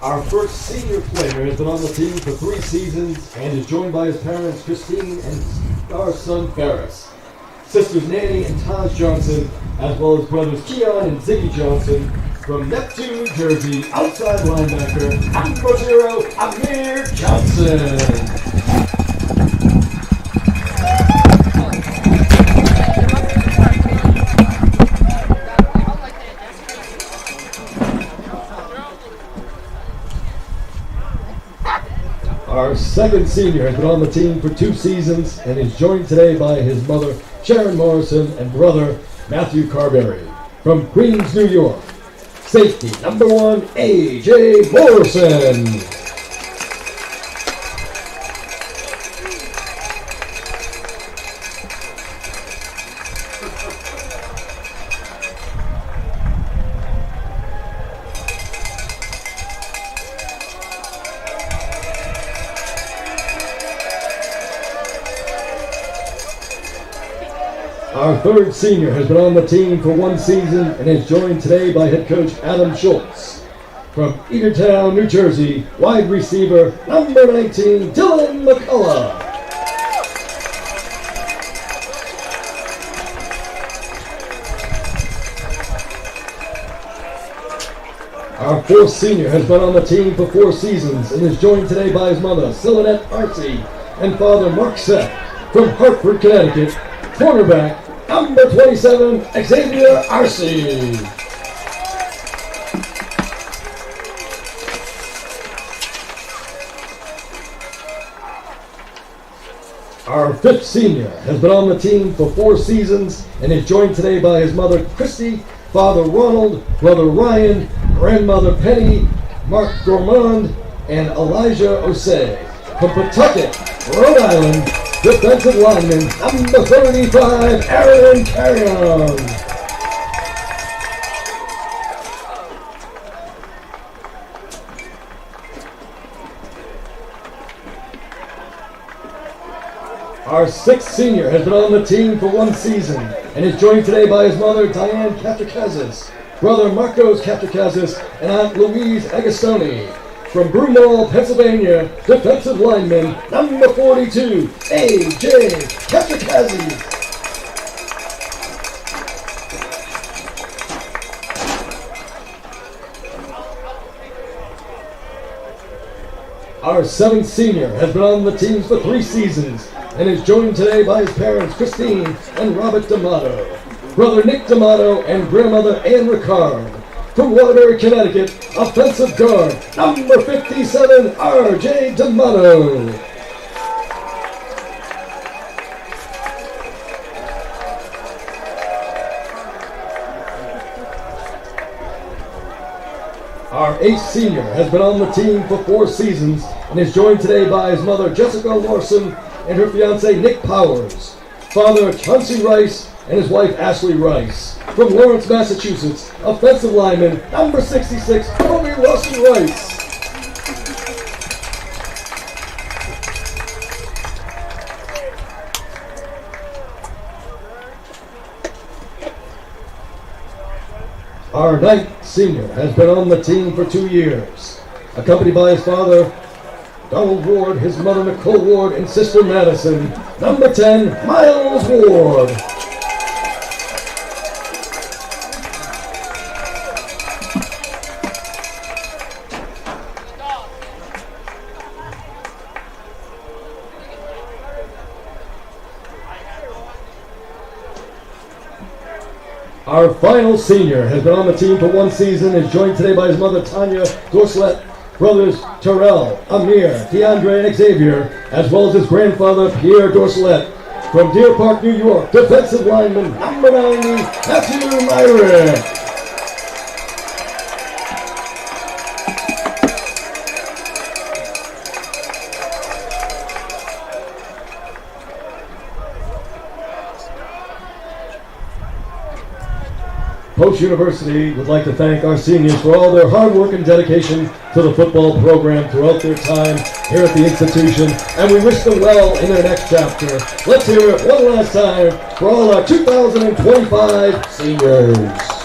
Our first senior player has been on the team for 3 seasons and is joined by his parents, Christine and our son, Ferris. Sisters Nanny and Taj Johnson, as well as brothers Keon and Ziggy Johnson, from Neptune, New Jersey, outside linebacker, number 0, Amir Johnson. Our second senior has been on the team for 2 seasons and is joined today by his mother, Sharon Morrison, and brother, Matthew Carberry, from Queens, New York. Safety, number 1, A.J. Morrison. Our third senior has been on the team for 1 season and is joined today by head coach Adam Schultz. From Eatertown, New Jersey, wide receiver, number 19, Dylan McCullough. Our fourth senior has been on the team for 4 seasons and is joined today by his mother, Silanette Arcey, and father, Mark Seth, from Hartford, Connecticut, cornerback, number 27, Xavier Arcey. Our fifth senior has been on the team for 4 seasons and is joined today by his mother, Christy, father, Ronald, brother, Ryan, grandmother, Penny, Mark Gourmand, and Elijah Osei. From Pawtucket, Rhode Island, defensive lineman, number 35, Aaron Carrion. Our sixth senior has been on the team for 1 season and is joined today by his mother, Diane Katrakazis, brother Marcos Katrakazis, and Aunt Louise Agostoni. From Broomall, Pennsylvania, defensive lineman, number 42, A.J. Katrakazis. Our 7th senior has been on the teams for 3 seasons and is joined today by his parents, Christine and Robert D'Amato, brother Nick D'Amato, and grandmother Ann Ricard. From Waterbury, Connecticut, offensive guard, number 57, R.J. D'Amato. Our 8th senior has been on the team for 4 seasons and is joined today by his mother, Jessica Larson, and her fiancé, Nick Powers, father, Chauncey Rice, and his wife, Ashley Rice. From Lawrence, Massachusetts, offensive lineman, number 66, Kobe Rossi Rice. Our 9th senior has been on the team for 2 years, accompanied by his father, Donald Ward, his mother, Nicole Ward, and sister, Madison. Number 10, Miles Ward. Our final senior has been on the team for 1 season and is joined today by his mother, Tanya Dorslet, brothers Terrell, Amir, DeAndre, and Xavier, as well as his grandfather, Pierre Dorslet. From Deer Park, New York, defensive lineman, number 90, Matthew Myrick. Post University would like to thank our seniors for all their hard work and dedication to the football program throughout their time here at the institution, and we wish them well in their next chapter. Let's hear it one last time for all our 2025 seniors.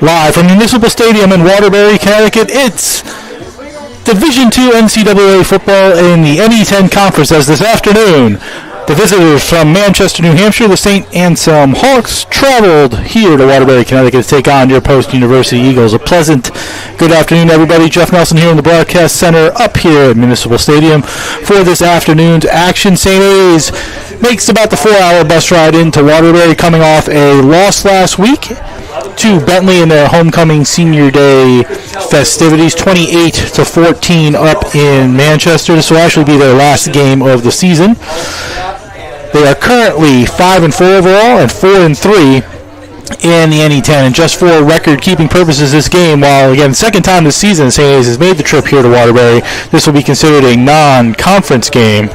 Live from Municipal Stadium in Waterbury, Connecticut, it's Division II NCAA football in the NE10 Conference, as this afternoon the visitors from Manchester, New Hampshire, the St. Anselm Hawks, traveled here to Waterbury, Connecticut to take on your post-University Eagles. A pleasant good afternoon, everybody. Jeff Nelson here in the Broadcast Center up here at Municipal Stadium for this afternoon's action. St. A's makes about the 4-hour bus ride into Waterbury, coming off a loss last week to Bentley in their homecoming senior day festivities, 28-14 up in Manchester. This will actually be their last game of the season. They are currently 5-4 overall and 4-3 in the NE10. And just for record-keeping purposes, this game, while again second time this season St. A's has made the trip here to Waterbury, this will be considered a non-conference game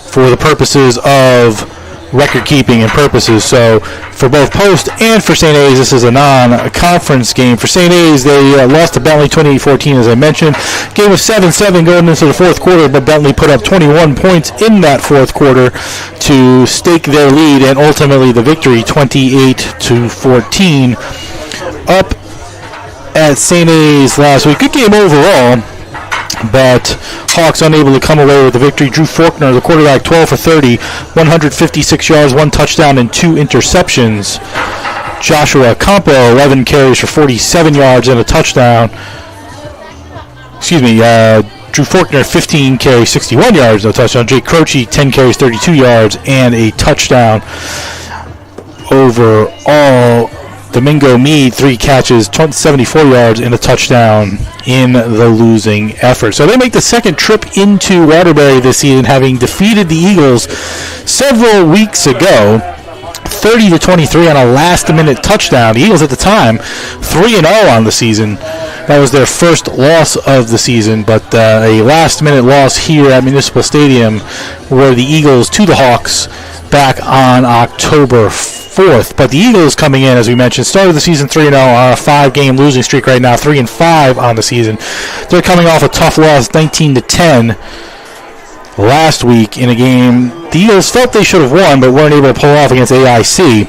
for the purposes of record-keeping and purposes. So for both Post and for St. A's, this is a non-conference game. For St. A's, they lost to Bentley 28-14, as I mentioned. Game was 7-7 going into the fourth quarter, but Bentley put up 21 points in that fourth quarter to stake their lead, and ultimately the victory, 28-14, up at St. A's last week. Good game overall, but Hawks unable to come away with the victory. Drew Faulkner, the quarterback, 12 for 30, 156 yards, 1 touchdown, and 2 interceptions. Joshua Campo, 11 carries for 47 yards and a touchdown. Drew Faulkner, 15 carries, 61 yards, no touchdown. Jake Croce, 10 carries, 32 yards, and a touchdown. Overall, Domingo Meade, 3 catches, 74 yards, and a touchdown in the losing effort. So they make the second trip into Waterbury this season, having defeated the Eagles several weeks ago, 30-23 on a last-minute touchdown. The Eagles at the time, 3-0 on the season. That was their first loss of the season, but a last-minute loss here at Municipal Stadium were the Eagles to the Hawks back on October 4th. But the Eagles coming in, as we mentioned, started the season 3-0 on a 5-game losing streak right now, 3-5 on the season. They're coming off a tough loss, 19-10 last week in a game the Eagles felt they should have won, but weren't able to pull off against AIC.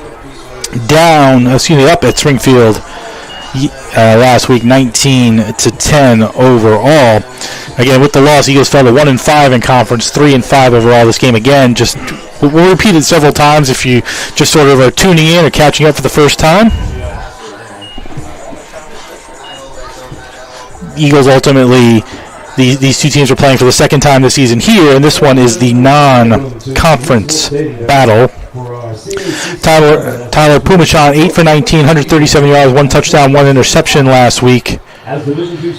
Up at Springfield last week, 19-10 overall. Again, with the loss, Eagles fell to 1-5 in conference, 3-5 overall. This game again, we'll repeat it several times if you just sort of are tuning in or catching up for the first time. Eagles ultimately, these two teams are playing for the second time this season here, and this one is the non-conference battle. Tyler Pumachan, 8 for 19, 137 yards, 1 touchdown, 1 interception last week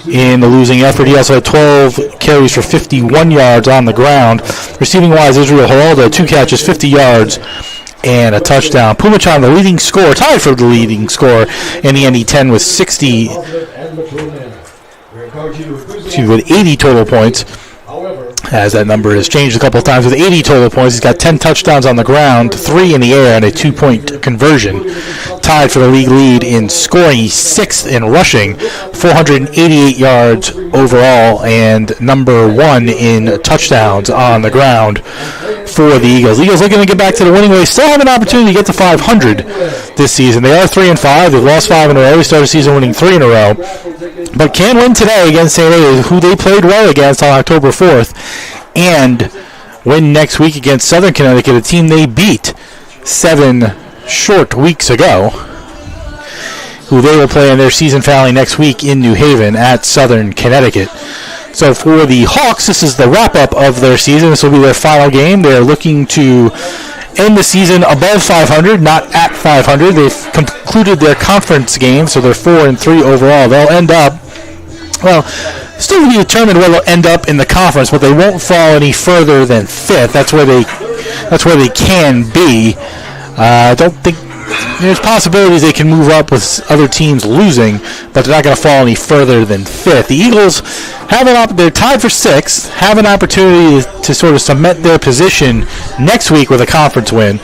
in the losing effort. He also had 12 carries for 51 yards on the ground. Receiving-wise, Israel Geraldo, 2 catches, 50 yards, and a touchdown. Pumachan, the leading scorer, tied for the leading scorer in the NE10 with 80 total points, as that number has changed a couple of times. With 80 total points, he's got 10 touchdowns on the ground, 3 in the air, and a 2-point conversion. Tied for the league lead in scoring. He's 6th in rushing, 488 yards overall, and number 1 in touchdowns on the ground for the Eagles. The Eagles looking to get back to the winning way. Still have an opportunity to get to 500 this season. They are 3-5. They've lost 5 in a row. They started the season winning 3 in a row, but can win today against St. A's, who they played well against on October 4th, and win next week against Southern Connecticut, a team they beat 7 short weeks ago, who they will play in their season finale next week in New Haven at Southern Connecticut. So for the Hawks, this is the wrap-up of their season. This will be their final game. They're looking to end the season above 500, not at 500. They've concluded their conference game, so they're 4-3 overall. They'll end up, still to be determined where they'll end up in the conference, but they won't fall any further than 5th. That's where they can be. I don't think there's possibilities they can move up with other teams losing, but they're not going to fall any further than 5th. The Eagles they're tied for 6th, have an opportunity to sort of cement their position next week with a conference win.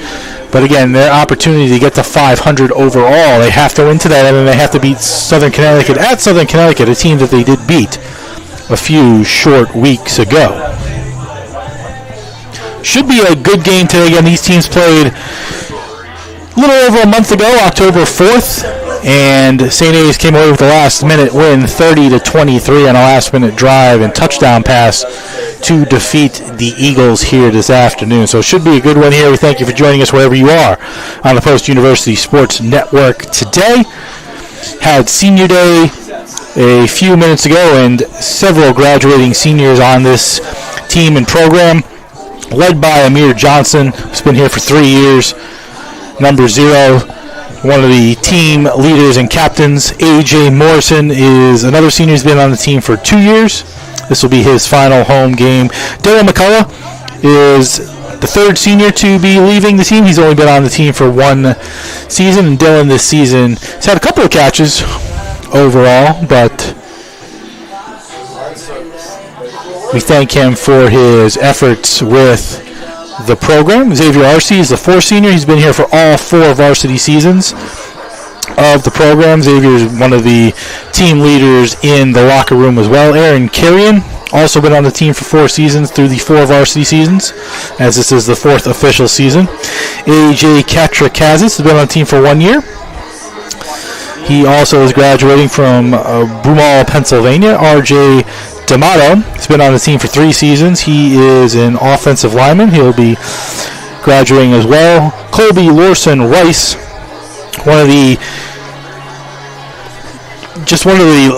But again, their opportunity to get to 500 overall, they have to win today, and then they have to beat Southern Connecticut at Southern Connecticut, a team that they did beat a few short weeks ago. Should be a good game today. Again, these teams played A little over a month ago, October 4th, and St. A's came away with a last-minute win, 30-23 on a last-minute drive and touchdown pass to defeat the Eagles here this afternoon. So it should be a good one here. We thank you for joining us wherever you are on the Post University Sports Network today. Had Senior Day a few minutes ago, and several graduating seniors on this team and program, led by Amir Johnson, who's been here for 3 years. Number 0, one of the team leaders and captains. A.J. Morrison is another senior who's been on the team for 2 years. This will be his final home game. Dylan McCullough is the 3rd senior to be leaving the team. He's only been on the team for 1 season, and Dylan this season has had a couple of catches overall, but we thank him for his efforts with the program. Xavier Arce is the 4th senior. He's been here for all 4 varsity seasons of the program. Xavier is one of the team leaders in the locker room as well. Aaron Carrion, also been on the team for 4 seasons through the 4 varsity seasons, as this is the 4th official season. A.J. Katrakazis has been on the team for 1 year. He also is graduating from Broomall, Pennsylvania. R.J. D'Amato has been on the team for 3 seasons. He is an offensive lineman. He'll be graduating as well. Colby Lorson Rice, one of the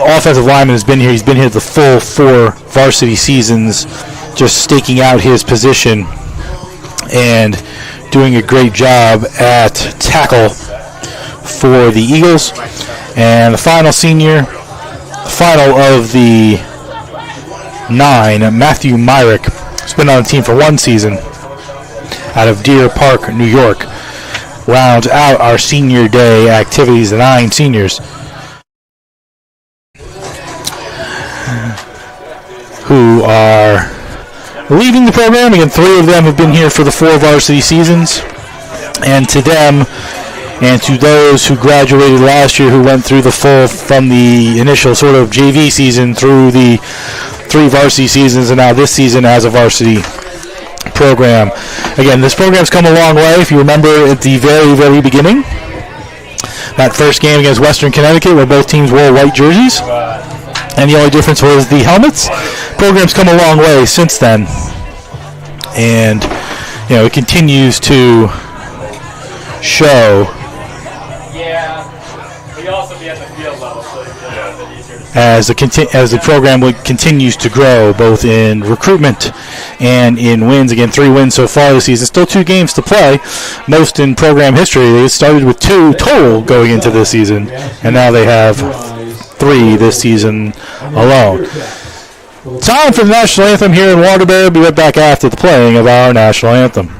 offensive linemen has been here. He's been here the full 4 varsity seasons, just staking out his position and doing a great job at tackle for the Eagles. And the final senior, the final of the 9, Matthew Myrick, has been on the team for 1 season out of Deer Park, New York. Rounds out our senior day activities, the 9 seniors who are leaving the program. Again, 3 of them have been here for the 4 varsity seasons, and to them and to those who graduated last year, who went through the full, from the initial sort of JV season through the 3 varsity seasons, and now this season as a varsity program. Again, this program's come a long way. If you remember at the very, very beginning, that first game against Western Connecticut where both teams wore white jerseys, and the only difference was the helmets. Program's come a long way since then, and it continues to show as the program continues to grow, both in recruitment and in wins. Again, 3 wins so far this season. Still 2 games to play, most in program history. They started with 2 total going into this season, and now they have 3 this season alone. Time for the national anthem here in Waterbury. We'll be right back after the playing of our national anthem.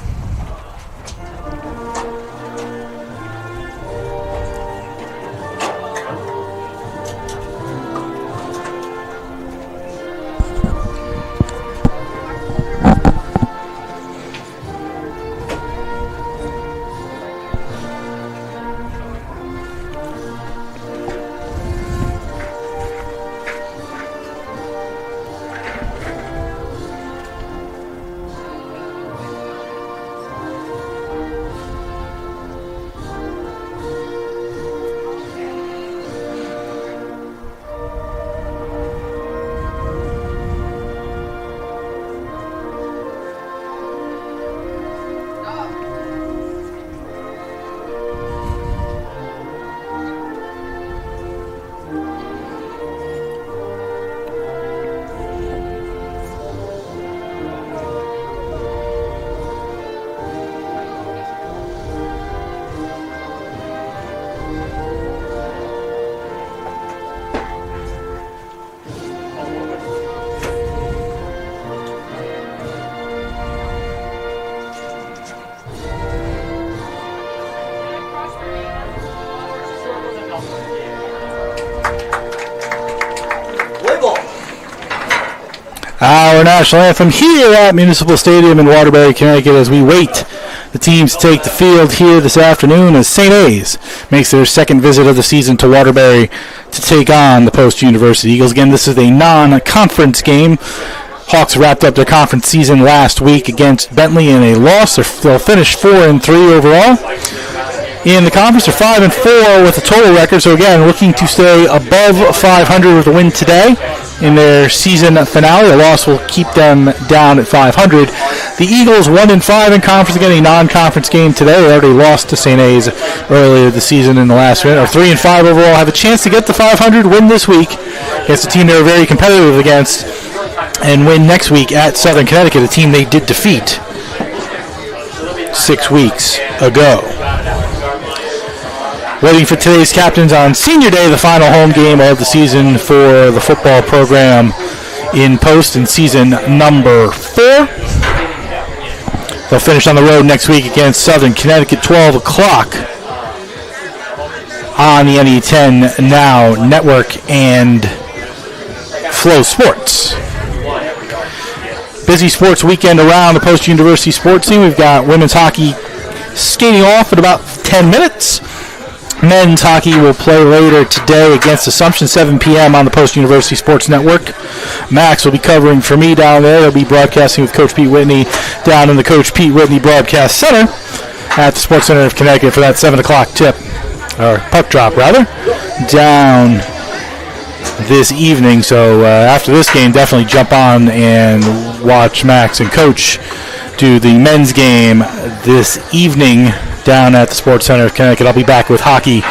Our national anthem here at Municipal Stadium in Waterbury, Connecticut, as we wait the teams to take the field here this afternoon as St. A's makes their second visit of the season to Waterbury to take on the Post University Eagles. Again, this is a non-conference game. Hawks wrapped up their conference season last week against Bentley in a loss. They'll finish 4-3 overall in the conference. They're 5-4 with a total record. So again, looking to stay above 500 with a win today in their season finale. A loss will keep them down at 500. The Eagles 1-5 in conference. Again, a non-conference game today. They already lost to St. A's earlier this season in the last minute. Or 3-5 overall. Have a chance to get to 500. Win this week against a team they were very competitive against, and win next week at Southern Connecticut, a team they did defeat 6 weeks ago. Waiting for today's captains on Senior Day, the final home game of the season for the football program in post in season number 4. They'll finish on the road next week against Southern Connecticut, 12 o'clock on the NE10 Now Network and Flow Sports. Busy sports weekend around the post-university sports team. We've got women's hockey skating off in about 10 minutes. Men's hockey will play later today against Assumption, 7 p.m. on the Post-University Sports Network. Max will be covering for me down there. He'll be broadcasting with Coach Pete Whitney down in the Coach Pete Whitney Broadcast Center at the Sports Center of Connecticut for that 7 o'clock tip, or puck drop, rather, down this evening. So after this game, definitely jump on and watch Max and Coach do the men's game this evening down at the Sports Center of Connecticut. I'll be back with hockey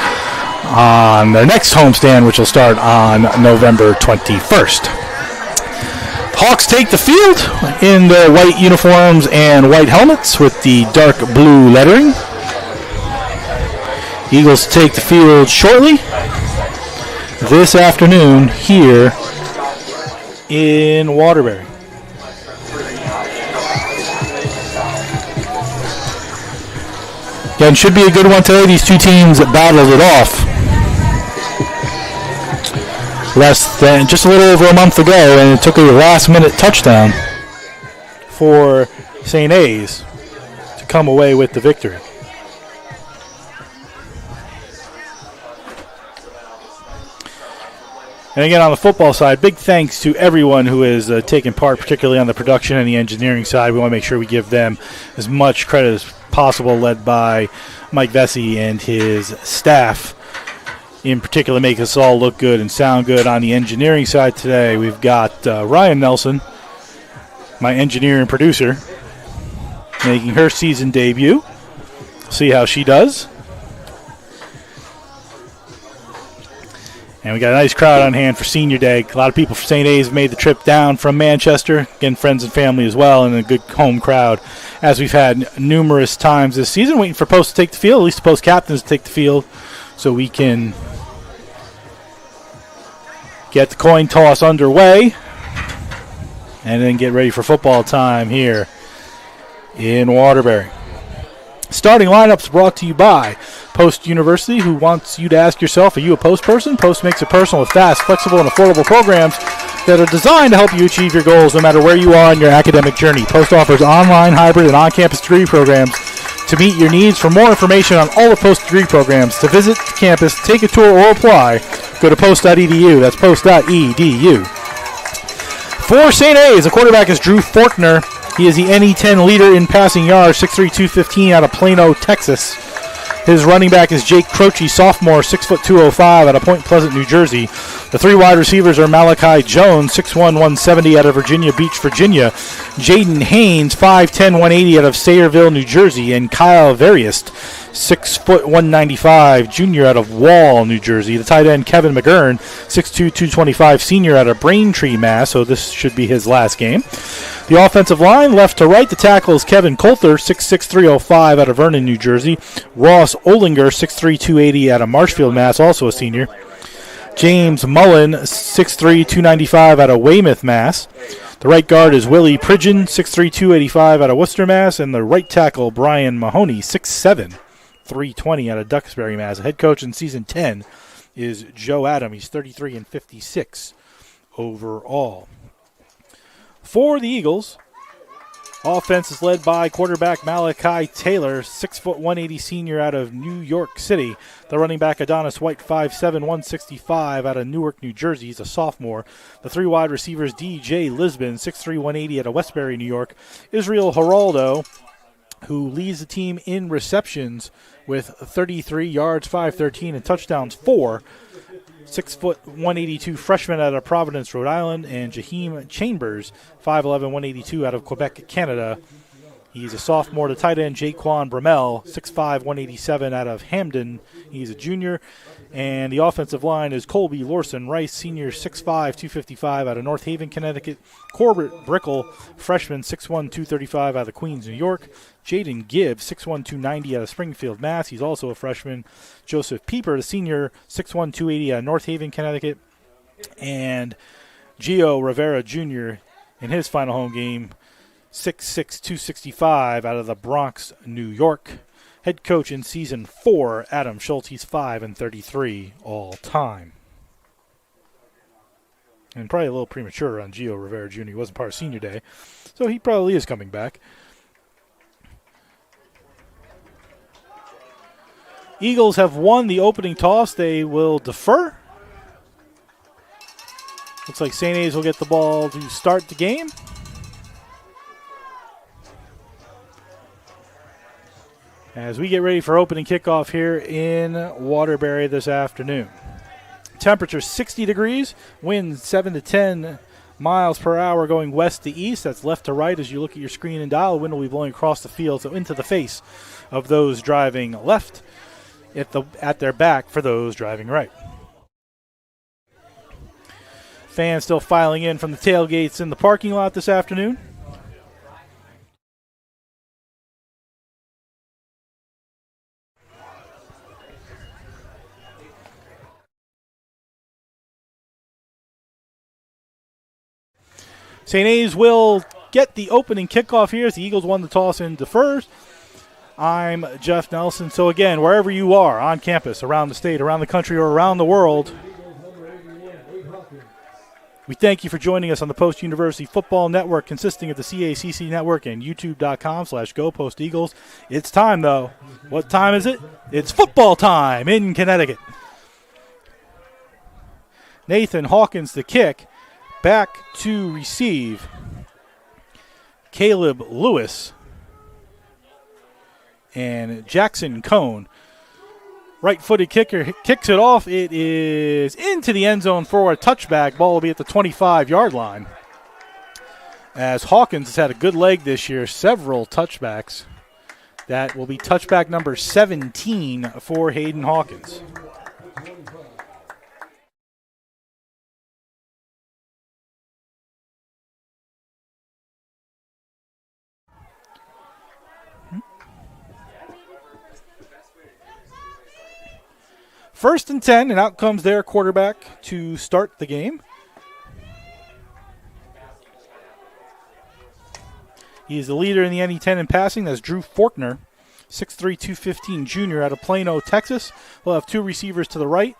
on their next homestand, which will start on November 21st. The Hawks take the field in their white uniforms and white helmets with the dark blue lettering. Eagles take the field shortly this afternoon here in Waterbury. Again, should be a good one today. These two teams battled it off less than just a little over a month ago, and it took a last-minute touchdown for St. A's to come away with the victory. And again, on the football side, big thanks to everyone who has taken part, particularly on the production and the engineering side. We want to make sure we give them as much credit as possible, led by Mike Vesey and his staff. In particular, make us all look good and sound good. On the engineering side today, we've got Ryan Nelson, my engineer and producer, making her season debut. See how she does. And we got a nice crowd on hand for Senior Day. A lot of people from St. A's made the trip down from Manchester. Again, friends and family as well, and a good home crowd, as we've had numerous times this season. Waiting for Post to take the field, at least the Post captains to take the field, so we can get the coin toss underway and then get ready for football time here in Waterbury. Starting lineups brought to you by Post University, who wants you to ask yourself, are you a Post person? Post makes it personal with fast, flexible, and affordable programs that are designed to help you achieve your goals no matter where you are in your academic journey. Post offers online, hybrid, and on-campus degree programs to meet your needs. For more information on all the Post degree programs, to visit the campus, take a tour, or apply, go to post.edu. That's post.edu. For St. A's, the quarterback is Drew Forkner. He is the NE10 leader in passing yards, 6'3", 215 out of Plano, Texas. His running back is Jake Croce, sophomore, 6'2", 205 out of Point Pleasant, New Jersey. The three wide receivers are Malachi Jones, 6'1", 170 out of Virginia Beach, Virginia. Jaden Haynes, 5'10", 180 out of Sayreville, New Jersey. And Kyle Variest, 6', 195, junior out of Wall, New Jersey. The tight end, Kevin McGurn, 6'2", 225, senior out of Braintree, Mass. So this should be his last game. The offensive line, left to right, the tackle is Kevin Coulter, 6'6", 305 out of Vernon, New Jersey. Ross Olinger, 6'3", 280 out of Marshfield, Mass., also a senior. James Mullen, 6'3", 295 out of Weymouth, Mass. The right guard is Willie Pridgeon, 6'3", 285 out of Worcester, Mass. And the right tackle, Brian Mahoney, 6'7", 320 out of Duxbury, Mass. The head coach in season 10 is Joe Adam. He's 33-56 overall. For the Eagles, offense is led by quarterback Malachi Taylor, 6', 180 senior out of New York City. The running back Adonis White, 5'7", 165 out of Newark, New Jersey. He's a sophomore. The three wide receivers, DJ Lisbon, 6'3", 180 out of Westbury, New York. Israel Geraldo, who leads the team in receptions with 33 yards, 513, and touchdowns 4. 6 foot 182 freshman out of Providence, Rhode Island, and Jaheim Chambers, 5'11", 182 out of Quebec, Canada. He's a sophomore. The tight end, Jaquan Bramell, 6'5", 187 out of Hamden. He's a junior. And the offensive line is Colby Lorson Rice, senior, 6'5", 255 out of North Haven, Connecticut. Corbett Brickle, freshman, 6'1", 235 out of Queens, New York. Jaden Gibbs, 6'1", 290 out of Springfield, Mass. He's also a freshman. Joseph Pieper, the senior, 6'1", 280 out of North Haven, Connecticut. And Gio Rivera Jr. in his final home game, 6'6", 265 out of the Bronx, New York. Head coach in season 4, Adam Schultz. He's 5-33 all time. And probably a little premature on Gio Rivera Jr. He wasn't part of senior day, so he probably is coming back. Eagles have won the opening toss. They will defer. Looks like St. A's will get the ball to start the game. As we get ready for opening kickoff here in Waterbury this afternoon. Temperature 60 degrees, wind 7 to 10 miles per hour going west to east. That's left to right as you look at your screen and dial. The wind will be blowing across the field, so into the face of those driving left, at their back for those driving right. Fans still filing in from the tailgates in the parking lot this afternoon. St. A's will get the opening kickoff here as the Eagles won the toss and defers. I'm Jeff Nelson. So again, wherever you are on campus, around the state, around the country, or around the world, we thank you for joining us on the Post University Football Network, consisting of the CACC Network and YouTube.com/GoPostEagles. It's time, though. What time is it? It's football time in Connecticut. Nathan Hawkins, the kick. Back to receive, Caleb Lewis and Jackson Cone. Right-footed kicker kicks it off. It is into the end zone for a touchback. Ball will be at the 25-yard line. As Hawkins has had a good leg this year, several touchbacks. That will be touchback number 17 for Hayden Hawkins. First and 10, and out comes their quarterback to start the game. He is the leader in the NE10 in passing. That's Drew Forkner, 6'3", 215 junior out of Plano, Texas. We'll have two receivers to the right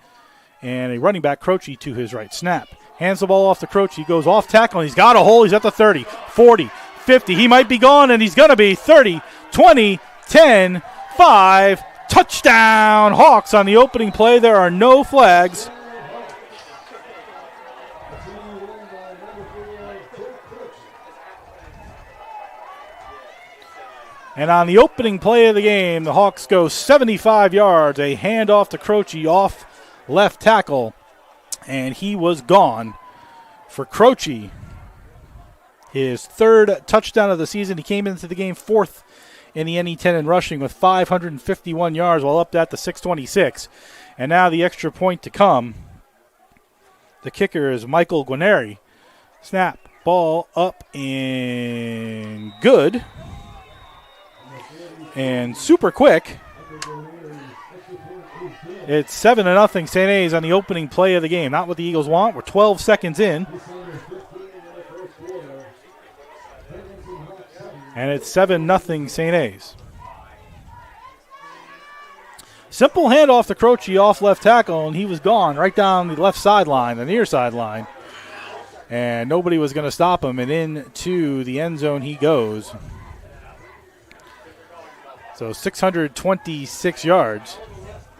and a running back, Croce, to his right. Snap. Hands the ball off to Croce. He goes off tackle, and he's got a hole. He's at the 30, 40, 50. He might be gone, and he's going to be 30, 20, 10, 5. Touchdown, Hawks on the opening play. There are no flags. And on the opening play of the game, the Hawks go 75 yards. A handoff to Croce off left tackle, and he was gone. For Croce, his third touchdown of the season. He came into the game fourth in the NE10 in rushing with 551 yards, while up at the 626. And now the extra point to come. The kicker is Michael Guarneri. Snap, ball up and good. And super quick. It's 7-0 St. A's on the opening play of the game. Not what the Eagles want. We're 12 seconds in. And it's 7-0 St. A's. Simple handoff to Croce off left tackle, and he was gone right down the left sideline, the near sideline. And nobody was going to stop him, and into the end zone he goes. So 626 yards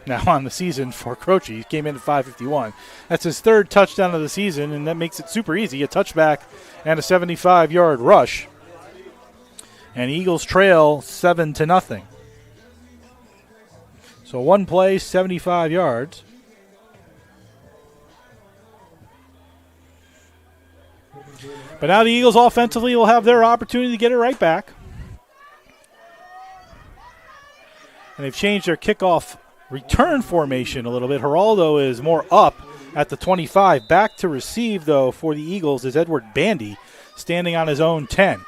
now on the season for Croce. He came in at 551. That's his third touchdown of the season, and that makes it super easy. A touchback and a 75-yard rush. And Eagles trail 7-0. So one play, 75 yards. But now the Eagles offensively will have their opportunity to get it right back. And they've changed their kickoff return formation a little bit. Geraldo is more up at the 25. Back to receive, though, for the Eagles is Edward Bandy, standing on his own 10.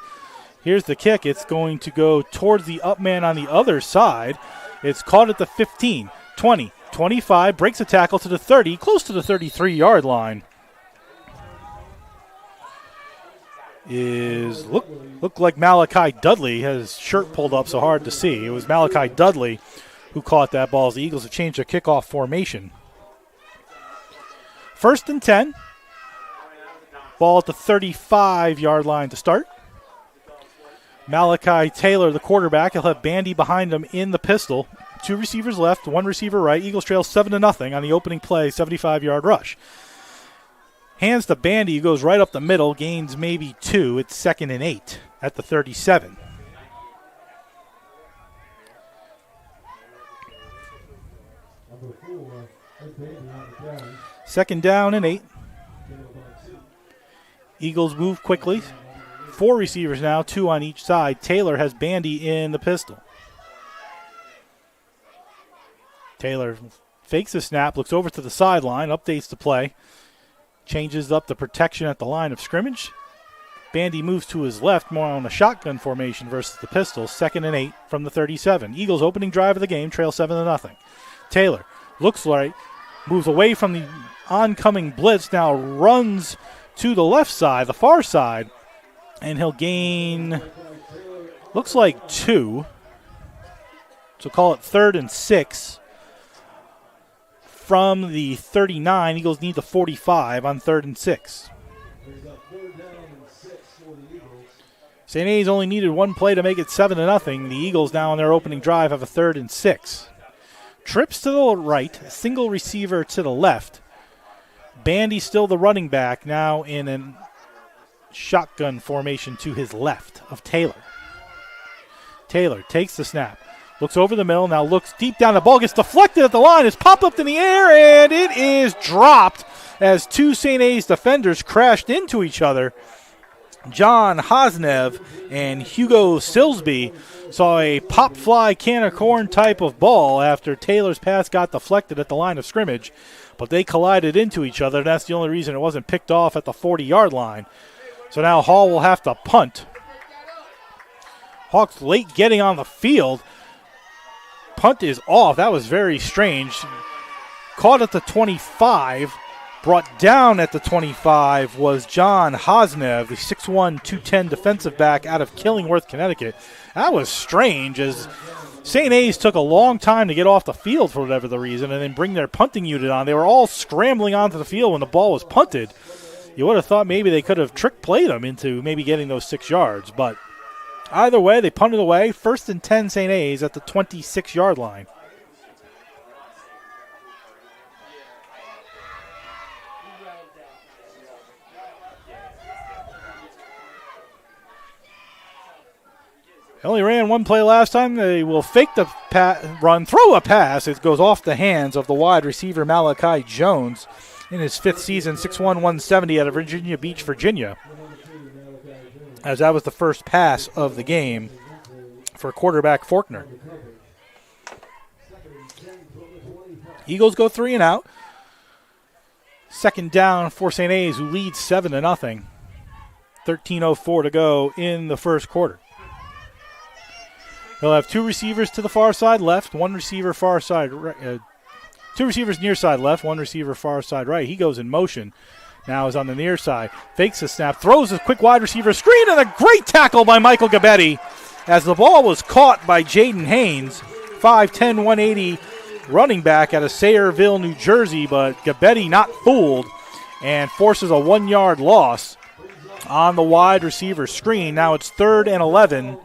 Here's the kick. It's going to go towards the up man on the other side. It's caught at the 15, 20, 25, breaks a tackle to the 30, close to the 33-yard line. Look like Malachi Dudley has his shirt pulled up so hard to see. It was Malachi Dudley who caught that ball as the Eagles have changed their kickoff formation. 1st and 10. Ball at the 35-yard line to start. Malachi Taylor, the quarterback, he'll have Bandy behind him in the pistol. 2 receivers left, 1 receiver right. Eagles trail 7-0 on the opening play, 75-yard rush. Hands to Bandy, who goes right up the middle, gains maybe 2. It's 2nd and 8 at the 37. Second down and 8. Eagles move quickly. 4 receivers now, 2 on each side. Taylor has Bandy in the pistol. Taylor fakes the snap, looks over to the sideline, updates the play. Changes up the protection at the line of scrimmage. Bandy moves to his left, more on a shotgun formation versus the pistol. 2nd and 8 from the 37. Eagles opening drive of the game, trail 7-0. Taylor looks like, moves away from the oncoming blitz, now runs to the left side, the far side, and he'll gain, looks like 2. So call it 3rd and 6. From the 39, Eagles need the 45 on 3rd and 6. St. A's only needed 1 play to make it 7-0. The Eagles now on their opening drive have a 3rd and 6. Trips to the right, single receiver to the left. Bandy still the running back, now in a shotgun formation to his left of Taylor. Taylor takes the snap. Looks over the middle, now looks deep down. The ball gets deflected at the line. It's popped up in the air, and it is dropped as 2 St. A's defenders crashed into each other. John Hosnev and Hugo Silsby saw a pop fly can of corn type of ball after Taylor's pass got deflected at the line of scrimmage, but they collided into each other. That's the only reason it wasn't picked off at the 40-yard line. So now Hall will have to punt. Hawks late getting on the field. Punt is off. That was very strange. Caught at the 25. Brought down at the 25 was John Hosnev, the 6'1", 210 defensive back out of Killingworth, Connecticut. That was strange as St. A's took a long time to get off the field for whatever the reason and then bring their punting unit on. They were all scrambling onto the field when the ball was punted. You would have thought maybe they could have trick played them into maybe getting those 6 yards, but either way, they punted away. 1st and 10 St. A's at the 26-yard line. They only ran 1 play last time. They will fake the run, throw a pass. It goes off the hands of the wide receiver Malachi Jones in his 5th season, 6'1", 170 out of Virginia Beach, Virginia. As that was the first pass of the game for quarterback Faulkner. Eagles go 3 and out. 2nd down for St. A's, who leads 7-0. 13:04 to go in the first quarter. They'll have 2 receivers to the far side left, 1 receiver far side right, 2 receivers near side left, 1 receiver far side right. He goes in motion. Now is on the near side. Fakes the snap, throws a quick wide receiver screen, and a great tackle by Michael Gabetti as the ball was caught by Jaden Haynes, 5'10", 180 running back out of Sayreville, New Jersey, but Gabetti not fooled and forces a 1-yard loss on the wide receiver screen. Now it's 3rd and 11.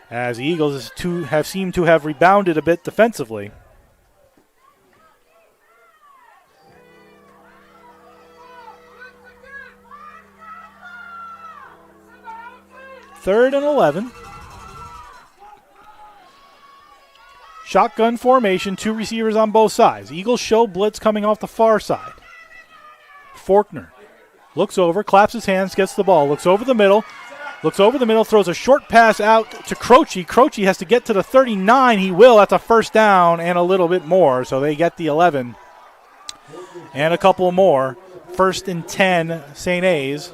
As the Eagles have seemed to have rebounded a bit defensively. Third and 11. Shotgun formation, 2 receivers on both sides. Eagles show blitz coming off the far side. Faulkner looks over, claps his hands, gets the ball, looks over the middle, throws a short pass out to Croce. Croce has to get to the 39. He will. That's a first down and a little bit more. So they get the 11 and a couple more. 1st and 10, St. A's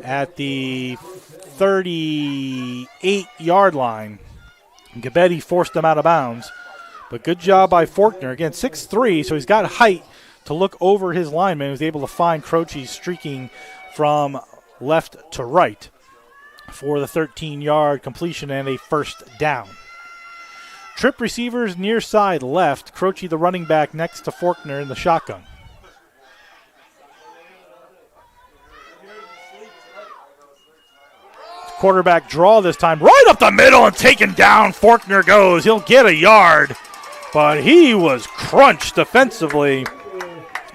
at the 38-yard line. Gabetti forced them out of bounds. But good job by Faulkner. Again, 6'3", so he's got height to look over his lineman. He was able to find Croce streaking from left to right for the 13-yard completion and a first down. Trip receivers near side left. Croce, the running back, next to Faulkner in the shotgun. Quarterback draw this time. Right up the middle and taken down. Faulkner goes. He'll get a yard. But he was crunched defensively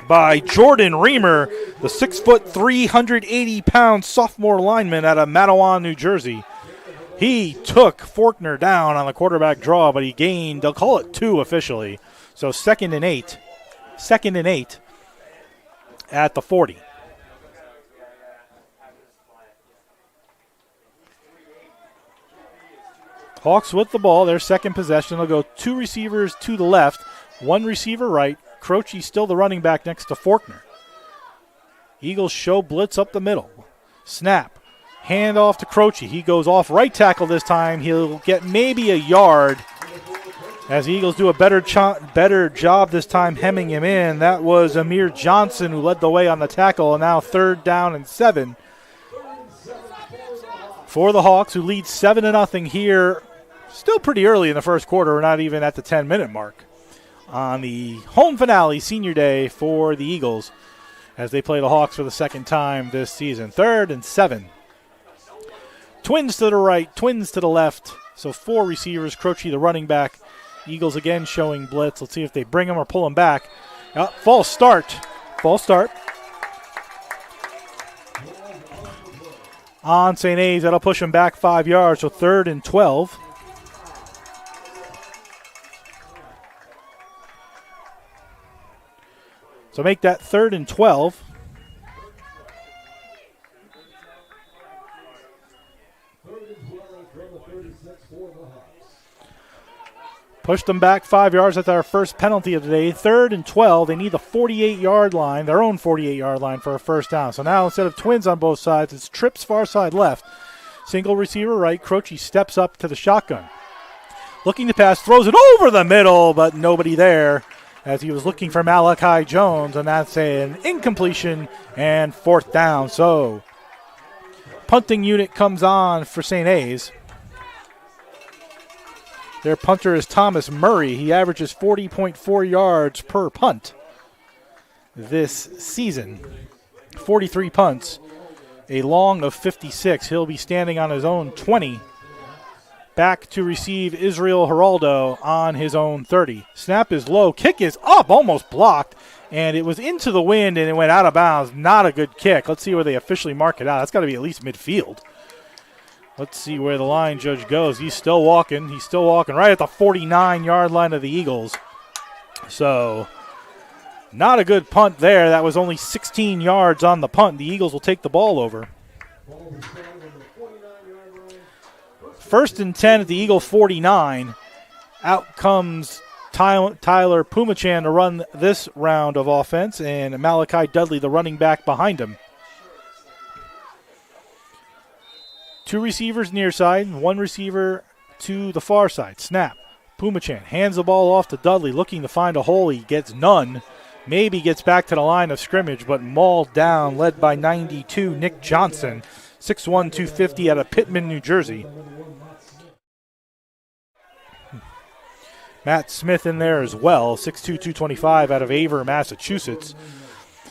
by Jordan Reamer, the 6', 380-pound sophomore lineman out of Matawan, New Jersey. He took Faulkner down on the quarterback draw, but he gained, they'll call it 2 officially. So 2nd and 8. 2nd and 8 at the 40. Hawks with the ball, their second possession. They'll go 2 receivers to the left, 1 receiver right. Croce still the running back next to Faulkner. Eagles show blitz up the middle. Snap. Hand off to Croce. He goes off right tackle this time. He'll get maybe a yard as the Eagles do a better job this time hemming him in. That was Amir Johnson who led the way on the tackle. And now 3rd down and 7 for the Hawks, who lead 7-0 here. Still pretty early in the first quarter. We're not even at the 10-minute mark on the home finale, senior day for the Eagles as they play the Hawks for the second time this season. 3rd and 7. Twins to the right, twins to the left. So 4 receivers, Croce the running back. Eagles again showing blitz. Let's see if they bring him or pull him back. False start. On St. A's, that'll push him back 5 yards. So 3rd and 12. So make that 3rd and 12. Pushed them back 5 yards. That's our first penalty of the day. 3rd and 12. They need the 48-yard line, their own 48-yard line for a first down. So now instead of twins on both sides, it's trips far side left. Single receiver right. Croce steps up to the shotgun. Looking to pass, throws it over the middle, but nobody there as he was looking for Malachi Jones, and that's an incompletion and 4th down. So punting unit comes on for St. A's. Their punter is Thomas Murray. He averages 40.4 yards per punt this season. 43 punts, a long of 56. He'll be standing on his own 20. Back to receive Israel Geraldo on his own 30. Snap is low. Kick is up, almost blocked. And it was into the wind and it went out of bounds. Not a good kick. Let's see where they officially mark it out. That's got to be at least midfield. Let's see where the line judge goes. He's still walking. Right at the 49-yard line of the Eagles. So not a good punt there. That was only 16 yards on the punt. The Eagles will take the ball over. 1st and 10 at the Eagle 49. Out comes Tyler Pumachan to run this round of offense, and Malachi Dudley, the running back, behind him. 2 receivers near side, 1 receiver to the far side. Snap. Pumachan hands the ball off to Dudley, looking to find a hole. He gets none. Maybe gets back to the line of scrimmage, but mauled down, led by 92, Nick Johnson, 6'1", 250 out of Pittman, New Jersey. Matt Smith in there as well, 6'2", 225 out of Aver, Massachusetts.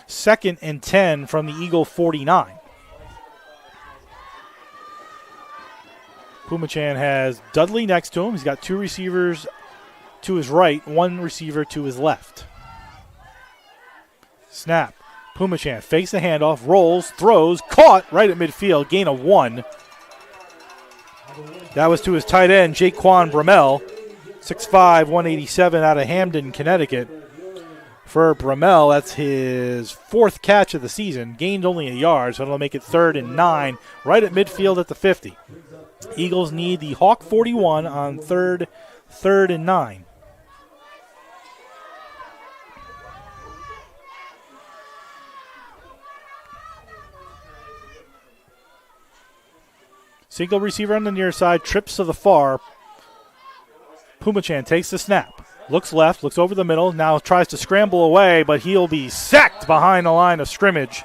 2nd and 10 from the Eagle 49. Pumachan has Dudley next to him. He's got 2 receivers to his right, 1 receiver to his left. Snap. Pumachan fakes the handoff, rolls, throws, caught right at midfield, gain of 1. That was to his tight end, Jaquan Bramell, 6'5", 187 out of Hamden, Connecticut. For Bramell, that's his 4th catch of the season. Gained only a yard, so it'll make it 3rd and 9, right at midfield at the 50. Eagles need the Hawk 41 on 3rd and 9. Single receiver on the near side, trips to the far. Pumachan takes the snap. Looks left, looks over the middle, now tries to scramble away, but he'll be sacked behind the line of scrimmage.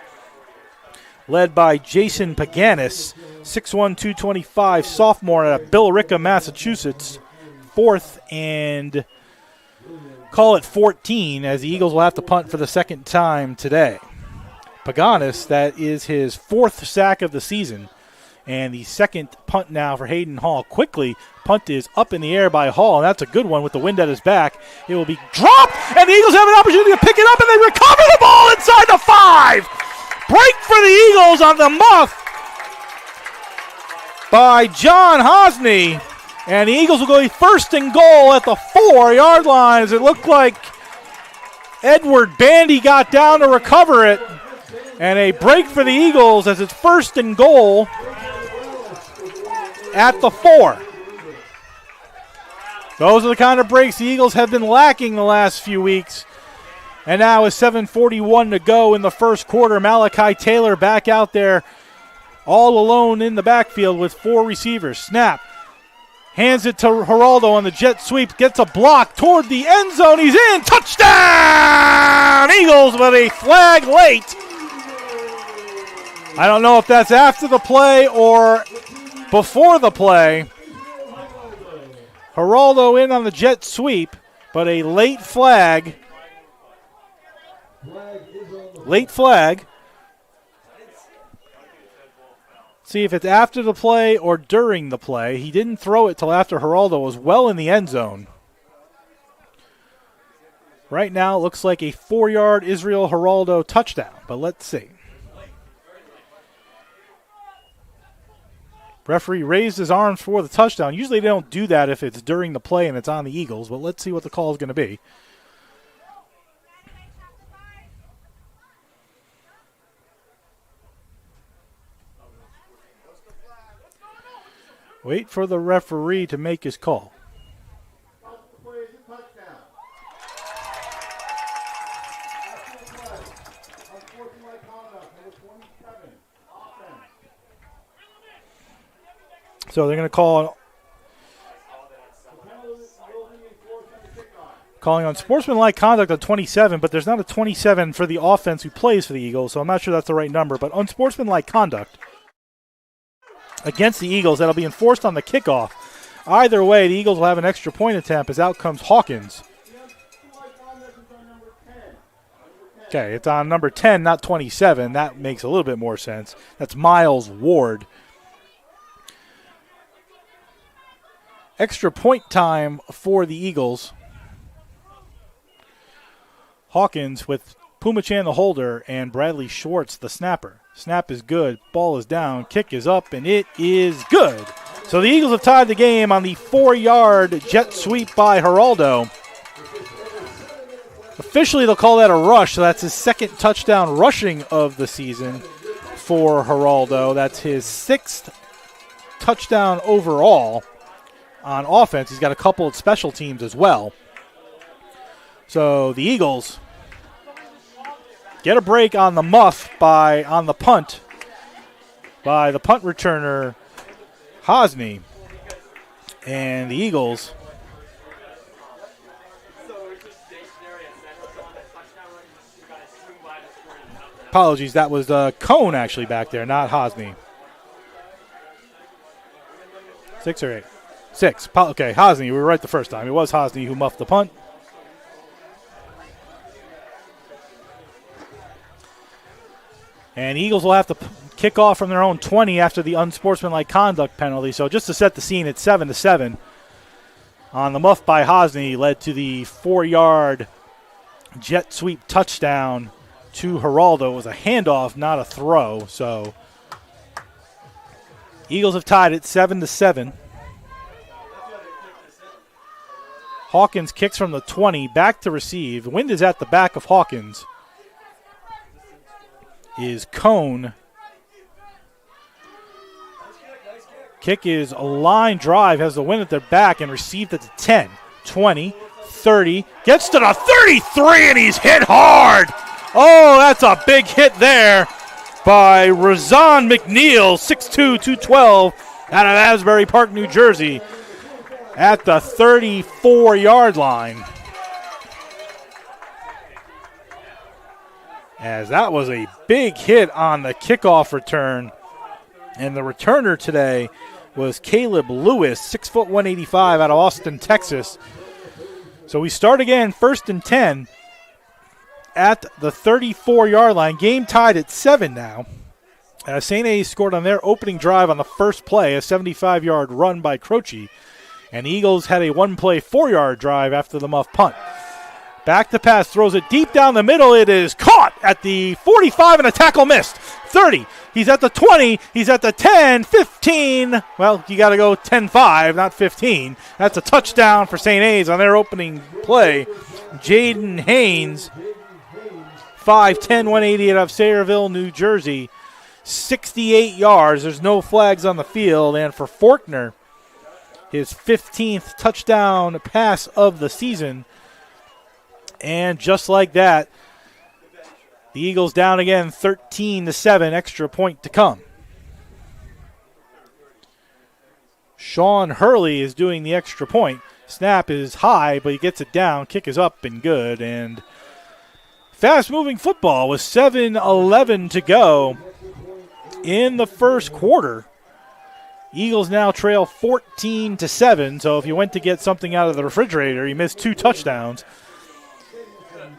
Led by Jason Paganis, 6'1", 225, sophomore out of Billerica, Massachusetts. 4th and call it 14, as the Eagles will have to punt for the 2nd time today. Paganis, that is his 4th sack of the season. And the 2nd punt now for Hayden Hall. Quickly, punt is up in the air by Hall, and that's a good one with the wind at his back. It will be dropped, and the Eagles have an opportunity to pick it up, and they recover the ball inside the 5. Break for the Eagles on the muff by John Hosney. And the Eagles will go 1st and goal at the 4-yard line, as it looked like Edward Bandy got down to recover it. And a break for the Eagles as it's 1st and goal at the 4. Those are the kind of breaks the Eagles have been lacking the last few weeks. And now with 7:41 to go in the first quarter, Malachi Taylor back out there all alone in the backfield with 4 receivers. Snap. Hands it to Geraldo on the jet sweep. Gets a block toward the end zone. He's in. Touchdown! Eagles with a flag late. I don't know if that's after the play or before the play. Geraldo in on the jet sweep, but a late flag. Late flag. See if it's after the play or during the play. He didn't throw it till after Geraldo was well in the end zone. Right now it looks like a 4-yard Israel Geraldo touchdown, but let's see. Referee raised his arms for the touchdown. Usually they don't do that if it's during the play and it's on the Eagles, but let's see what the call is going to be. Wait for the referee to make his call. So they're going to call calling on sportsmanlike conduct on 27, but there's not a 27 for the offense who plays for the Eagles, so I'm not sure that's the right number. But unsportsmanlike conduct against the Eagles, that'll be enforced on the kickoff. Either way, the Eagles will have an extra point attempt as out comes Hawkins. Okay, it's on number 10, not 27. That makes a little bit more sense. That's Miles Ward. Extra point time for the Eagles. Hawkins with Pumachan the holder and Bradley Schwartz the snapper. Snap is good. Ball is down. Kick is up, and it is good. So the Eagles have tied the game on the 4-yard jet sweep by Geraldo. Officially, they'll call that a rush, so that's his 2nd touchdown rushing of the season for Geraldo. That's his 6th touchdown overall on offense. He's got a couple of special teams as well. So the Eagles get a break on the muff on the punt by the punt returner Hosney. And the Eagles apologies, that was Cone actually back there, not Hosney. 6 or 8? 6. Okay, Hosney, we were right the first time. It was Hosney who muffed the punt. And Eagles will have to kick off from their own 20 after the unsportsmanlike conduct penalty. So just to set the scene, it's 7-7. On the muff by Hosney led to the 4-yard jet sweep touchdown to Geraldo. It was a handoff, not a throw. So Eagles have tied it 7-7. Hawkins kicks from the 20, back to receive. The wind is at the back of Hawkins. Is Cone. Kick is a line drive, has the wind at their back, and received at the 10, 20, 30. Gets to the 33, and he's hit hard. Oh, that's a big hit there by Razan McNeil, 6'2", 212, out of Asbury Park, New Jersey, at the 34-yard line. As that was a big hit on the kickoff return. And the returner today was Caleb Lewis, 6', 185, out of Austin, Texas. So we start again, 1st and 10 at the 34-yard line. Game tied at 7 now. St. A's scored on their opening drive on the first play, a 75-yard run by Croce. And Eagles had a one-play 4-yard drive after the muff punt. Back to pass, throws it deep down the middle. It is caught at the 45 and a tackle missed. 30, he's at the 20, he's at the 10, 15. Well, you got to go 10-5, not 15. That's a touchdown for St. A's on their opening play. Jaden Haynes, 5'10", 180 out of Sayreville, New Jersey. 68 yards. There's no flags on the field. And for Faulkner, his 15th touchdown pass of the season. And just like that, the Eagles down again, 13-7, extra point to come. Sean Hurley is doing the extra point. Snap is high, but he gets it down. Kick is up and good. And fast-moving football with 7:11 to go in the first quarter. Eagles now trail 14-7, so if you went to get something out of the refrigerator, you missed 2 touchdowns.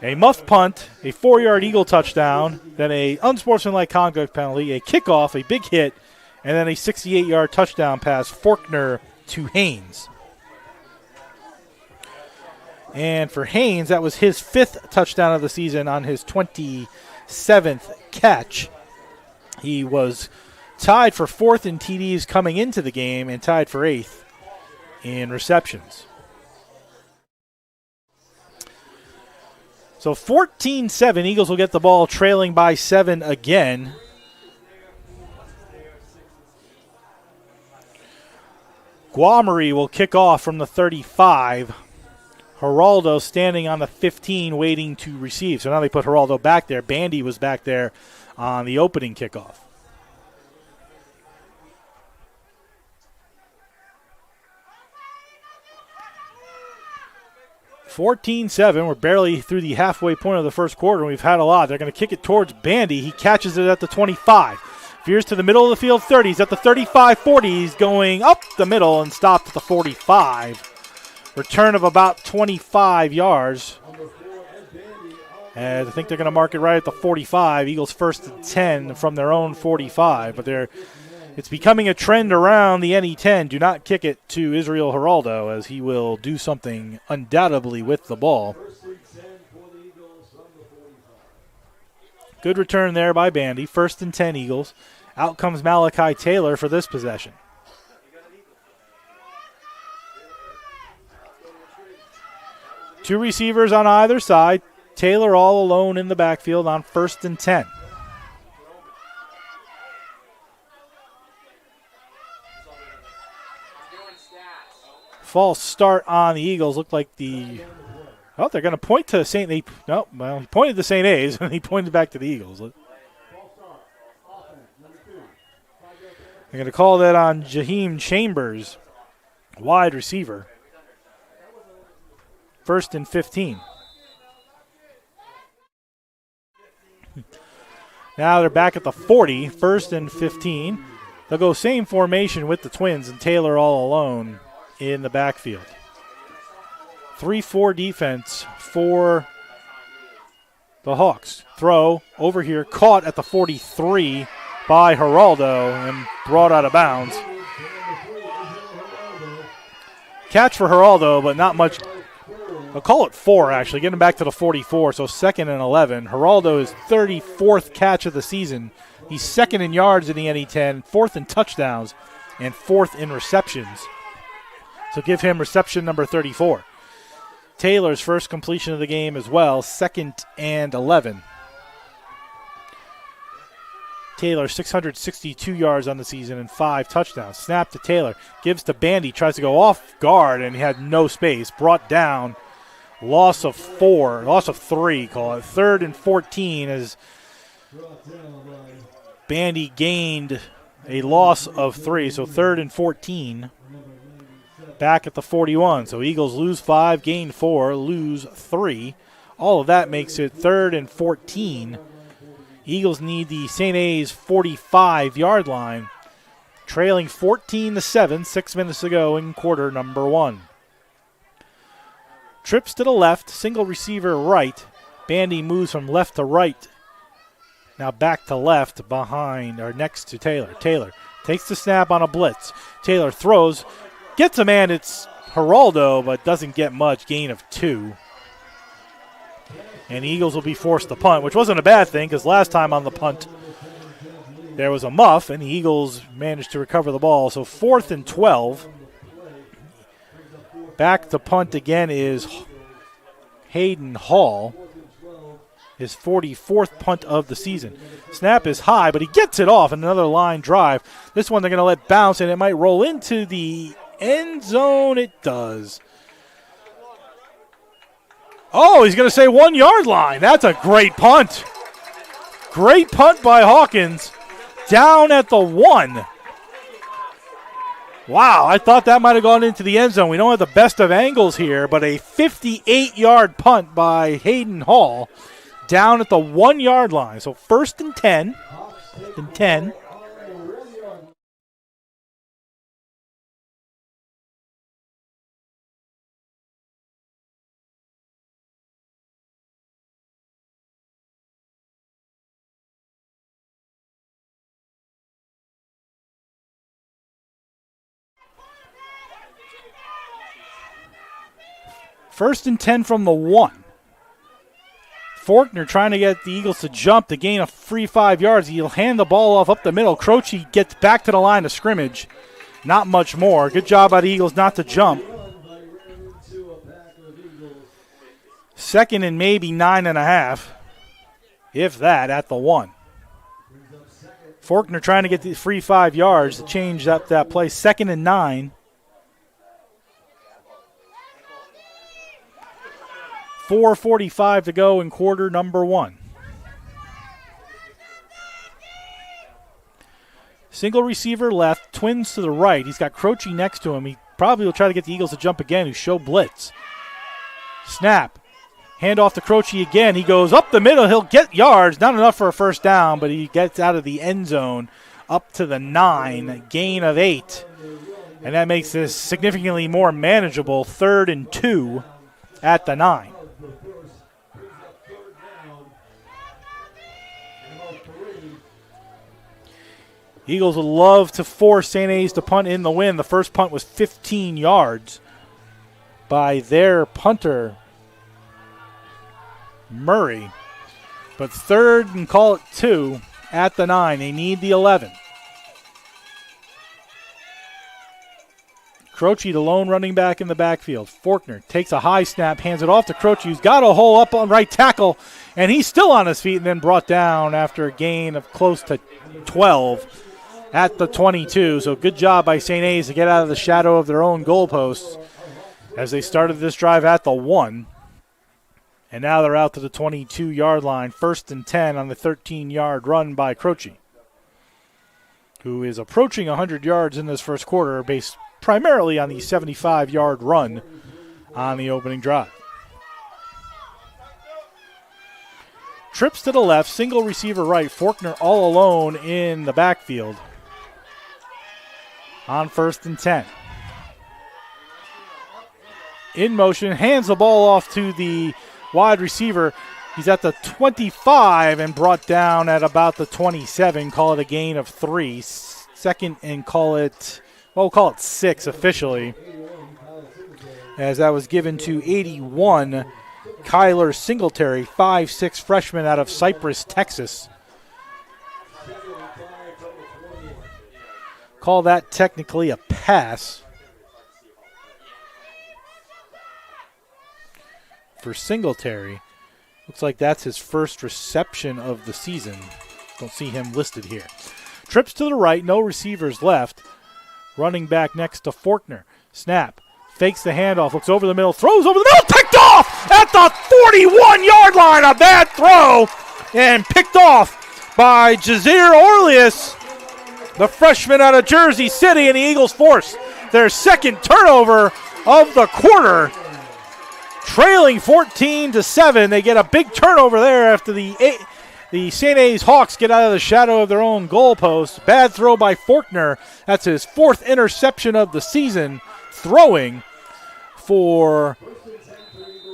A muff punt, a 4-yard Eagle touchdown, then a unsportsmanlike conduct penalty, a kickoff, a big hit, and then a 68-yard touchdown pass, Faulkner to Haynes. And for Haynes, that was his 5th touchdown of the season on his 27th catch. He was tied for 4th in TDs coming into the game and tied for 8th in receptions. So 14-7, Eagles will get the ball trailing by 7 again. Guamari will kick off from the 35. Geraldo standing on the 15 waiting to receive. So now they put Geraldo back there. Bandy was back there on the opening kickoff. We're barely through the halfway point of the first quarter, and we've had a lot. They're going to kick it towards Bandy. He catches it at the 25. Veers to the middle of the field, 30. He's at the 35, 40. He's going up the middle and stopped at the 45. Return of about 25 yards. And I think they're going to mark it right at the 45. Eagles 1st and 10 from their own 45. But it's becoming a trend around the NE10. Do not kick it to Israel Geraldo, as he will do something undoubtedly with the ball. Good return there by Bandy. 1st and 10 Eagles. Out comes Malachi Taylor for this possession. Two receivers on either side. Taylor all alone in the backfield on 1st and 10. False start on the Eagles. Looked like they're going to point to St. A. No, well, he pointed to St. A's, and he pointed back to the Eagles. They're going to call that on Jaheim Chambers, wide receiver. 1st and 15. Now they're back at the 40, 1st and 15. They'll go same formation with the Twins, and Taylor all alone in the backfield. 3-4 defense for the Hawks. Throw over here, caught at the 43 by Geraldo and brought out of bounds. Catch for Geraldo, but not much. I'll call it 4, actually, getting back to the 44, so 2nd and 11. Geraldo is 34th catch of the season. He's 2nd in yards in the NE10, 4th in touchdowns, and 4th in receptions. So give him reception number 34. Taylor's first completion of the game as well, 2nd and 11. Taylor, 662 yards on the season and 5 touchdowns. Snap to Taylor. Gives to Bandy. Tries to go off guard, and he had no space. Brought down. Loss of 3, call it. 3rd and 14 as Bandy gained a loss of 3. So 3rd and 14. Back at the 41. So Eagles lose 5, gain 4, lose 3. All of that makes it 3rd and 14. Eagles need the St. A's 45-yard line, trailing 14-7, 6 minutes to go in quarter number 1. Trips to the left, single receiver right. Bandy moves from left to right. Now back to left behind or next to Taylor. Taylor takes the snap on a blitz. Taylor throws, gets a man. It's Geraldo, but doesn't get much. Gain of 2. And the Eagles will be forced to punt, which wasn't a bad thing because last time on the punt there was a muff, and the Eagles managed to recover the ball. So 4th and 12. Back to punt again is Hayden Hall, his 44th punt of the season. Snap is high, but he gets it off in another line drive. This one they're going to let bounce, and it might roll into the end zone. It does. Oh, he's going to say 1 yard line. That's a great punt. Great punt by Hawkins down at the 1. Wow, I thought that might have gone into the end zone. We don't have the best of angles here, but a 58-yard punt by Hayden Hall down at the 1 yard line. So 1st and 10. 1st and 10. First and 10 from the 1. Faulkner trying to get the Eagles to jump to gain a free 5 yards. He'll hand the ball off up the middle. Croce gets back to the line of scrimmage. Not much more. Good job by the Eagles not to jump. 2nd and maybe 9.5, if that, at the 1. Faulkner trying to get the free 5 yards to change up that play. 2nd and 9. 4:45 to go in quarter number 1. Single receiver left, twins to the right. He's got Croce next to him. He probably will try to get the Eagles to jump again, who show blitz. Snap. Hand off to Croce again. He goes up the middle. He'll get yards. Not enough for a first down, but he gets out of the end zone up to the 9. Gain of 8. And that makes this significantly more manageable. 3rd and 2 at the 9. Eagles would love to force St. A's to punt in the win. The first punt was 15 yards by their punter, Murray. But 3rd and call it 2 at the 9. They need the 11. Croce, the lone running back in the backfield. Faulkner takes a high snap, hands it off to Croce, who's got a hole up on right tackle, and he's still on his feet and then brought down after a gain of close to 12 at the 22. So good job by St. A's to get out of the shadow of their own goalposts as they started this drive at the 1. And now they're out to the 22-yard line. 1st and 10 on the 13-yard run by Croce, who is approaching 100 yards in this first quarter based primarily on the 75-yard run on the opening drive. Trips to the left, single receiver right. Faulkner all alone in the backfield on 1st and 10. In motion, hands the ball off to the wide receiver. He's at the 25 and brought down at about the 27. Call it a gain of 3. 2nd and call it 6 officially, as that was given to 81, Kyler Singletary, 5'6" freshman out of Cypress, Texas. Call that technically a pass. for Singletary. Looks like that's his first reception of the season. Don't see him listed here. Trips to the right, no receivers left. Running back next to Faulkner. Snap. Fakes the handoff, looks over the middle, throws over the middle, picked off at the 41-yard line. A bad throw, and picked off by Jazeer Orleus, the freshman out of Jersey City, and the Eagles force their second turnover of the quarter. Trailing 14-7, they get a big turnover there after the St. A's Hawks get out of the shadow of their own goalpost. Bad throw by Faulkner. That's his 4th interception of the season, throwing for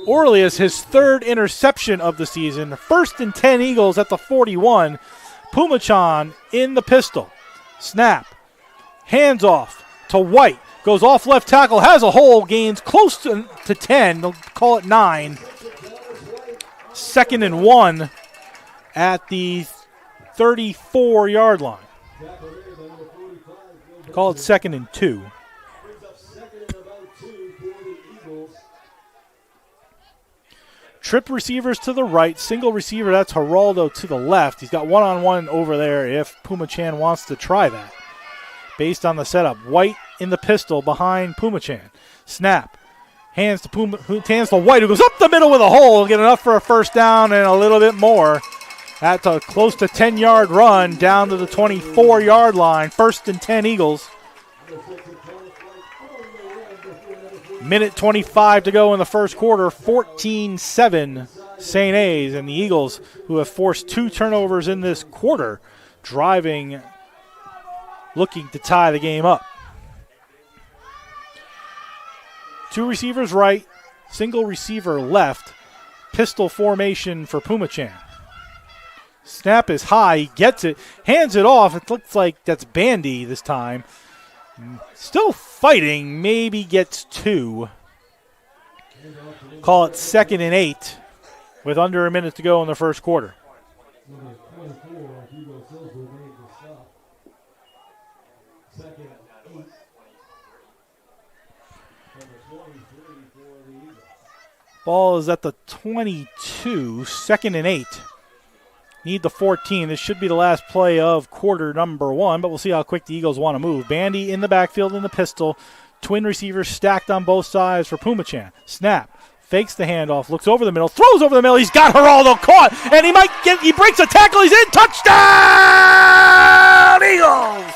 Orleus, his 3rd interception of the season. 1st and 10 Eagles at the 41. Pumachan in the pistol. Snap. Hands off to White. Goes off left tackle, has a hole, gains close to 10. They'll call it 9. 2nd and 1 at the 34-yard line. Call it 2nd and 2. Trip receivers to the right, single receiver, that's Geraldo to the left. He's got one-on-one over there if Pumachan wants to try that. Based on the setup, White in the pistol behind Pumachan. Snap. Hands to White, who goes up the middle with a hole. He'll get enough for a first down and a little bit more. That's a close to 10-yard run down to the 24-yard line. 1st and 10 Eagles. Minute 25 to go in the first quarter. 14-7 St. A's. And the Eagles, who have forced 2 turnovers in this quarter, driving, looking to tie the game up. 2 receivers right, single receiver left. Pistol formation for Pumachan. Snap is high. He gets it. Hands it off. It looks like that's Bandy this time. Still fighting. Maybe gets 2. Call it 2nd and 8 with under a minute to go in the first quarter. Ball is at the 22. 2nd and 8. Need the 14. This should be the last play of quarter number 1, but we'll see how quick the Eagles want to move. Bandy in the backfield in the pistol. Twin receivers stacked on both sides for Pumachan. Snap. Fakes the handoff. Looks over the middle. Throws over the middle. He's got Geraldo caught. And he breaks a tackle. He's in. Touchdown! Eagles!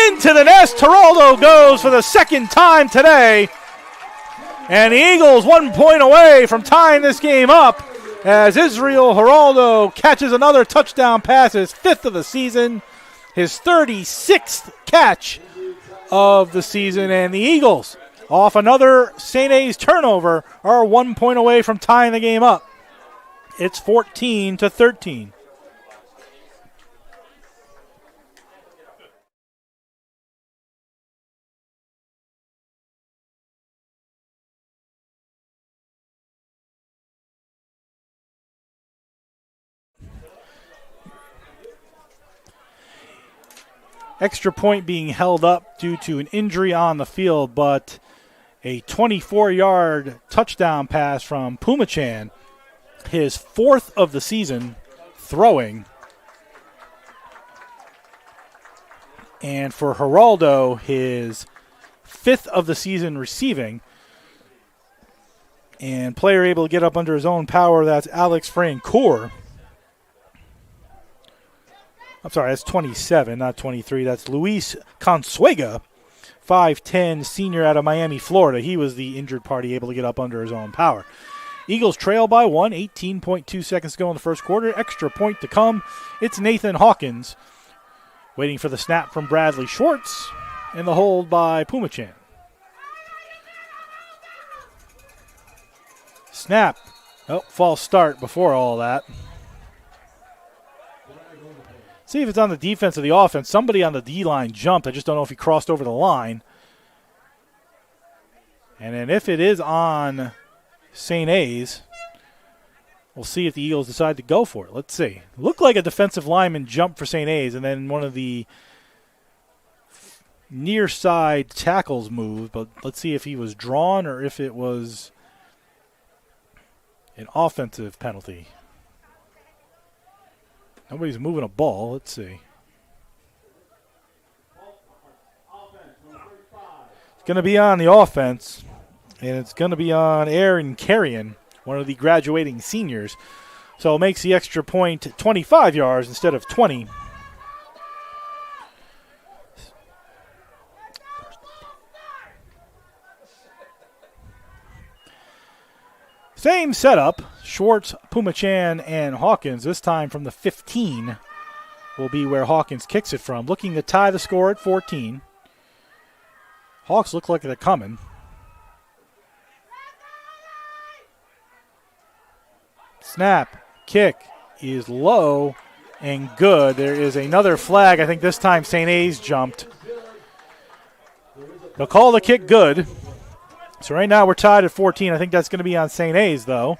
Into the nest. Geraldo goes for the 2nd time today. And the Eagles 1 point away from tying this game up, as Israel Geraldo catches another touchdown pass, his 5th of the season, his 36th catch of the season, and the Eagles, off another St. A's turnover, are 1 point away from tying the game up. It's 14-13. Extra point being held up due to an injury on the field, but a 24-yard touchdown pass from Pumachan, his 4th of the season throwing. And for Geraldo, his 5th of the season receiving. And player able to get up under his own power, that's Alex Francoeur. I'm sorry, that's 27, not 23. That's Luis Consuega, 5'10", senior out of Miami, Florida. He was the injured party able to get up under his own power. Eagles trail by 1, 18.2 seconds to go in the first quarter. Extra point to come. It's Nathan Hawkins waiting for the snap from Bradley Schwartz and the hold by Pumachan. Snap. Oh, false start before all that. See if it's on the defense or the offense. Somebody on the D-line jumped. I just don't know if he crossed over the line. And then if it is on St. A's, we'll see if the Eagles decide to go for it. Let's see. Looked like a defensive lineman jumped for St. A's, and then one of the near side tackles moved. But let's see if he was drawn or if it was An offensive penalty. Nobody's moving a ball. Let's see. It's going to be on the offense, and it's going to be on Aaron Carrion, one of the graduating seniors. So it makes the extra point 25 yards instead of 20. Same setup. Schwartz, Pumachan, and Hawkins. This time from the 15 will be where Hawkins kicks it from. Looking to tie the score at 14. Hawks look like they're coming. Snap. Kick is low and good. There is another flag. I think this time St. A's jumped. They'll call the kick good. So right now we're tied at 14. I think that's going to be on St. A's, though,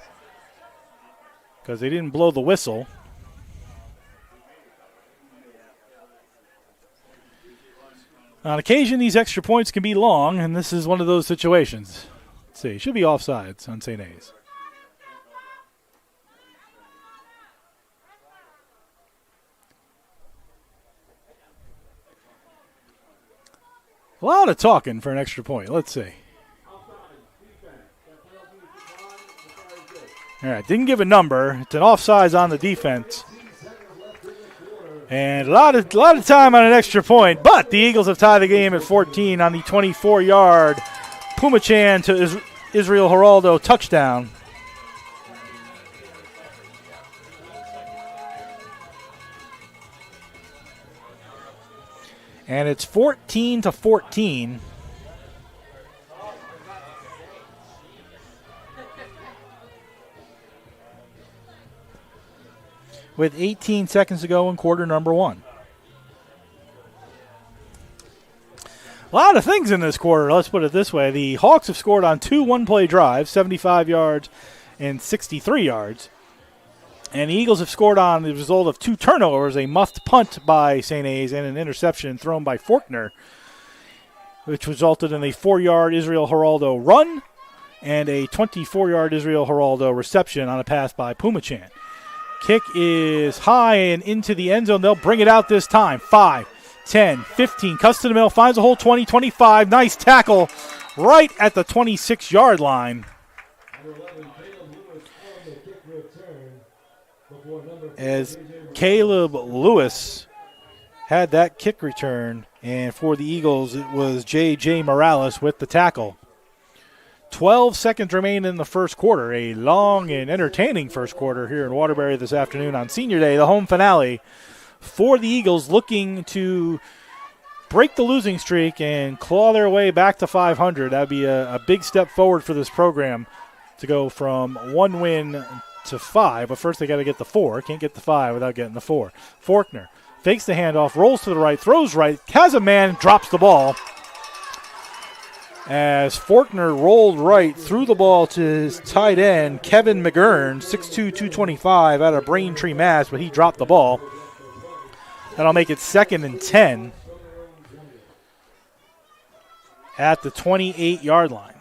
because they didn't blow the whistle. On occasion, these extra points can be long, and this is one of those situations. Let's see. It should be offsides on St. A's. A lot of talking for an extra point. Let's see. All right, didn't give a number. It's an offsides on the defense. And a lot of time on an extra point, but the Eagles have tied the game at 14 on the 24-yard Pumachan to Israel Geraldo touchdown. And it's 14-14. With 18 seconds to go in quarter number one. A lot of things in this quarter, let's put it this way. The Hawks have scored on two one-play drives, 75 yards and 63 yards. And the Eagles have scored on the result of two turnovers, a muffed punt by St. A's and an interception thrown by Faulkner, which resulted in a 4-yard Israel Geraldo run and a 24-yard Israel Geraldo reception on a pass by Pumachan. Kick is high and into the end zone. They'll bring it out this time. 5, 10, 15. Cuts to the middle. Finds a hole. 20, 25. Nice tackle right at the 26-yard line. As Caleb Lewis had that kick return. And for the Eagles, it was J.J. Morales with the tackle. 12 seconds remain in the first quarter. A long and entertaining first quarter here in Waterbury this afternoon on Senior Day, the home finale for the Eagles, looking to break the losing streak and claw their way back to 500. That would be a big step forward for this program to go from one win to 5. But first they got to get the 4. Can't get the 5 without getting the 4. Faulkner fakes the handoff, rolls to the right, throws right, has a man, drops the ball. As Faulkner rolled right through the ball to his tight end, Kevin McGurn, 6'2", 225, out of Braintree, Mass., but he dropped the ball. That'll make it 2nd and 10 at the 28-yard line.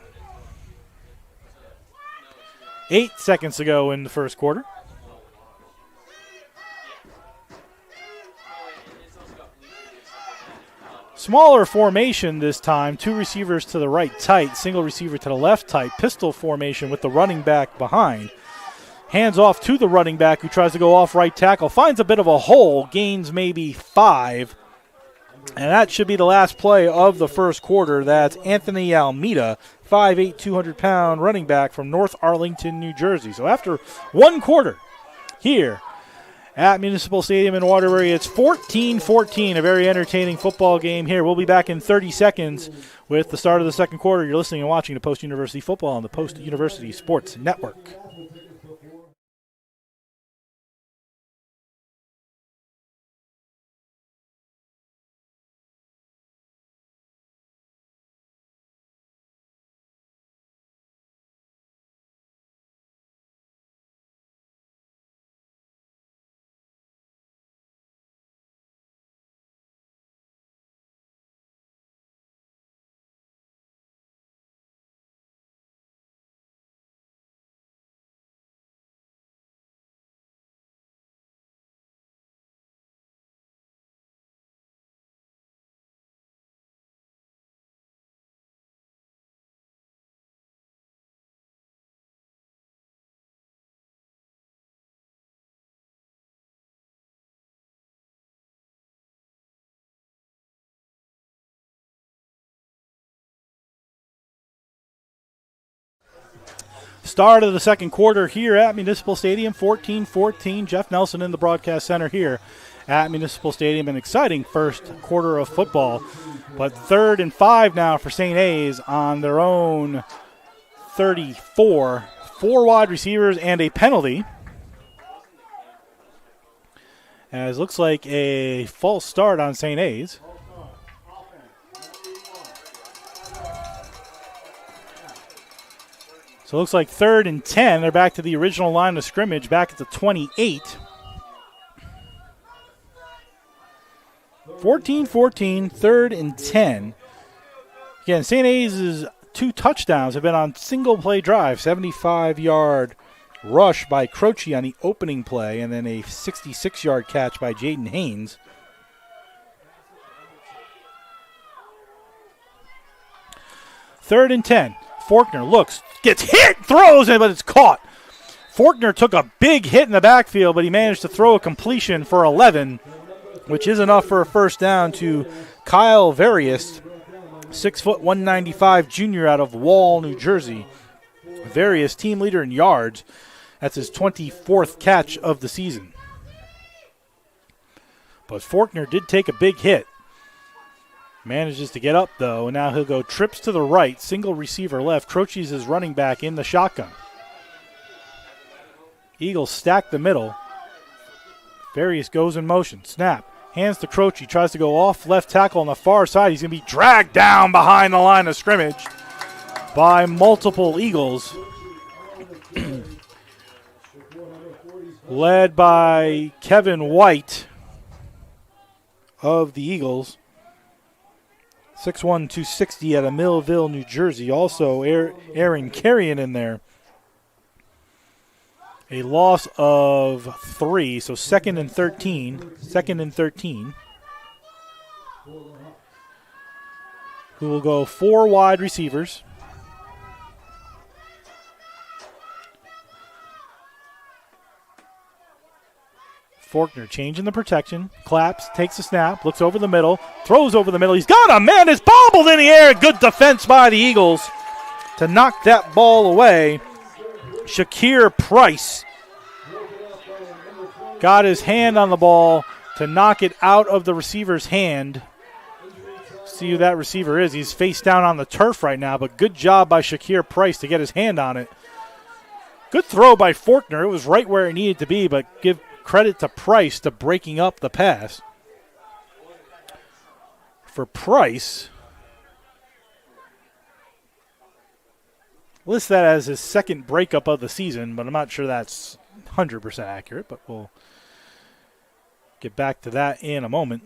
8 seconds to go in the first quarter. Smaller formation this time. 2 receivers to the right tight, single receiver to the left tight, pistol formation with the running back behind. Hands off to the running back who tries to go off right tackle. Finds a bit of a hole, gains maybe 5. And that should be the last play of the first quarter. That's Anthony Almeida, 5'8", 200-pound running back from North Arlington, New Jersey. So after one quarter here at Municipal Stadium in Waterbury, it's 14-14, a very entertaining football game here. We'll be back in 30 seconds with the start of the second quarter. You're listening and watching to Post University Football on the Post University Sports Network. Start of the second quarter here at Municipal Stadium, 14-14. Jeff Nelson in the broadcast center here at Municipal Stadium. An exciting first quarter of football. But 3rd and 5 now for St. A's on their own 34. 4 wide receivers and a penalty. As looks like a false start on St. A's. So it looks like 3rd and 10. They're back to the original line of scrimmage, back at the 28. 14-14, 3rd and 10. Again, St. A's' 2 touchdowns have been on single-play drive, 75-yard rush by Croce on the opening play, and then a 66-yard catch by Jaden Haynes. Third and 10. Faulkner looks, gets hit, throws it, but it's caught. Faulkner took a big hit in the backfield, but he managed to throw a completion for 11, which is enough for a first down to Kyle Various, 6 foot 195 junior out of Wall, New Jersey. Various team leader in yards. That's his 24th catch of the season. But Faulkner did take a big hit. Manages to get up, though, and now he'll go trips to the right, single receiver left. Croce's his running back in the shotgun. Eagles stack the middle. Various goes in motion. Snap. Hands to Croce. Tries to go off left tackle on the far side. He's going to be dragged down behind the line of scrimmage by multiple Eagles. Led by Kevin White of the Eagles. 6'1", 260 out of Millville, New Jersey. Also, Aaron Carrion in there. A loss of 3, so 2nd and 13. 2nd and 13. Who will go 4 wide receivers. Faulkner changing the protection, claps, takes a snap, looks over the middle, throws over the middle. He's got a man. It's bobbled in the air. Good defense by the Eagles to knock that ball away. Shakir Price got his hand on the ball to knock it out of the receiver's hand. See who that receiver is. He's face down on the turf right now, but good job by Shakir Price to get his hand on it. Good throw by Faulkner. It was right where it needed to be, but give credit to Price to breaking up the pass. For Price, list that as his 2nd breakup of the season, but I'm not sure that's 100% accurate, but we'll get back to that in a moment.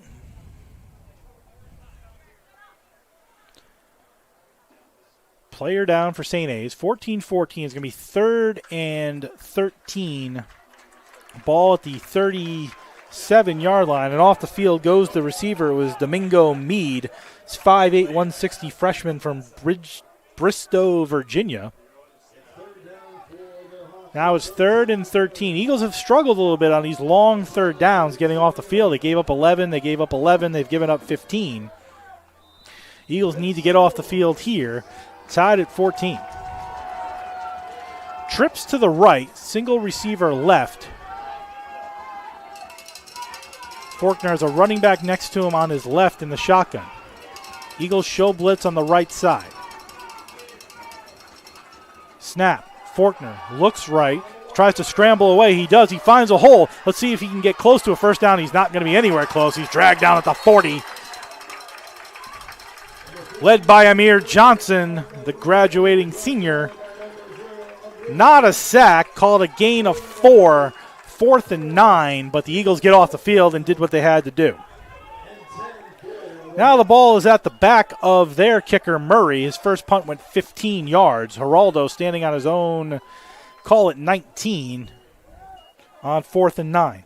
Player down for St. A's. 14-14 is going to be 3rd and 13. Ball at the 37-yard line, and off the field goes the receiver. It was Domingo Meade. It's 5'8", 160 freshman from Bristow, Virginia. Now it's 3rd and 13. Eagles have struggled a little bit on these long 3rd downs getting off the field. They gave up 11. They gave up 11. They've given up 15. Eagles need to get off the field here. Tied at 14. Trips to the right. Single receiver left. Faulkner has a running back next to him on his left in the shotgun. Eagles show blitz on the right side. Snap. Faulkner looks right, tries to scramble away. He does. He finds a hole. Let's see if he can get close to a first down. He's not going to be anywhere close. He's dragged down at the 40. Led by Amir Johnson, the graduating senior. Not a sack. Called a gain of 4. 4th and 9, but the Eagles get off the field and did what they had to do. Now the ball is at the back of their kicker, Murray. His first punt went 15 yards. Geraldo standing on his own, call it 19, on 4th and 9.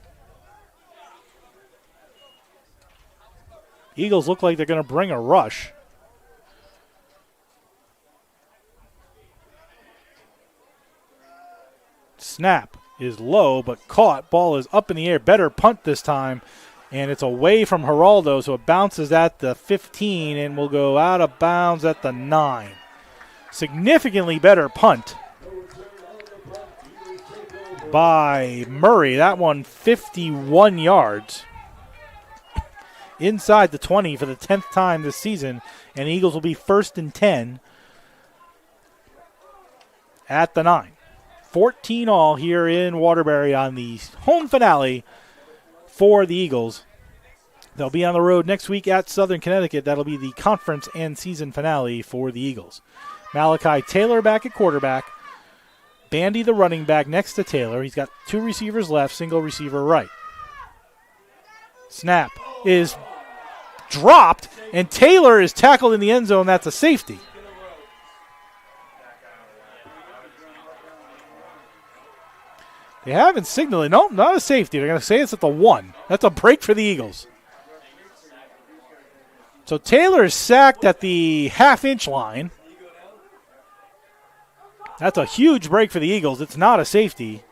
Eagles look like they're going to bring a rush. Snap is low, but caught. Ball is up in the air. Better punt this time. And it's away from Geraldo, so it bounces at the 15 and will go out of bounds at the 9. Significantly better punt by Murray. That one 51 yards. Inside the 20 for the 10th time this season. And the Eagles will be 1st and 10 at the 9. 14 all here in Waterbury on the home finale for the Eagles. They'll be on the road next week at Southern Connecticut. That'll be the conference and season finale for the Eagles. Malachi Taylor back at quarterback. Bandy, the running back, next to Taylor. He's got 2 receivers left, single receiver right. Snap is dropped, and Taylor is tackled in the end zone. That's a safety. They haven't signaled it. No, not a safety. They're going to say it's at the 1. That's a break for the Eagles. So Taylor is sacked at the half-inch line. That's a huge break for the Eagles. It's not a safety.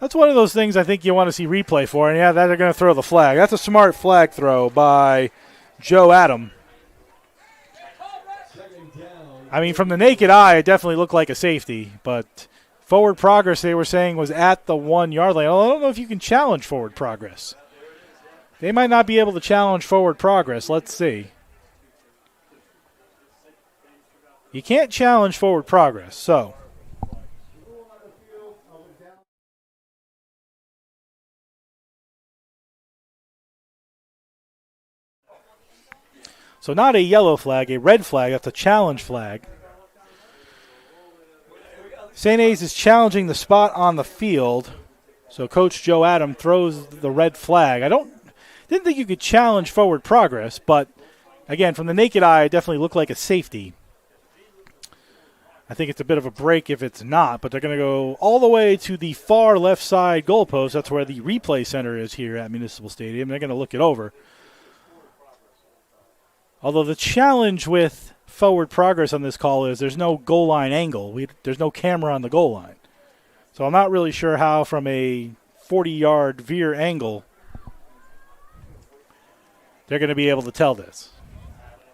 That's one of those things I think you want to see replay for. And, yeah, they're going to throw the flag. That's a smart flag throw by Joe Adam. I mean, from the naked eye, it definitely looked like a safety. But forward progress, they were saying, was at the 1 yard line. I don't know if you can challenge forward progress. They might not be able to challenge forward progress. Let's see. You can't challenge forward progress, so. So not a yellow flag, a red flag. That's a challenge flag. St. A's is challenging the spot on the field. So Coach Joe Adam throws the red flag. Didn't think you could challenge forward progress, but again, from the naked eye, it definitely looked like a safety. I think it's a bit of a break if it's not, but they're going to go all the way to the far left side goalpost. That's where the replay center is here at Municipal Stadium. They're going to look it over. Although the challenge with forward progress on this call is there's no goal line angle. There's no camera on the goal line. So I'm not really sure how from a 40-yard veer angle they're going to be able to tell this.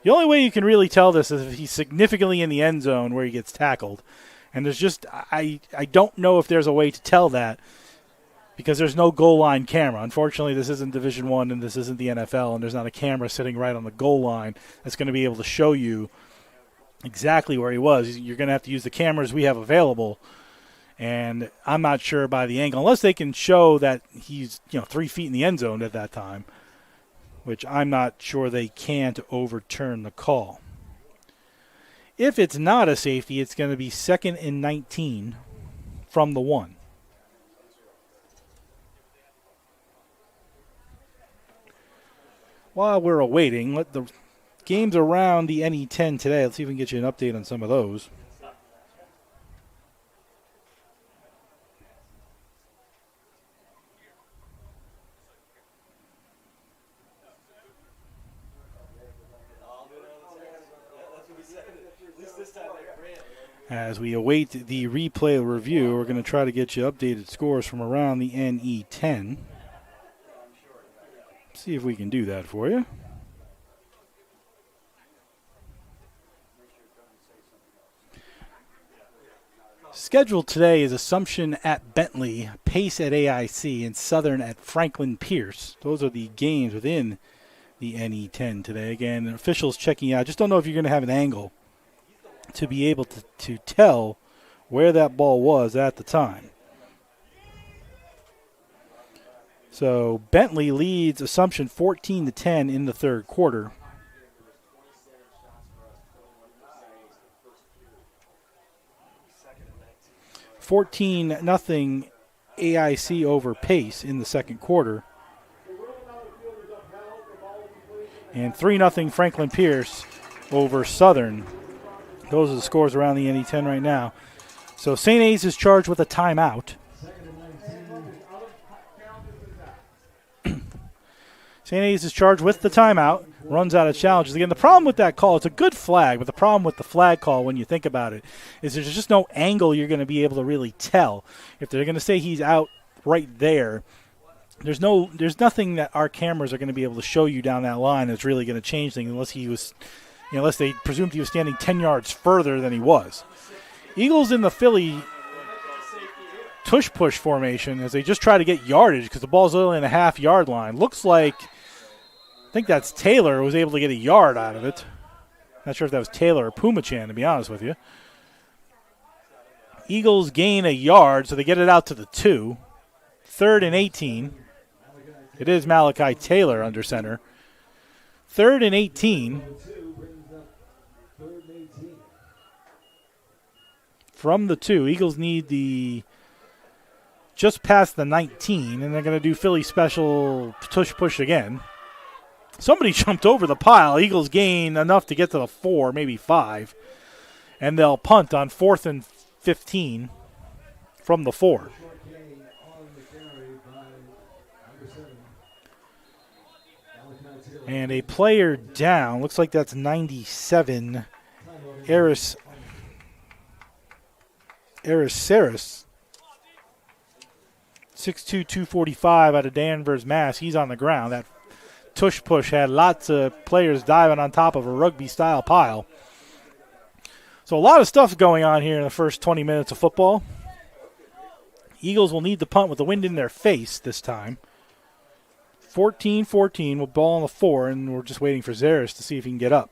The only way you can really tell this is if he's significantly in the end zone where he gets tackled. And there's just, I don't know if there's a way to tell that because there's no goal line camera. Unfortunately, this isn't Division I and this isn't the NFL, and there's not a camera sitting right on the goal line that's going to be able to show you exactly where he was. You're going to have to use the cameras we have available, and I'm not sure by the angle, unless they can show that he's 3 feet in the end zone at that time, which I'm not sure they can to overturn the call. If it's not a safety, it's going to be 2nd and 19 from the 1. While we're awaiting, let the games around the NE10 today, let's see if we can get you an update on some of those. As we await the replay review, we're going to try to get you updated scores from around the NE10. See if we can do that for you. Scheduled today is Assumption at Bentley, Pace at AIC, and Southern at Franklin Pierce. Those are the games within the NE10 today. Again, officials checking out. Just don't know if you're going to have an angle to be able to tell where that ball was at the time. So Bentley leads Assumption 14-10 in the third quarter. $14-0 AIC over Pace in the second quarter. And 3-0 Franklin Pierce over Southern. Those are the scores around the NE10 right now. So St. A's is charged with a timeout. St. A's is charged with the timeout, runs out of challenges. Again, the problem with that call, it's a good flag, but the problem with the flag call when you think about it is there's just no angle you're going to be able to really tell. If they're going to say he's out right there, there's nothing that our cameras are going to be able to show you down that line that's really going to change things unless they presumed he was standing 10 yards further than he was. Eagles in the Philly tush-push formation as they just try to get yardage because the ball's only in the half-yard line. Looks like, I think that's Taylor who was able to get a yard out of it. Not sure if that was Taylor or Pumachan, to be honest with you. Eagles gain a yard, so they get it out to the 2. 3rd and 18. It is Malachi Taylor under center. 3rd and 18. From the 2. Eagles need the just past the 19, and they're going to do Philly special tush push again. Somebody jumped over the pile. Eagles gain enough to get to the 4, maybe 5. And they'll punt on 4th and 15 from the 4. And a player down. Looks like that's 97. Aris Saris. 6'2", 245 out of Danvers, Mass. He's on the ground. That tush push had lots of players diving on top of a rugby-style pile. So a lot of stuff going on here in the first 20 minutes of football. Eagles will need the punt with the wind in their face this time. 14-14 with ball on the 4, and we're just waiting for Zaris to see if he can get up.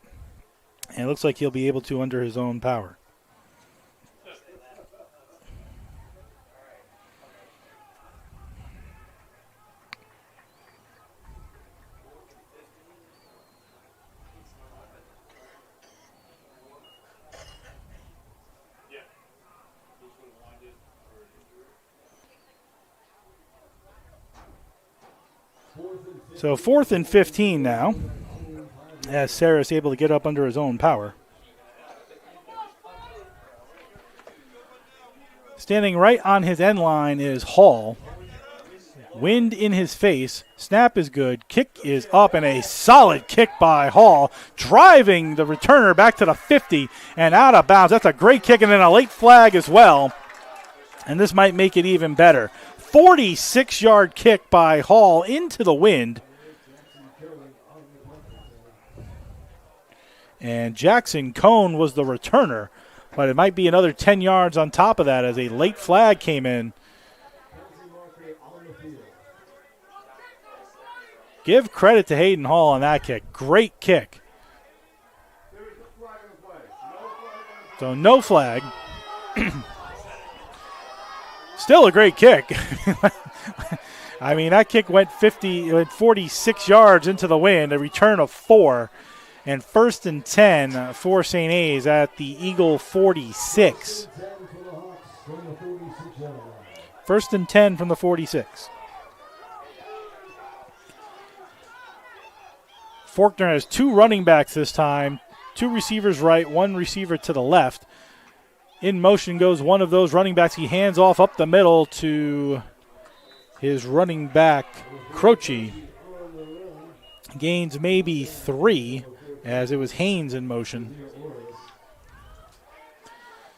And it looks like he'll be able to under his own power. So 4th and 15 now, as Sarah's able to get up under his own power. Standing right on his end line is Hall. Wind in his face. Snap is good. Kick is up, and a solid kick by Hall, driving the returner back to the 50 and out of bounds. That's a great kick, and then a late flag as well. And this might make it even better. 46-yard kick by Hall into the wind. And Jackson Cone was the returner, but it might be another 10 yards on top of that as a late flag came in. Give credit to Hayden Hall on that kick. Great kick. So no flag. Still a great kick. I mean, that kick went 46 yards into the wind, a return of 4. And 1st and 10 for St. A's at the Eagle 46. 1st and 10 from the 46. Faulkner has 2 running backs this time. 2 receivers right, 1 receiver to the left. In motion goes one of those running backs. He hands off up the middle to his running back, Croce. Gains maybe 3. As it was Haynes in motion.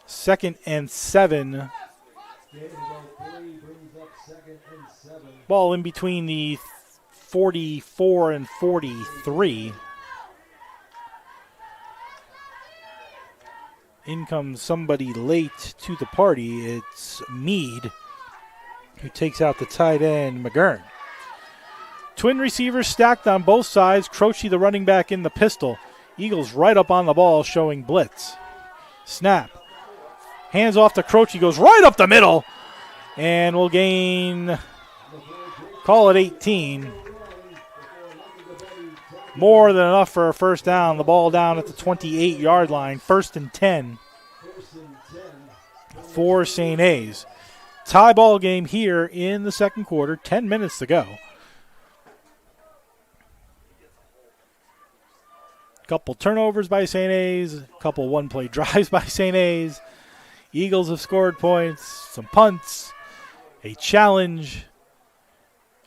2nd and 7. Ball in between the 44 and 43. In comes somebody late to the party. It's Meade, who takes out the tight end, McGurn. Twin receivers stacked on both sides. Croce, the running back, in the pistol. Eagles right up on the ball, showing blitz. Snap. Hands off to Croce, goes right up the middle. And we'll gain, call it 18. More than enough for a first down. The ball down at the 28-yard line. 1st and 10 for St. A's. Tie ball game here in the second quarter. 10 minutes to go. Couple turnovers by St. A's, couple one-play drives by St. A's. Eagles have scored points, some punts, a challenge,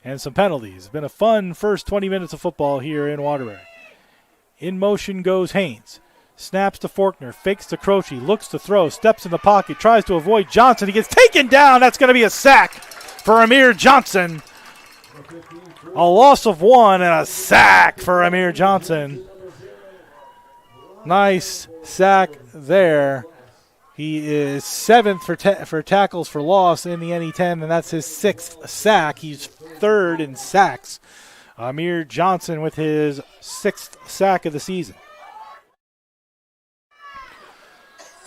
and some penalties. It's been a fun first 20 minutes of football here in Waterbury. In motion goes Haynes. Snaps to Faulkner, fakes to Croce, looks to throw, steps in the pocket, tries to avoid Johnson. He gets taken down. That's going to be a sack for Amir Johnson. A loss of 1 and a sack for Amir Johnson. Nice sack there He is 7th for tackles for loss in the NE10, and that's his 6th sack. He's 3rd in sacks. Amir Johnson with his 6th sack of the season.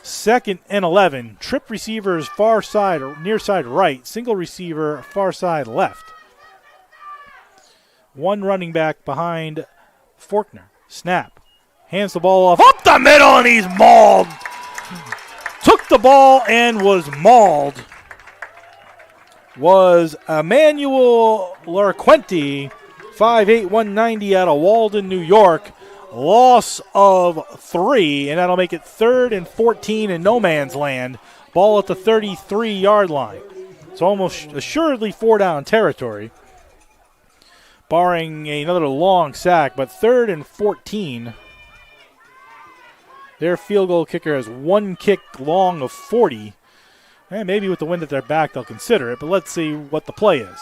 2nd and 11. Trip receivers far side or near side right. Single receiver far side left. One running back behind Forkner. Snap. Hands the ball off. Up the middle, and he's mauled. Took the ball and was mauled. Was Emmanuel Larquenti, 5'8", 190 out of Walden, New York. Loss of 3, and that'll make it 3rd and 14 in no man's land. Ball at the 33-yard line. It's almost assuredly 4-down territory, barring another long sack, but 3rd and 14. Their field goal kicker has one kick long of 40. And maybe with the wind at their back, they'll consider it, but let's see what the play is.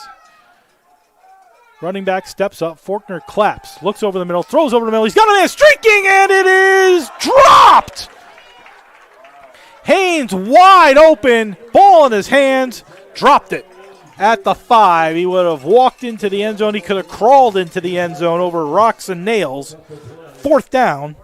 Running back steps up. Forkner claps. Looks over the middle. Throws over the middle. He's got a man streaking, and it is dropped. Haynes wide open. Ball in his hands. Dropped it at the 5. He would have walked into the end zone. He could have crawled into the end zone over rocks and nails. 4th down.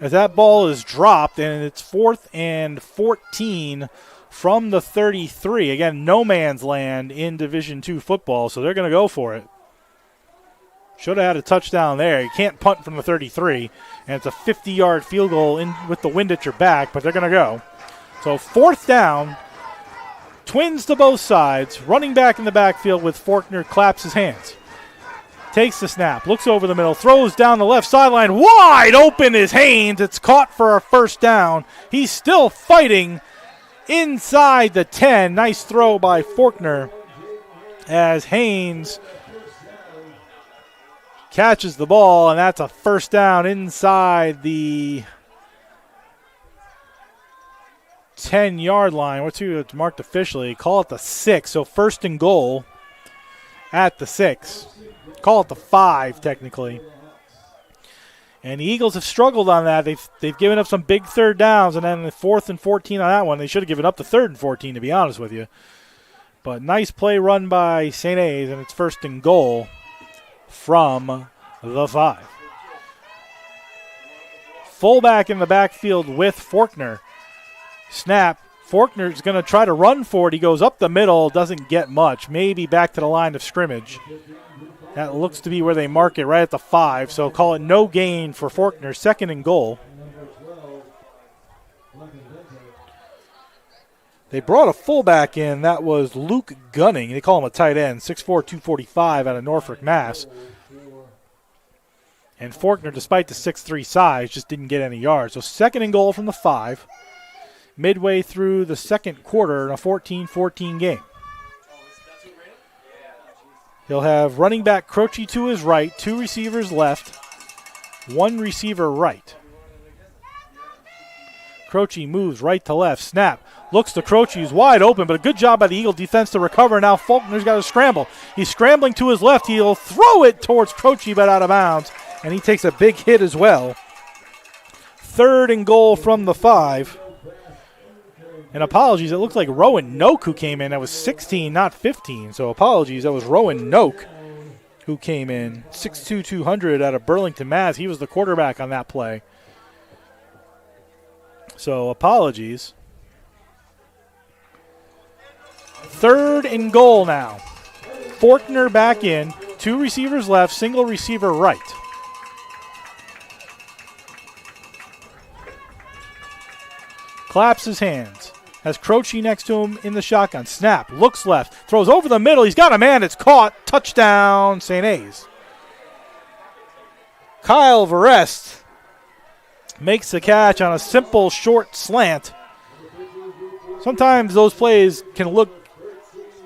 As that ball is dropped, and it's 4th and 14 from the 33. Again, no man's land in Division II football, so they're going to go for it. Should have had a touchdown there. You can't punt from the 33, and it's a 50-yard field goal in with the wind at your back, but they're going to go. So 4th down, twins to both sides, running back in the backfield with Forkner, claps his hands. Takes the snap, looks over the middle, throws down the left sideline. Wide open is Haynes. It's caught for a 1st down. He's still fighting inside the 10. Nice throw by Forkner as Haynes catches the ball, and that's a 1st down inside the 10-yard line. What's it's marked officially? Call it the 6, so 1st and goal at the 6. Call it the 5, technically. And the Eagles have struggled on that. They've given up some big 3rd downs, and then the 4th and 14 on that one. They should have given up the 3rd and 14, to be honest with you. But nice play run by St. A's, and it's 1st and goal from the 5. Fullback in the backfield with Forkner. Snap. Forkner's going to try to run for it. He goes up the middle, doesn't get much. Maybe back to the line of scrimmage. That looks to be where they mark it, right at the 5. So call it no gain for Forkner. 2nd and goal. They brought a fullback in. That was Luke Gunning. They call him a tight end. 6'4", 245 out of Norfolk, Mass. And Forkner, despite the 6'3 size, just didn't get any yards. So 2nd and goal from the 5. Midway through the 2nd quarter in a 14-14 game. He'll have running back Croce to his right, 2 receivers left, 1 receiver right. Croce moves right to left. Snap. Looks to Croce. He's wide open, but a good job by the Eagle defense to recover. Now Faulkner's got to scramble. He's scrambling to his left. He'll throw it towards Croce, but out of bounds, and he takes a big hit as well. 3rd and goal from the 5. And apologies, it looks like Rowan Noak who came in. That was 16, not 15. So apologies, that was Rowan Noak who came in. 6'2", 200 out of Burlington, Mass. He was the quarterback on that play. So apologies. 3rd and goal now. Forkner back in. 2 receivers left, single receiver right. Claps his hands. Has Croce next to him in the shotgun. Snap. Looks left. Throws over the middle. He's got a man. It's caught. Touchdown, St. A's. Kyle Verest makes the catch on a simple short slant. Sometimes those plays can look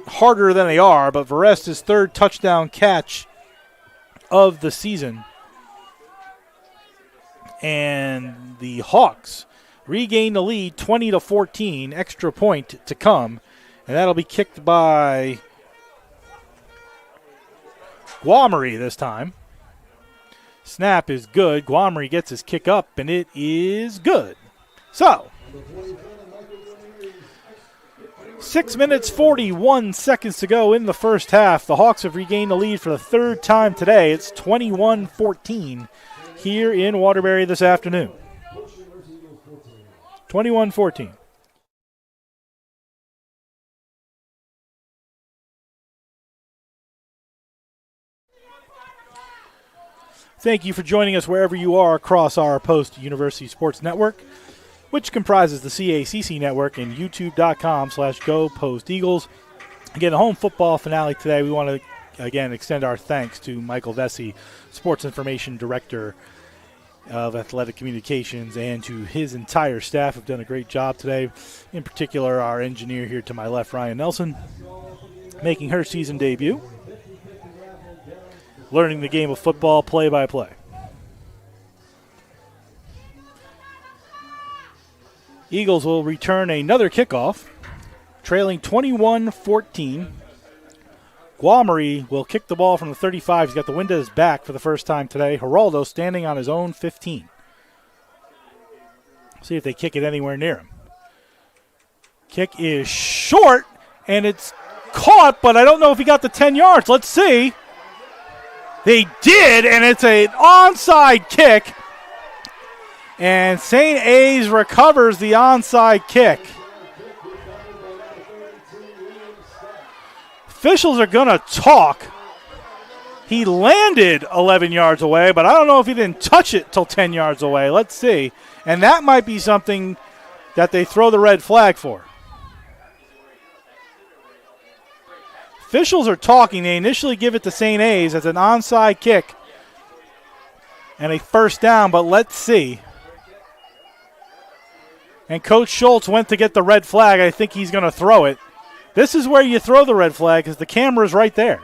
harder than they are, but Verest, his 3rd touchdown catch of the season. And the Hawks regain the lead 20-14, extra point to come. And that'll be kicked by Guamery this time. Snap is good. Guamery gets his kick up, and it is good. So 6 minutes, 41 seconds to go in the first half. The Hawks have regained the lead for the third time today. It's 21-14 here in Waterbury this afternoon. 21-14. Thank you for joining us wherever you are across our Post-University Sports Network, which comprises the CACC network and youtube.com/GoPostEagles. Again, the home football finale today. We want to, again, extend our thanks to Michael Vesey, Sports Information Director of Athletic Communications, and to his entire staff who've done a great job today. In particular, our engineer here to my left, Ryan Nelson, making her season debut. Learning the game of football play-by-play. Eagles will return another kickoff, trailing 21-14. Guamari will kick the ball from the 35. He's got the wind at his back for the first time today. Geraldo standing on his own 15. See if they kick it anywhere near him. Kick is short, and it's caught, but I don't know if he got the 10 yards. Let's see. They did, and it's an onside kick. And St. A's recovers the onside kick. Officials are going to talk. He landed 11 yards away, but I don't know if he didn't touch it till 10 yards away. Let's see. And that might be something that they throw the red flag for. Officials are talking. They initially give it to St. A's as an onside kick and a first down, but let's see. And Coach Schultz went to get the red flag. I think he's going to throw it. This is where you throw the red flag because the camera's right there.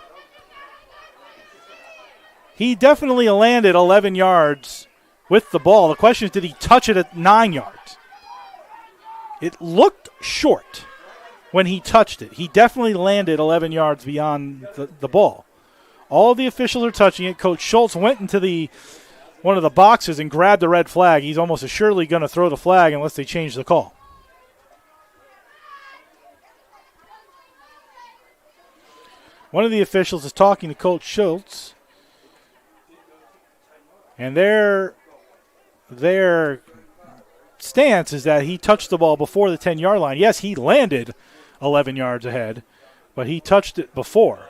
He definitely landed 11 yards with the ball. The question is, did he touch it at 9 yards? It looked short when he touched it. He definitely landed 11 yards beyond the ball. All the officials are touching it. Coach Schultz went into one of the boxes and grabbed the red flag. He's almost assuredly going to throw the flag unless they change the call. One of the officials is talking to Coach Schultz, and their stance is that he touched the ball before the 10-yard line. Yes, he landed 11 yards ahead, but he touched it before.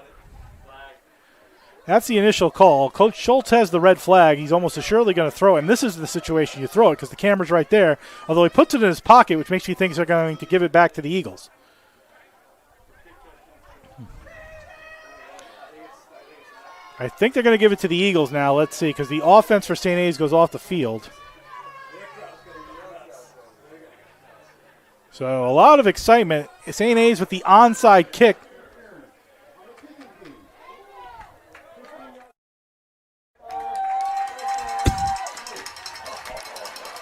That's the initial call. Coach Schultz has the red flag. He's almost assuredly going to throw it, and this is the situation you throw it because the camera's right there, although he puts it in his pocket, which makes me think they're going to give it back to the Eagles. I think they're going to give it to the Eagles now. Let's see, because the offense for St. A's goes off the field. So a lot of excitement. St. A's with the onside kick.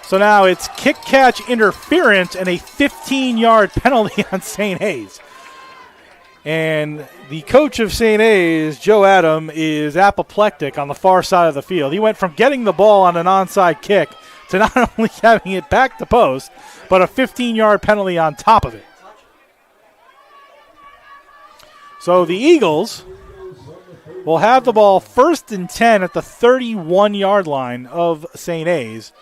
So now it's kick-catch interference and a 15-yard penalty on St. A's. And the coach of St. A's, Joe Adam, is apoplectic on the far side of the field. He went from getting the ball on an onside kick to not only having it back to post, but a 15-yard penalty on top of it. So the Eagles will have the ball 1st and 10 at the 31-yard line of St. A's.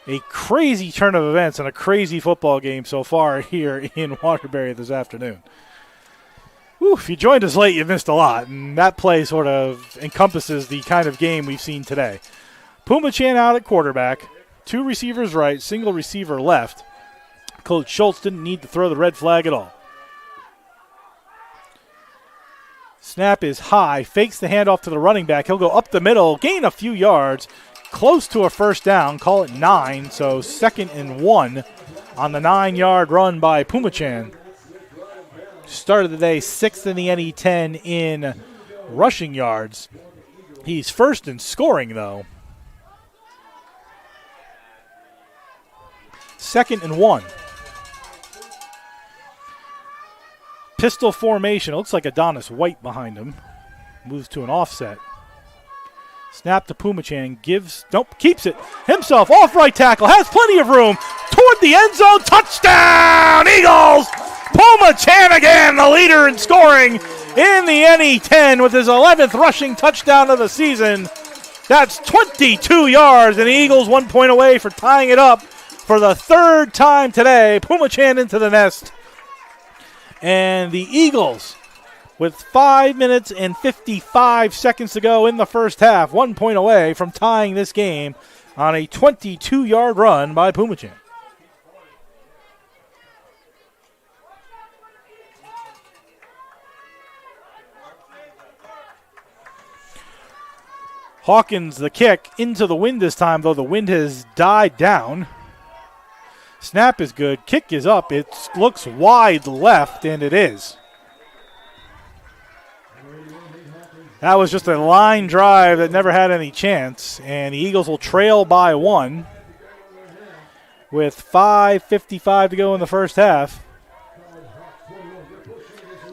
A crazy turn of events and a crazy football game so far here in Waterbury this afternoon. Whew, if you joined us late, you missed a lot, and that play sort of encompasses the kind of game we've seen today. Puma Chan out at quarterback, 2 receivers right, single receiver left. Coach Schultz didn't need to throw the red flag at all. Snap is high, fakes the handoff to the running back. He'll go up the middle, gain a few yards, close to a first down, call it 9, so 2nd and 1 on the 9-yard run by Puma Chan. Started the day 6th in the NE10 in rushing yards. He's 1st in scoring, though. 2nd and 1. Pistol formation. It looks like Adonis White behind him. Moves to an offset. Snap to Puma Chan. Keeps it himself off right tackle. Has plenty of room. toward the end zone. Touchdown, Eagles! Puma Chanagan, the leader in scoring in the NE10 with his 11th rushing touchdown of the season. That's 22 yards, and the Eagles 1 point away for tying it up for the third time today. Puma Chan into the nest. And the Eagles, with 5 minutes and 55 seconds to go in the first half, 1 point away from tying this game on a 22-yard run by Puma Chan. Hawkins, the kick, into the wind this time, though the wind has died down. Snap is good. Kick is up. It looks wide left, and it is. That was just a line drive that never had any chance, and the Eagles will trail by 1 with 5:55 to go in the first half.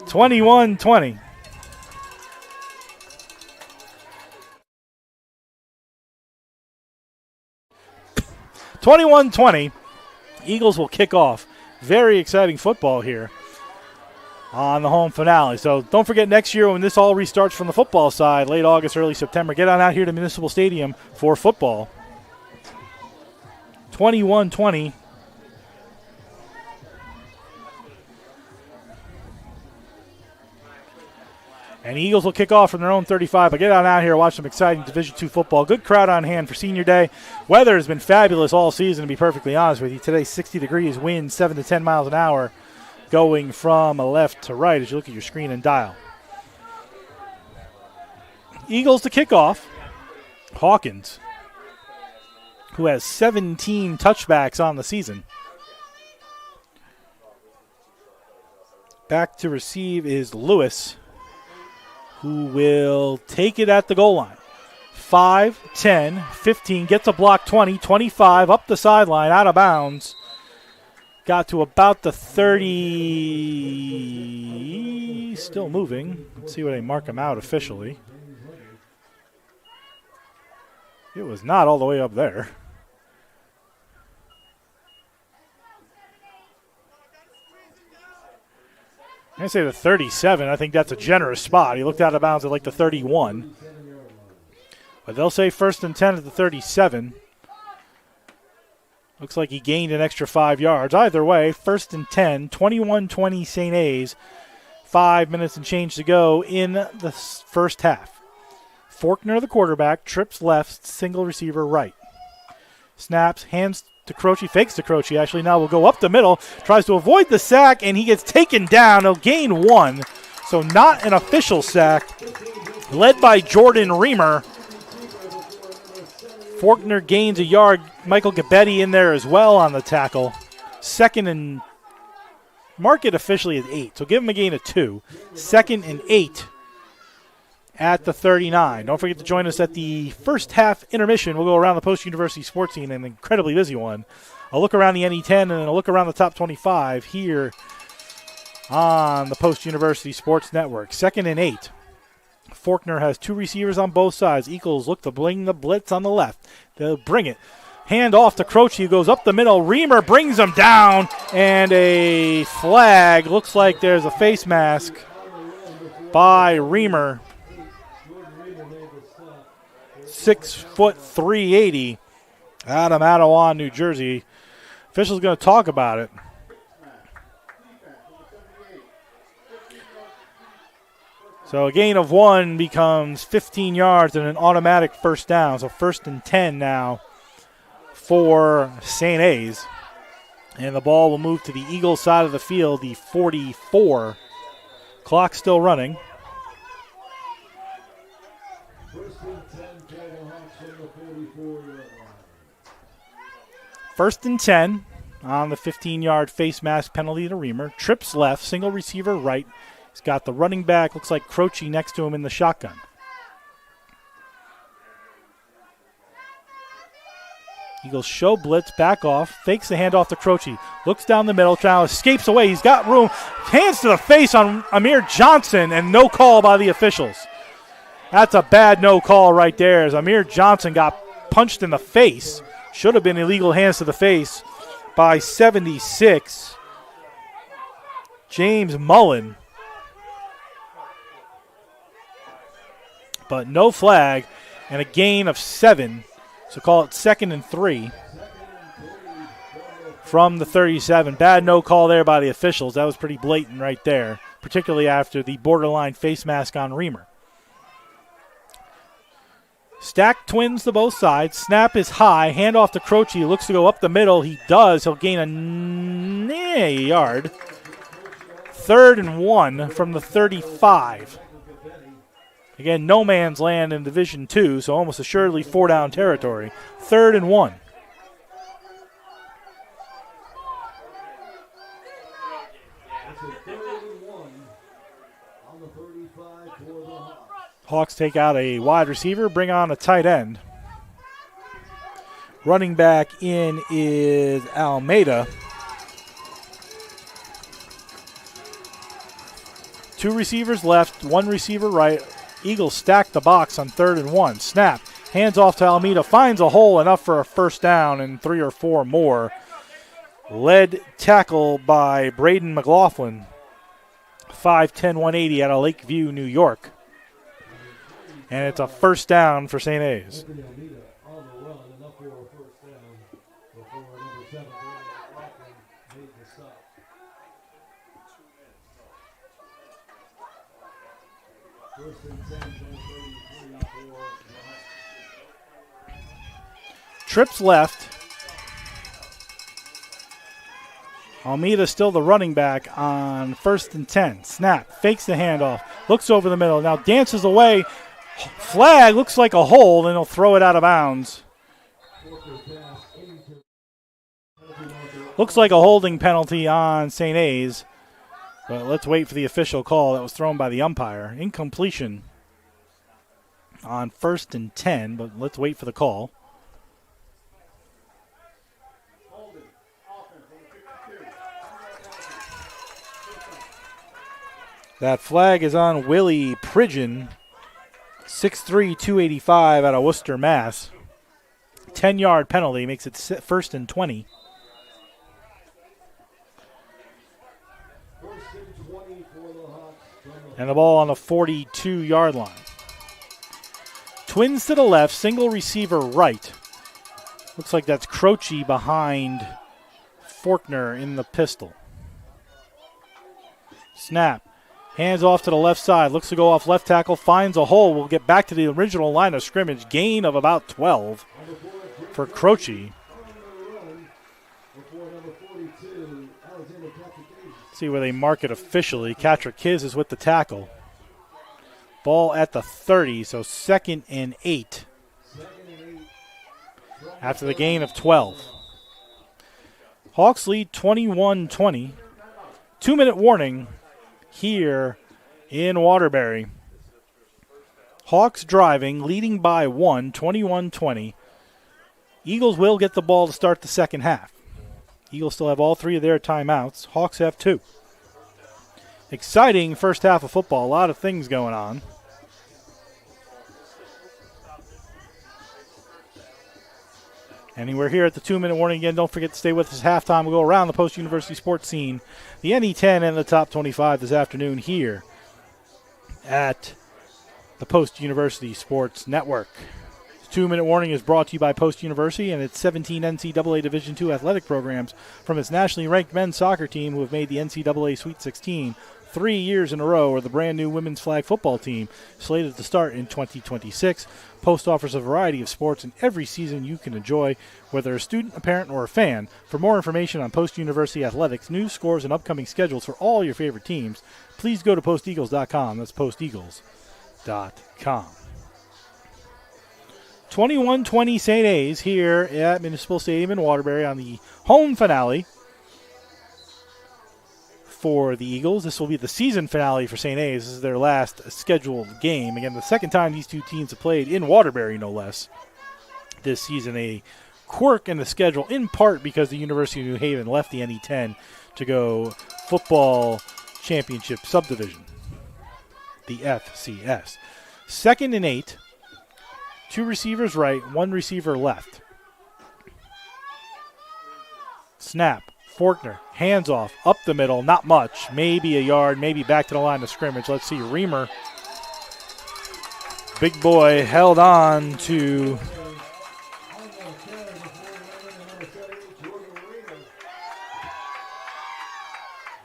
21-20. 21-20. Eagles will kick off. Very exciting football here on the home finale. So don't forget, next year when this all restarts from the football side, late August, early September, get on out here to Municipal Stadium for football. 21-20. And the Eagles will kick off from their own 35. But get on out here, watch some exciting Division II football. Good crowd on hand for Senior Day. Weather has been fabulous all season, to be perfectly honest with you. Today, 60 degrees, wind 7 to 10 miles an hour, going from left to right as you look at your screen and dial. Eagles to kick off. Hawkins, who has 17 touchbacks on the season. Back to receive is Lewis, who will take it at the goal line. 5, 10, 15, gets a block, 20, 25, up the sideline, out of bounds. Got to about the 30, still moving. Let's see where they mark him out officially. It was not all the way up there. I'm going to say the 37. I think that's a generous spot. He looked out of bounds at like the 31. But they'll say 1st and 10 at the 37. Looks like he gained an extra 5 yards. Either way, 1st and 10, 21-20 St. A's. 5 minutes and change to go in the first half. Faulkner, the quarterback, trips left, single receiver right. Snaps, hands to Croce, fakes to Croce, actually now will go up the middle, tries to avoid the sack, and he gets taken down. He'll gain 1, so not an official sack. Led by Jordan Reamer. Faulkner gains a yard. Michael Gabetti in there as well on the tackle. 2nd and, mark it officially as 8, so give him a gain of 2. 2nd and 8 at the 39. Don't forget to join us at the first half intermission. We'll go around the post-university sports scene, an incredibly busy one. I'll look around the NE10 and then I'll look around the top 25 here on the post-university sports network. 2nd and 8. Faulkner has 2 receivers on both sides. Eagles look to bring the blitz on the left. They'll bring it. Hand off to Croce, who goes up the middle. Reamer brings him down, and a flag. Looks like there's a face mask by Reamer. 6 foot 380 out of Matawan, New Jersey. Official's going to talk about it. So a gain of 1 becomes 15 yards and an automatic first down. So 1st and 10 now for St. A's. And the ball will move to the Eagles side of the field, the 44. Clock still running. 1st and 10 on the 15-yard face mask penalty to Reamer. Trips left, single receiver right. He's got the running back, looks like Croce next to him in the shotgun. Eagles show blitz, back off, fakes the handoff to Croce. Looks down the middle, now escapes away. He's got room. Hands to the face on Amir Johnson, and no call by the officials. That's a bad no call right there as Amir Johnson got punched in the face. Should have been illegal hands to the face by 76. James Mullen. But no flag and a gain of 7. So call it 2nd and 3 from the 37. Bad no call there by the officials. That was pretty blatant right there, particularly after the borderline face mask on Reamer. Stacked Twins to both sides. Snap is high. Handoff to Croce. He looks to go up the middle. He does. He'll gain a yard. 3rd and 1 from the 35. Again, no man's land in Division II, so almost assuredly 4-down territory. 3rd and 1. Hawks take out a wide receiver, bring on a tight end. Running back in is Almeida. 2 receivers left, 1 receiver right. Eagles stack the box on 3rd and 1. Snap, hands off to Almeida, finds a hole enough for a first down and 3 or 4 more. Led tackle by Braden McLaughlin, 5'10", 180 out of Lakeview, New York. And it's a first down for St. A's. Trips left. Almeida still the running back on 1st and 10. Snap, fakes the handoff, looks over the middle, now dances away. Flag, looks like a hold, and he'll throw it out of bounds. Looks like a holding penalty on St. A's, but let's wait for the official call. That was thrown by the umpire. Incompletion on 1st and 10, but let's wait for the call. That flag is on Willie Pridgeon, 6'3", 285 out of Worcester, Mass. 10-yard penalty makes it 1st and 20. And the ball on the 42-yard line. Twins to the left, single receiver right. Looks like that's Croce behind Faulkner in the pistol. Snap. Hands off to the left side. Looks to go off left tackle. Finds a hole. We'll get back to the original line of scrimmage. Gain of about 12 for Croce. See where they mark it officially. Catrick is with the tackle. Ball at the 30, so 2nd and 8. After the gain of 12. Hawks lead 21-20. 2-minute warning here in Waterbury. Hawks driving, leading by 1, 21-20. Eagles will get the ball to start the second half. Eagles still have all 3 of their timeouts. Hawks have 2. Exciting first half of football. A lot of things going on. And we're here at the 2-minute warning again. Don't forget to stay with us at halftime. We'll go around the post-university sports scene. The NE10 and the top 25 this afternoon here at the Post-University Sports Network. The 2-minute warning is brought to you by Post-University and its 17 NCAA Division II athletic programs from its nationally ranked men's soccer team who have made the NCAA Sweet 16 3 years in a row, or the brand new women's flag football team slated to start in 2026. Post offers a variety of sports in every season you can enjoy, whether a student, a parent, or a fan. For more information on Post-University athletics, news, scores, and upcoming schedules for all your favorite teams, please go to posteagles.com. That's posteagles.com. 21-20 St. A's here at Municipal Stadium in Waterbury on the home finale for the Eagles. This will be the season finale for St. A's. This is their last scheduled game. Again, the second time these two teams have played in Waterbury, no less, this season. A quirk in the schedule, in part because the University of New Haven left the NE10 to go football championship subdivision, the FCS. 2nd and 8, 2 receivers right, 1 receiver left. Snap. Forkner, hands off, up the middle, not much. Maybe a yard, maybe back to the line of scrimmage. Let's see, Reamer. Big boy held on to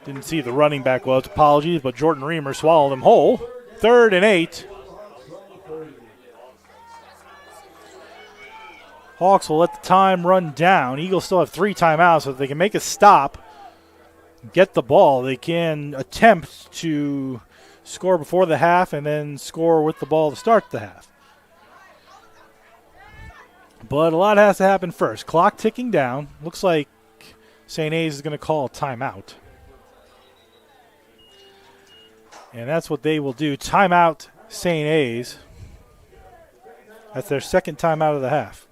didn't see the running back well. It's apologies, but Jordan Reamer swallowed him whole. 3rd and 8. Hawks will let the time run down. Eagles still have 3 timeouts, so if they can make a stop, get the ball, they can attempt to score before the half and then score with the ball to start the half. But a lot has to happen first. Clock ticking down. Looks like St. A's is going to call a timeout. And that's what they will do. Timeout St. A's. That's their second timeout of the half.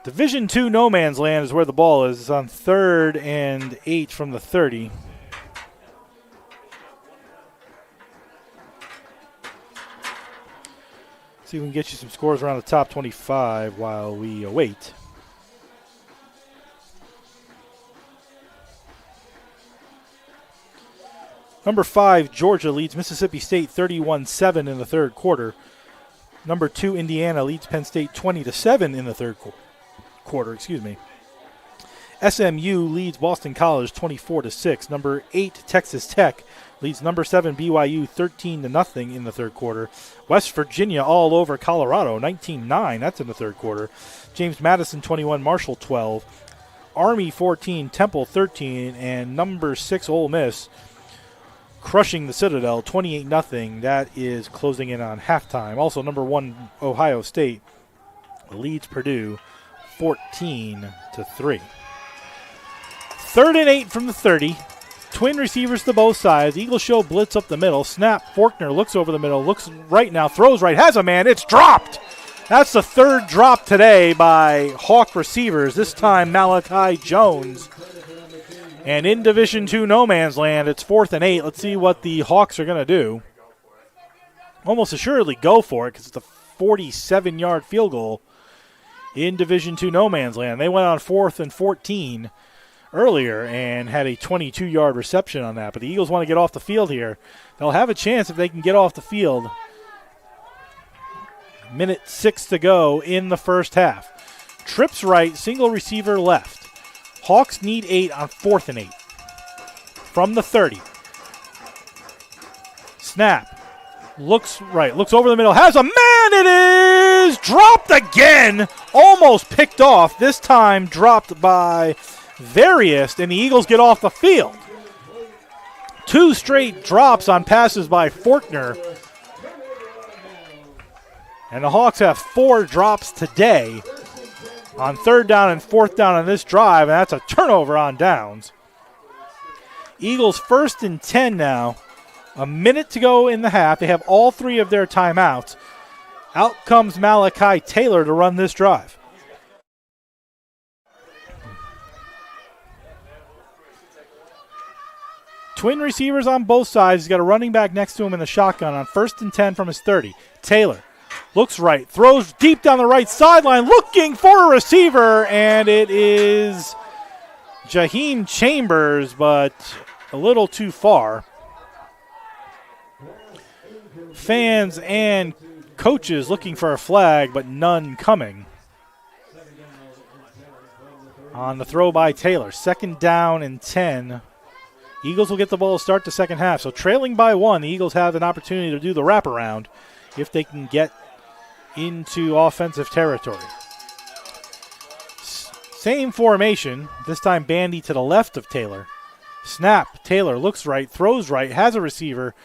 Division II no man's land is where the ball is. It's on 3rd and 8 from the 30. See if we can get you some scores around the top 25 while we await. Number 5, Georgia leads Mississippi State 31-7 in the third quarter. Number 2, Indiana leads Penn State 20-7 in the third quarter. SMU leads Boston College 24-6. Number 8, Texas Tech leads number 7, BYU 13-0 in the third quarter. West Virginia all over Colorado 19-9. That's in the third quarter. James Madison 21, Marshall 12. Army 14, Temple 13, and number 6 Ole Miss crushing the Citadel 28-0. That is closing in on halftime. Also, number 1 Ohio State leads Purdue 14-3. 3rd and 8 from the 30. Twin receivers to both sides. Eagles show blitz up the middle. Snap. Forkner looks over the middle. Looks right now. Throws right. Has a man. It's dropped. That's the 3rd drop today by Hawk receivers. This time Malachi Jones. And in Division II no man's land, it's 4th and 8. Let's see what the Hawks are going to do. Almost assuredly go for it because it's a 47-yard field goal in Division II no man's land. They went on 4th and 14 earlier and had a 22-yard reception on that. But the Eagles want to get off the field here. They'll have a chance if they can get off the field. Minute 6 to go in the first half. Trips right, single receiver left. Hawks need 8 on 4th and 8. From the 30. Snap. Looks right. Looks over the middle. Has a man. It is dropped again. Almost picked off. This time dropped by Variest, and the Eagles get off the field. 2 straight drops on passes by Forkner. And the Hawks have 4 drops today on 3rd down and 4th down on this drive, and that's a turnover on downs. Eagles 1st and 10 now. A minute to go in the half. They have all 3 of their timeouts. Out comes Malachi Taylor to run this drive. Twin receivers on both sides. He's got a running back next to him in the shotgun on 1st and 10 from his 30. Taylor looks right, throws deep down the right sideline, looking for a receiver, and it is Jaheim Chambers, but a little too far. Fans and coaches looking for a flag, but none coming. On the throw by Taylor. 2nd down and 10. Eagles will get the ball to start the second half. So trailing by 1, the Eagles have an opportunity to do the wraparound if they can get into offensive territory. Same formation, this time Bandy to the left of Taylor. Snap, Taylor looks right, throws right, has a receiver.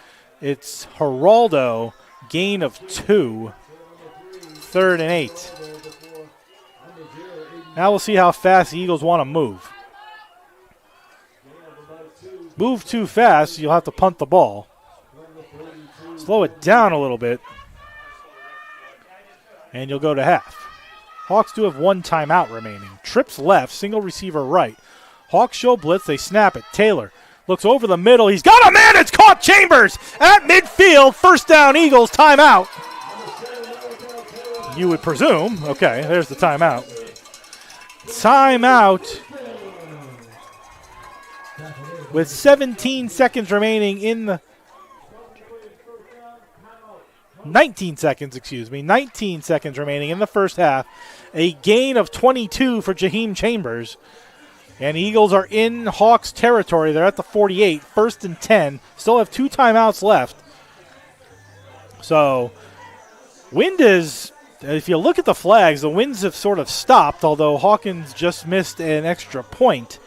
It's Geraldo, gain of 2, 3rd and 8. Now we'll see how fast the Eagles want to move. Move too fast, you'll have to punt the ball. Slow it down a little bit, and you'll go to half. Hawks do have 1 timeout remaining. Trips left, single receiver right. Hawks show blitz, they snap it. Taylor looks over the middle. He's got a man. It's caught. Chambers at midfield. 1st down, Eagles. Timeout. you would presume. Okay, there's the timeout. Timeout with 17 seconds remaining in the 19 seconds remaining in the first half. A gain of 22 for Jaheim Chambers. And Eagles are in Hawks territory. They're at the 48, 1st and 10. Still have 2 timeouts left. So, wind is, if you look at the flags, the winds have sort of stopped, although Hawkins just missed an extra point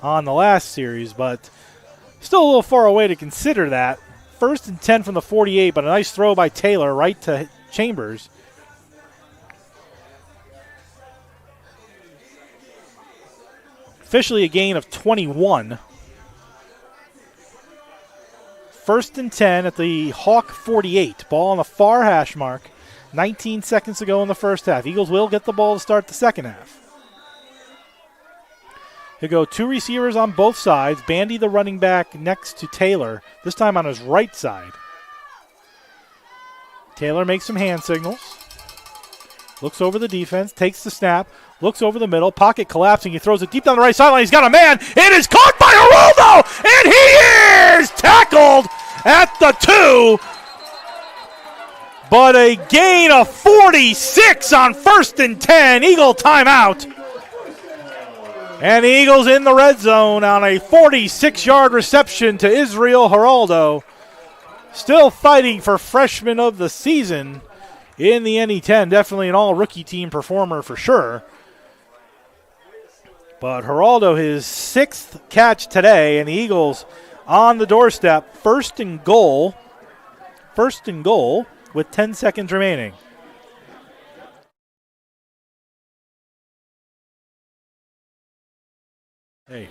on the last series, but still a little far away to consider that. 1st and 10 from the 48, but a nice throw by Taylor right to Chambers. Officially a gain of 21. 1st and 10 at the Hawk 48. Ball on the far hash mark. 19 seconds to go in the first half. Eagles will get the ball to start the second half. He'll go 2 receivers on both sides. Bandy, the running back, next to Taylor, this time on his right side. Taylor makes some hand signals. Looks over the defense, takes the snap, looks over the middle, pocket collapsing. He throws it deep down the right sideline. He's got a man. It is caught by Geraldo, and he is tackled at the 2. But a gain of 46 on 1st and 10. Eagle timeout. And the Eagles in the red zone on a 46-yard reception to Israel Geraldo. Still fighting for freshman of the season in the NE10. Definitely an all-rookie team performer for sure. But Geraldo, his 6th catch today, and the Eagles on the doorstep. First and goal with 10 seconds remaining. Hey,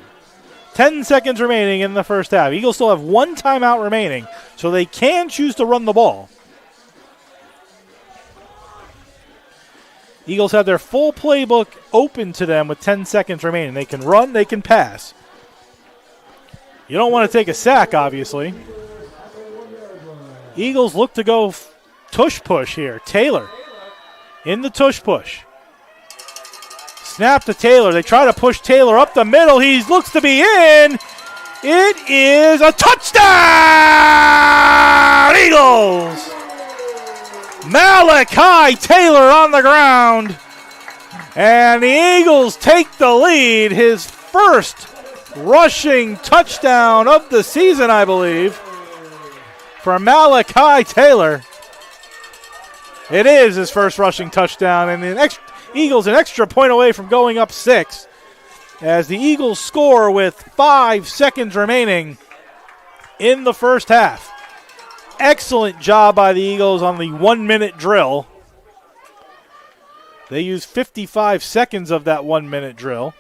10 seconds remaining in the first half. Eagles still have 1 timeout remaining, so they can choose to run the ball. Eagles have their full playbook open to them with 10 seconds remaining. They can run, they can pass. You don't want to take a sack, obviously. Eagles look to go tush push here. Taylor in the tush push. Snap to Taylor. They try to push Taylor up the middle. He looks to be in. It is a touchdown, Eagles! Malachi Taylor on the ground. And the Eagles take the lead. His first rushing touchdown of the season, I believe, for Malachi Taylor. It is his first rushing touchdown, and the Eagles an extra point away from going up 6 as the Eagles score with 5 seconds remaining in the first half. Excellent job by the Eagles on the 1-minute drill. They used 55 seconds of that 1-minute drill.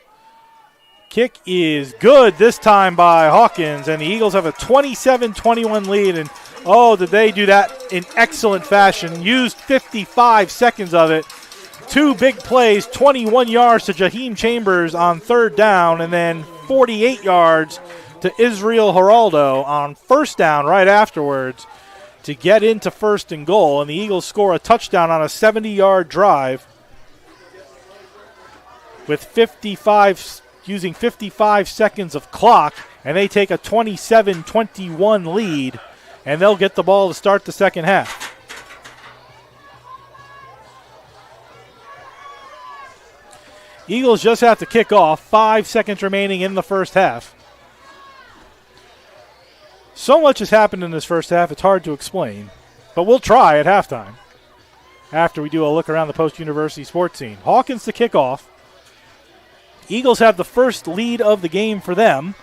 Kick is good this time by Hawkins, and the Eagles have a 27-21 lead. And oh, did they do that in excellent fashion. Used 55 seconds of it. 2 big plays, 21 yards to Jaheim Chambers on 3rd down, and then 48 yards to Israel Geraldo on 1st down right afterwards to get into 1st and goal. And the Eagles score a touchdown on a 70-yard drive with using 55 seconds of clock, and they take a 27-21 lead, and they'll get the ball to start the second half. Eagles just have to kick off. 5 seconds remaining in the first half. So much has happened in this first half, it's hard to explain. But we'll try at halftime after we do a look around the post-university sports scene. Hawkins to kick off. Eagles have the first lead of the game for them.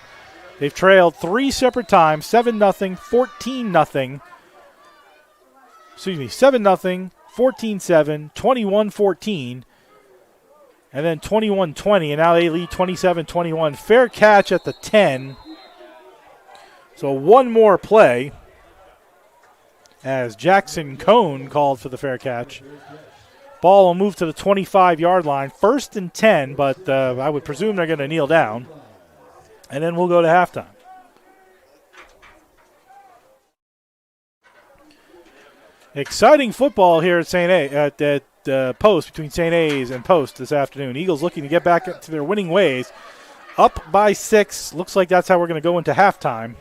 They've trailed 3 separate times, 7-0, 14-0. Excuse me, 7-0, 14-7, 21-14. And then 21-20, and now they lead 27-21. Fair catch at the 10. So one more play as Jackson Cone called for the fair catch. Ball will move to the 25-yard line. 1st and 10, but I would presume they're going to kneel down. And then we'll go to halftime. Exciting football here at Post between St. A's and Post this afternoon. Eagles looking to get back to their winning ways. Up by 6. Looks like that's how we're going to go into halftime.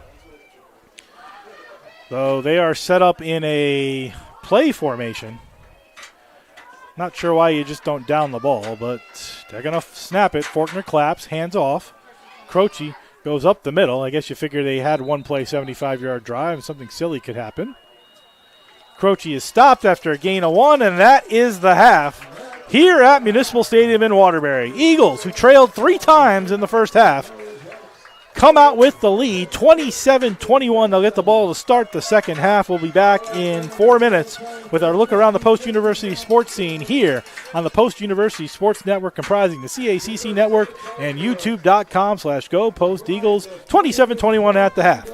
So they are set up in a play formation. Not sure why you just don't down the ball, but they're going to snap it. Faulkner claps, hands off. Croce goes up the middle. I guess you figure they had one play 75-yard drive and something silly could happen. Croce is stopped after a gain of 1, and that is the half here at Municipal Stadium in Waterbury. Eagles, who trailed 3 times in the first half, come out with the lead, 27-21. They'll get the ball to start the second half. We'll be back in 4 minutes with our look around the Post-University sports scene here on the Post-University Sports Network, comprising the CACC Network and YouTube.com/GoPostEagles. 27-21 at the half.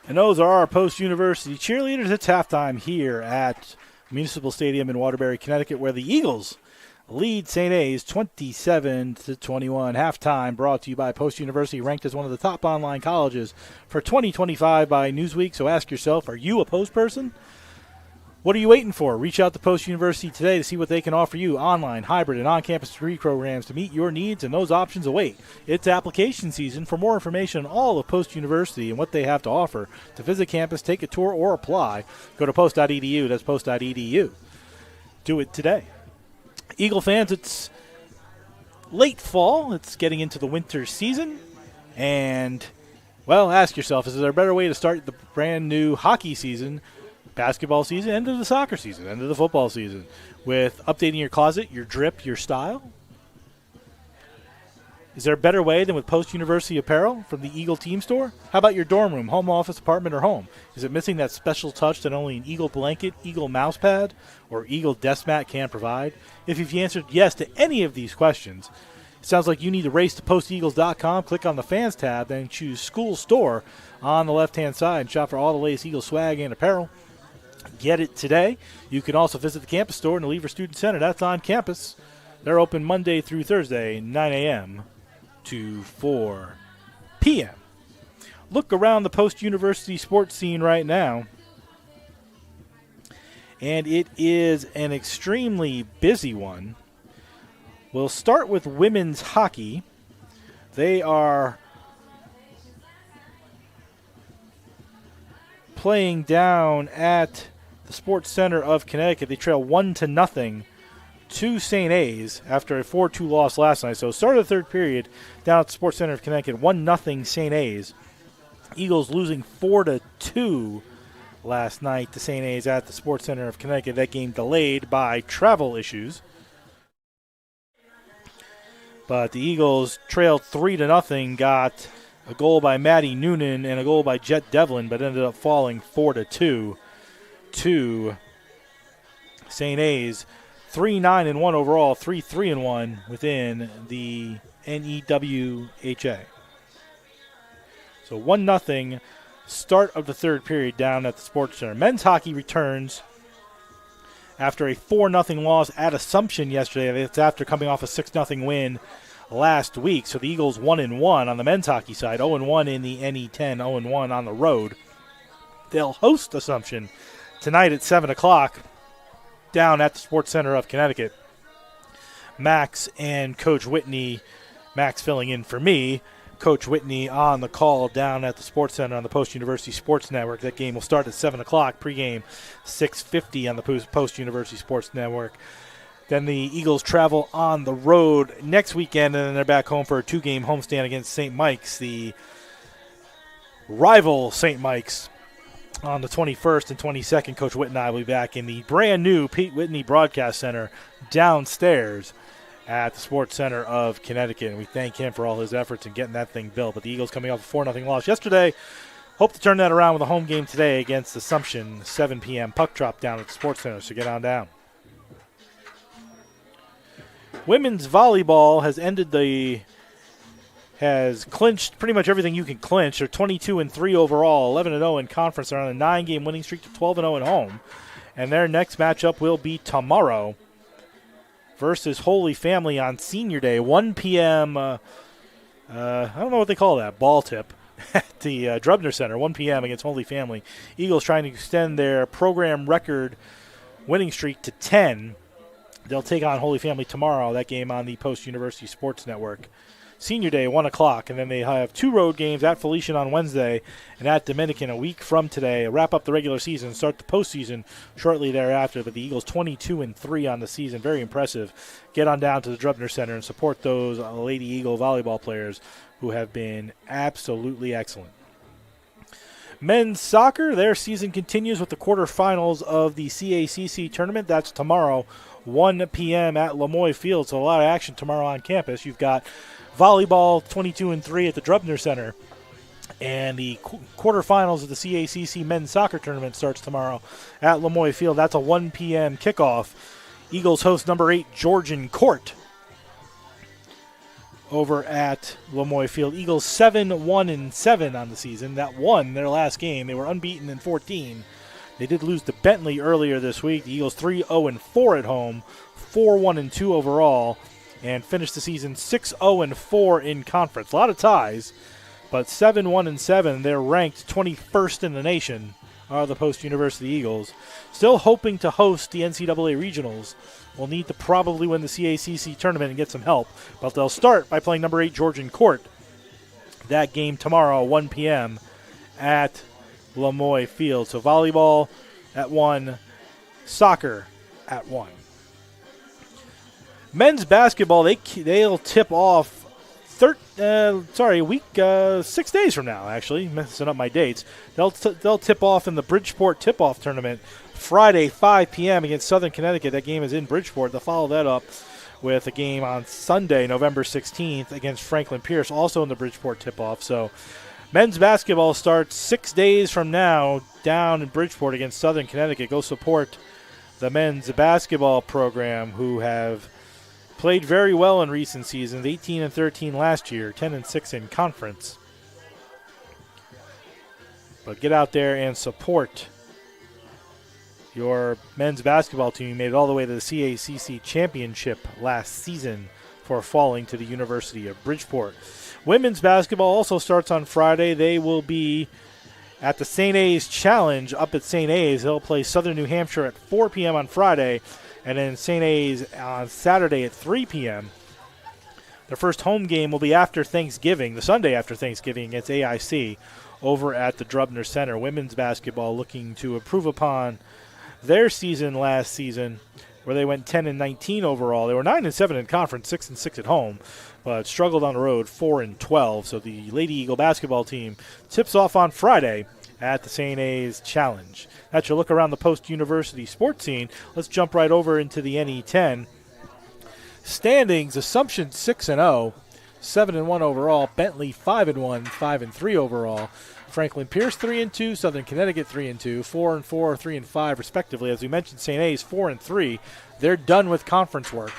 And those are our post-university cheerleaders. It's halftime here at Municipal Stadium in Waterbury, Connecticut, where the Eagles lead St. A's 27-21. Halftime brought to you by Post University, ranked as one of the top online colleges for 2025 by Newsweek. So ask yourself, are you a Post person? What are you waiting for? Reach out to Post University today to see what they can offer you online, hybrid, and on-campus degree programs to meet your needs, and those options await. It's application season. For more information on all of Post University and what they have to offer, to visit campus, take a tour, or apply, go to post.edu. That's post.edu. Do it today. Eagle fans, it's late fall. It's getting into the winter season. And, well, ask yourself, is there a better way to start the brand new hockey season, basketball season, end of the soccer season, end of the football season, with updating your closet, your drip, your style? Is there a better way than with Post-University apparel from the Eagle Team Store? How about your dorm room, home office, apartment, or home? Is it missing that special touch that only an Eagle blanket, Eagle mouse pad, or Eagle desk mat can provide? If you've answered yes to any of these questions, it sounds like you need to race to posteagles.com, click on the Fans tab, then choose School Store on the left-hand side and shop for all the latest Eagle swag and apparel. Get it today. You can also visit the campus store in the Lever Student Center. That's on campus. They're open Monday through Thursday, 9 a.m. to 4 p.m. Look around the post-university sports scene right now, and it is an extremely busy one. We'll start with women's hockey. They are playing down at the Sports Center of Connecticut. They trail 1-0 to St. A's after a 4-2 loss last night. So start of the third period down at the Sports Center of Connecticut, 1-0 St. A's. Eagles losing 4-2 last night to St. A's at the Sports Center of Connecticut. That game delayed by travel issues. But the Eagles trailed 3-0, got a goal by Maddie Noonan and a goal by Jet Devlin, but ended up falling 4-2 to St. A's. 3-9-1 overall, 3-3-1 within the NEWHA. So 1-0 start of the third period down at the Sports Center. Men's hockey returns after a 4-0 loss at Assumption yesterday. It's after coming off a 6-0 win last week. So the Eagles 1-1 on the men's hockey side, 0-1 in the NE10, 0-1 on the road. They'll host Assumption tonight at 7 o'clock down at the Sports Center of Connecticut. Max and Coach Whitney, Max filling in for me, Coach Whitney on the call down at the Sports Center on the Post University Sports Network. That game will start at 7 o'clock, pregame 6:50 on the Post University Sports Network. Then the Eagles travel on the road next weekend, and then they're back home for a 2-game homestand against St. Mike's, the rival St. Mike's, on the 21st and 22nd. Coach Whitney and I will be back in the brand-new Pete Whitney Broadcast Center downstairs at the Sports Center of Connecticut, and we thank him for all his efforts in getting that thing built. But the Eagles coming off a 4-0 loss yesterday, hope to turn that around with a home game today against Assumption, 7 p.m. puck drop down at the Sports Center, so get on down. Women's volleyball has clinched pretty much everything you can clinch. They're 22-3 overall, 11-0 in conference. They're on a 9-game winning streak to 12-0 at home. And their next matchup will be tomorrow versus Holy Family on Senior Day, 1 p.m. I don't know what they call that, ball tip at the Drubner Center, 1 p.m. against Holy Family. Eagles trying to extend their program record winning streak to 10. They'll take on Holy Family tomorrow, that game on the Post University Sports Network. Senior Day, 1 o'clock. And then they have 2 road games at Felician on Wednesday and at Dominican a week from today. Wrap up the regular season, start the postseason shortly thereafter. But the Eagles 22-3 on the season. Very impressive. Get on down to the Drubner Center and support those Lady Eagle volleyball players who have been absolutely excellent. Men's soccer, their season continues with the quarterfinals of the CACC tournament. That's tomorrow, 1 p.m. at Lemoy Field. So a lot of action tomorrow on campus. You've got volleyball 22-3 at the Drubner Center. And the quarterfinals of the CACC men's soccer tournament starts tomorrow at Lemoy Field. That's a 1 p.m. kickoff. Eagles host number 8 Georgian Court over at Lemoy Field. Eagles 7-1-7 on the season. That won their last game. They were unbeaten in 14. They did lose to Bentley earlier this week. The Eagles 3-0-4 at home, 4-1-2 overall, and finished the season 6-0-4 in conference. A lot of ties, but 7-1-7. They're ranked 21st in the nation, are the Post University Eagles. Still hoping to host the NCAA regionals. Will need to probably win the CACC tournament and get some help, but they'll start by playing number 8 Georgian Court. That game tomorrow, 1 p.m. at Lemoy Field. So volleyball at 1, soccer at 1. Men's basketball, they'll tip off 6 days from now, actually. Messing up my dates. They'll tip off in the Bridgeport tip-off tournament Friday, 5 p.m. against Southern Connecticut. That game is in Bridgeport. They'll follow that up with a game on Sunday, November 16th, against Franklin Pierce, also in the Bridgeport tip-off. So men's basketball starts 6 days from now down in Bridgeport against Southern Connecticut. Go support the men's basketball program, who have played very well in recent seasons, 18-13 last year, 10-6 in conference. But get out there and support your men's basketball team. You made it all the way to the CACC championship last season for falling to the University of Bridgeport. Women's basketball also starts on Friday. They will be at the St. A's Challenge up at St. A's. They'll play Southern New Hampshire at 4 p.m. on Friday, and then St. A's on Saturday at 3 p.m. Their first home game will be after Thanksgiving, the Sunday after Thanksgiving, against AIC over at the Drubner Center. Women's basketball looking to improve upon their season last season, where they went 10-19 overall. They were 9-7 in conference, 6-6 at home, but struggled on the road, 4-12. So the Lady Eagle basketball team tips off on Friday at the St. A's Challenge. That's your look around the Post-University sports scene. Let's jump right over into the NE10. Standings, Assumption 6-0, 7-1 overall. Bentley 5-1, 5-3 overall. Franklin Pierce 3-2, Southern Connecticut 3-2, 4-4, 3-5 respectively. As we mentioned, St. A's 4-3. They're done with conference work,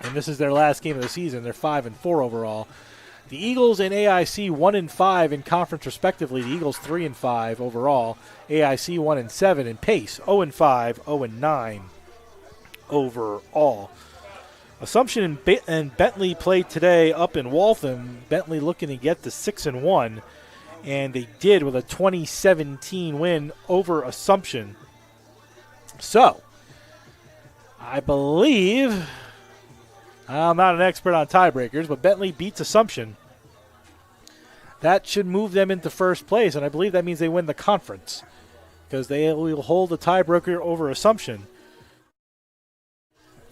and this is their last game of the season. They're 5-4 overall. The Eagles and AIC 1-5 in conference respectively. The Eagles 3-5 overall. AIC 1-7, and Pace 0-5, 0-9 overall. Assumption and Bentley played today up in Waltham. Bentley looking to get to 6-1. And they did with a 2017 win over Assumption. So, I believe, I'm not an expert on tiebreakers, but Bentley beats Assumption. That should move them into first place, and I believe that means they win the conference, because they will hold the tiebreaker over Assumption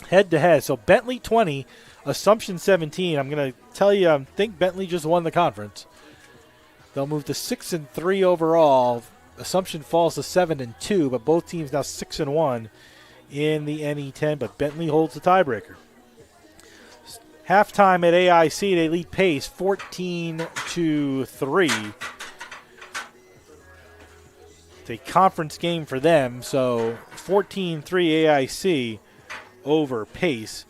head-to-head. So Bentley 20, Assumption 17. I'm going to tell you, I think Bentley just won the conference. They'll move to 6-3 overall. Assumption falls to 7-2, but both teams now 6-1 in the NE10. But Bentley holds the tiebreaker. Halftime at AIC, they lead Pace 14-3. It's a conference game for them, so 14-3 AIC over Pace.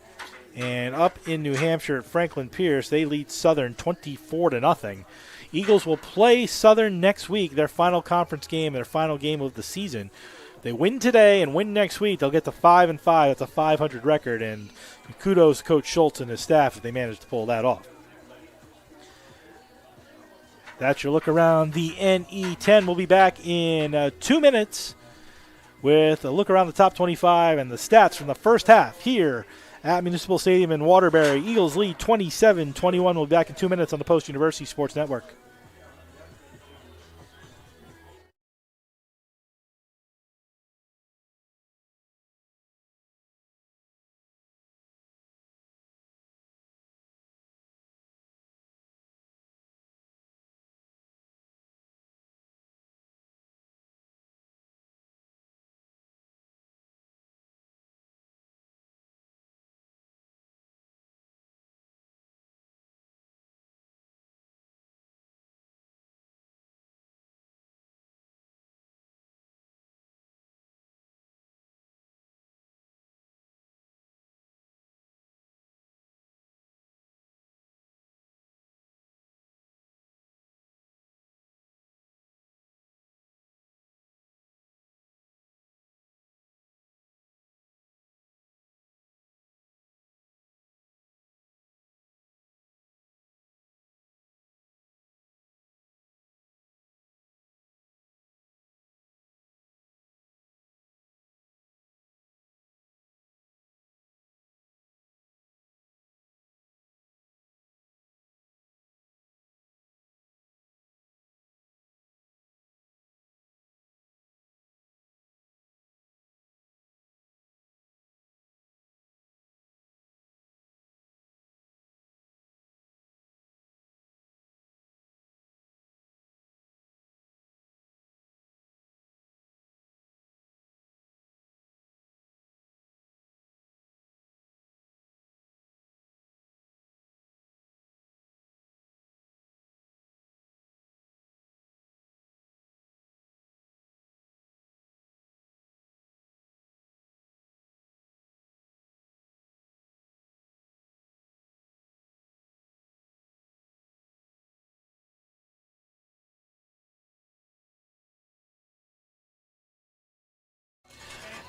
And up in New Hampshire at Franklin Pierce, they lead Southern 24-0. Eagles will play Southern next week, their final conference game, their final game of the season. If they win today and win next week, they'll get to 5-5. That's a 500 record, and kudos to Coach Schultz and his staff if they manage to pull that off. That's your look around the NE10. We'll be back in 2 minutes with a look around the top 25 and the stats from the first half here at Municipal Stadium in Waterbury. Eagles lead 27-21. We'll be back in 2 minutes on the Post University Sports Network.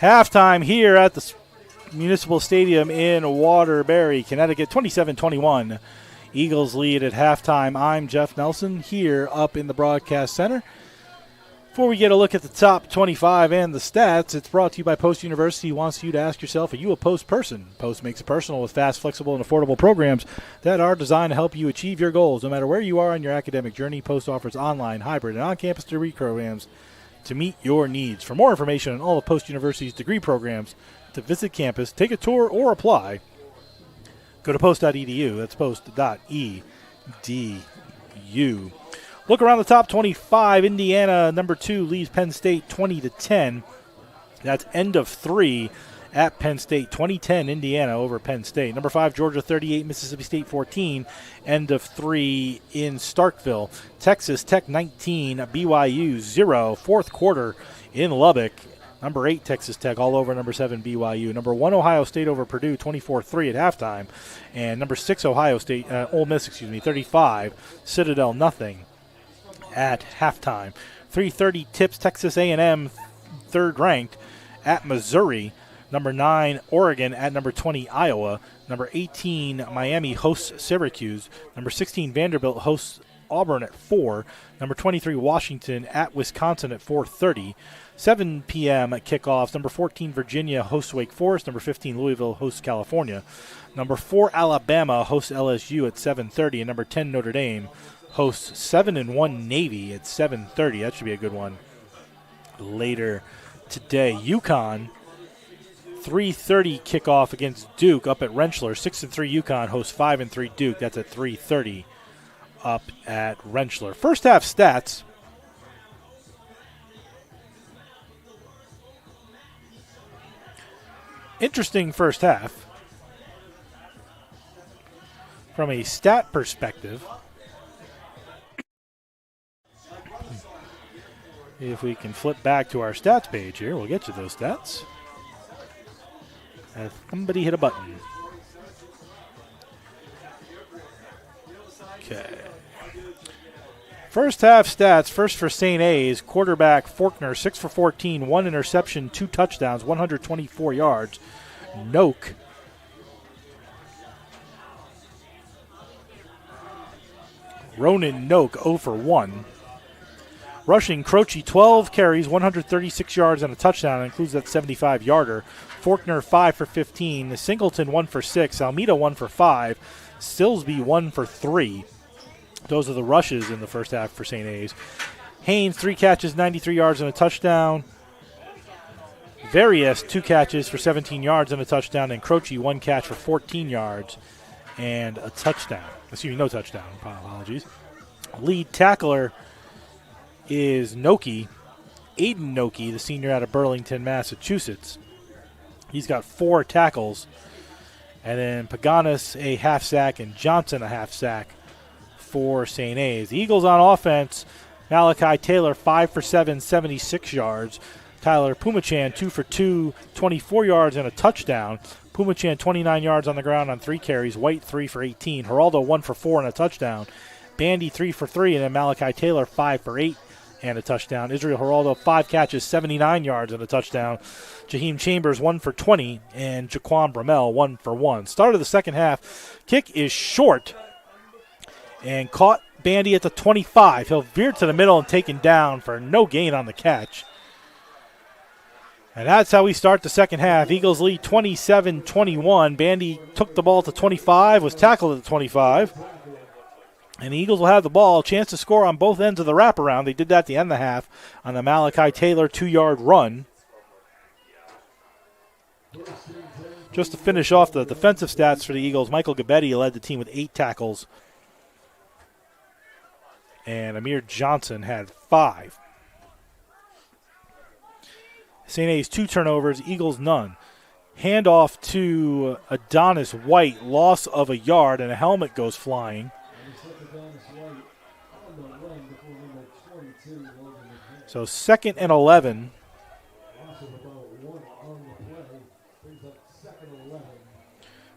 Halftime here at the Municipal Stadium in Waterbury, Connecticut, 27-21. Eagles lead at halftime. I'm Jeff Nelson here up in the broadcast center. Before we get a look at the top 25 and the stats, it's brought to you by Post University. Who wants you to ask yourself, are you a Post person? Post makes it personal with fast, flexible, and affordable programs that are designed to help you achieve your goals. No matter where you are on your academic journey, Post offers online, hybrid, and on-campus degree programs to meet your needs. For more information on all of Post University's degree programs, to visit campus, take a tour, or apply, go to post.edu. That's post.edu. Look around the top 25. Indiana, number 2, leads Penn State 20-10. That's end of 3 at Penn State. 2010 Indiana over Penn State. Number 5, Georgia 38, Mississippi State 14. End of 3 in Starkville. Texas Tech 19, BYU 0. Fourth quarter in Lubbock. Number 8, Texas Tech all over number 7, BYU. Number 1, Ohio State over Purdue 24-3 at halftime. And number 6, Ole Miss 35. Citadel nothing at halftime. 3:30 tips Texas A&M, third ranked, at Missouri. Number 9, Oregon at number 20, Iowa. Number 18, Miami hosts Syracuse. Number 16, Vanderbilt hosts Auburn at 4. Number 23, Washington at Wisconsin at 4:30. 7 p.m. kickoffs. Number 14, Virginia hosts Wake Forest. Number 15, Louisville hosts California. Number 4, Alabama hosts LSU at 7:30. And number 10, Notre Dame hosts 7-1 Navy at 7:30. That should be a good one later today. UConn, 3:30 kickoff against Duke up at Rentschler. 6-3 UConn hosts 5-3 Duke. That's at 3:30 up at Rentschler. First half stats. Interesting first half. From a stat perspective, if we can flip back to our stats page here, we'll get you those stats. Somebody hit a button. Okay. First half stats. First for St. A's, quarterback Faulkner, 6 for 14, 1 interception, 2 touchdowns, 124 yards. Noak, Ronan Noak, 0 for 1. Rushing, Croce 12 carries, 136 yards and a touchdown. That includes that 75-yarder. Forkner 5 for 15. Singleton 1 for 6. Almeida 1 for 5. Silsby 1 for 3. Those are the rushes in the first half for St. A's. Haynes 3 catches, 93 yards and a touchdown. Varias 2 catches for 17 yards and a touchdown. And Croce 1 catch for 14 yards and a touchdown. Excuse me, no touchdown. Apologies. Lead tackler is Noki, Aiden Noki, the senior out of Burlington, Massachusetts. He's got 4 tackles. And then Paganis a half sack and Johnson a half sack for St. A's. The Eagles on offense, Malachi Taylor 5 for 7, 76 yards. Tyler Pumachan 2 for 2, 24 yards and a touchdown. Pumachan 29 yards on the ground on 3 carries. White 3 for 18. Geraldo 1 for 4 and a touchdown. Bandy 3 for 3, and then Malachi Taylor 5 for 8 and a touchdown. Israel Geraldo 5 catches, 79 yards and a touchdown. Jaheim Chambers 1 for 20, and Jaquan Bramell 1 for 1. Start of the second half. Kick is short and caught Bandy at the 25. He'll veer to the middle and taken down for no gain on the catch. And that's how we start the second half. Eagles lead 27-21. Bandy took the ball to 25, was tackled at the 25. And the Eagles will have the ball, a chance to score on both ends of the wraparound. They did that at the end of the half on the Malachi Taylor 2-yard run. Just to finish off the defensive stats for the Eagles, Michael Gabetti led the team with 8 tackles. And Amir Johnson had 5. St. A's 2 turnovers, Eagles none. Handoff to Adonis White, loss of a yard, and a helmet goes flying. So 2nd and 11.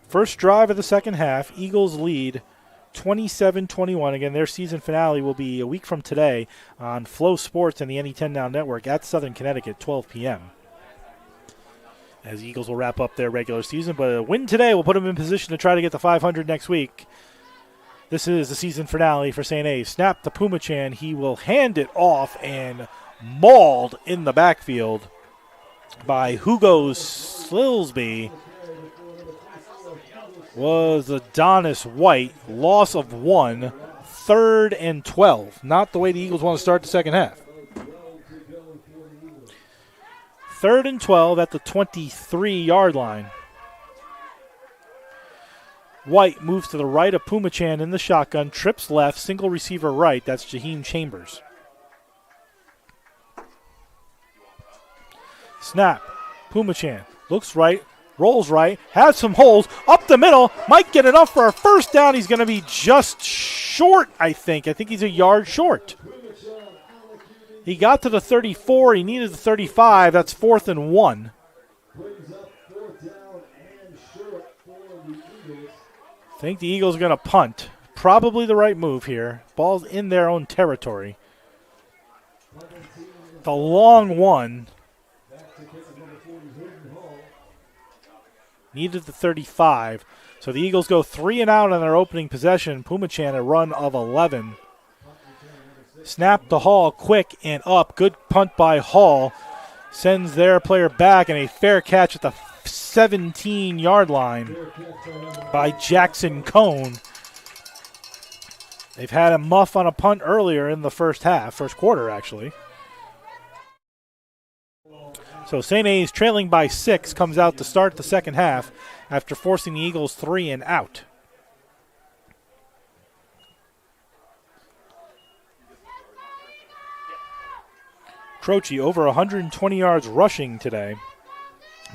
First drive of the second half, Eagles lead 27-21. Again, their season finale will be a week from today on Flow Sports and the NE10 Now Network at Southern Connecticut, 12 p.m. As the Eagles will wrap up their regular season, but a win today will put them in position to try to get to 500 next week. This is the season finale for St. A. Snap to Pumachan. He will hand it off and mauled in the backfield by Hugo Silsby was Adonis White. Loss of 1, 3rd and 12. Not the way the Eagles want to start the second half. 3rd and 12 at the 23-yard line. White moves to the right of Pumachan in the shotgun, trips left, single receiver right. That's Jaheim Chambers. Snap. Pumachan looks right, rolls right, has some holes, up the middle, might get enough for a first down. He's going to be just short, I think. I think he's a yard short. He got to the 34. He needed the 35. That's 4th and 1. I think the Eagles are going to punt. Probably the right move here. Ball's in their own territory. The long one. Needed the 35. So the Eagles go 3 and out on their opening possession. Pumachan a run of 11. Snap to Hall, quick and up. Good punt by Hall. Sends their player back, and a fair catch at the 17-yard line by Jackson Cone. They've had a muff on a punt earlier in the first quarter actually. So St. A's trailing by 6 comes out to start the second half after forcing the Eagles 3 and out. Croce over 120 yards rushing today.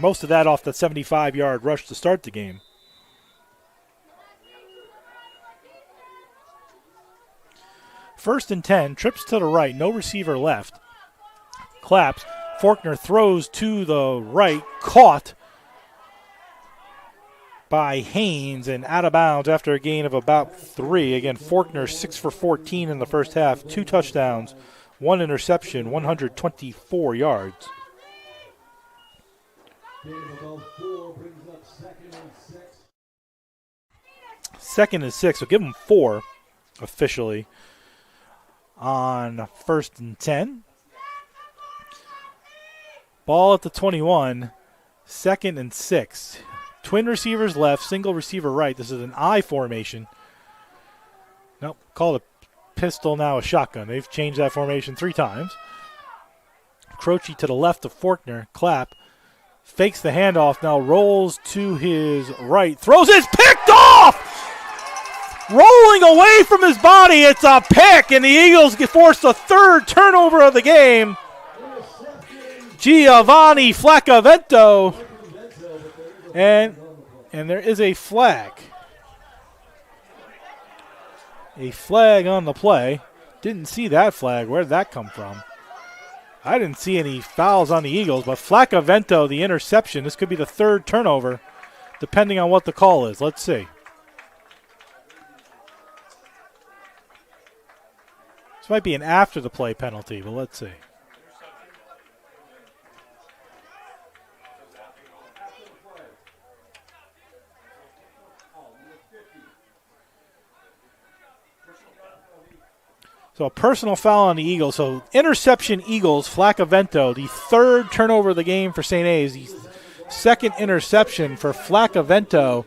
Most of that off the 75-yard rush to start the game. First and 10, trips to the right, no receiver left. Claps. Forkner throws to the right, caught by Haynes and out of bounds after a gain of about 3. Again, Forkner 6 for 14 in the first half, 2 touchdowns, 1 interception, 124 yards. Second and 6, so give them 4 officially. on 1st and 10. Ball at the 21, 2nd and 6. Twin receivers left, single receiver right. This is an I formation. Nope, call it a pistol, now a shotgun. They've changed that formation 3 times. Croce to the left of Forkner. Clapp fakes the handoff, now rolls to his right. Throws it, picked off! Rolling away from his body, it's a pick, and the Eagles get forced a 3rd turnover of the game. Giovanni Flaccavento. And there is a flag. A flag on the play. Didn't see that flag. Where did that come from? I didn't see any fouls on the Eagles, but Flaccavento, the interception. This could be the 3rd turnover, depending on what the call is. Let's see. This might be an after the play penalty, but let's see. So a personal foul on the Eagles. So interception Eagles, Flaccavento, the 3rd turnover of the game for St. A's. The 2nd interception for Flaccavento.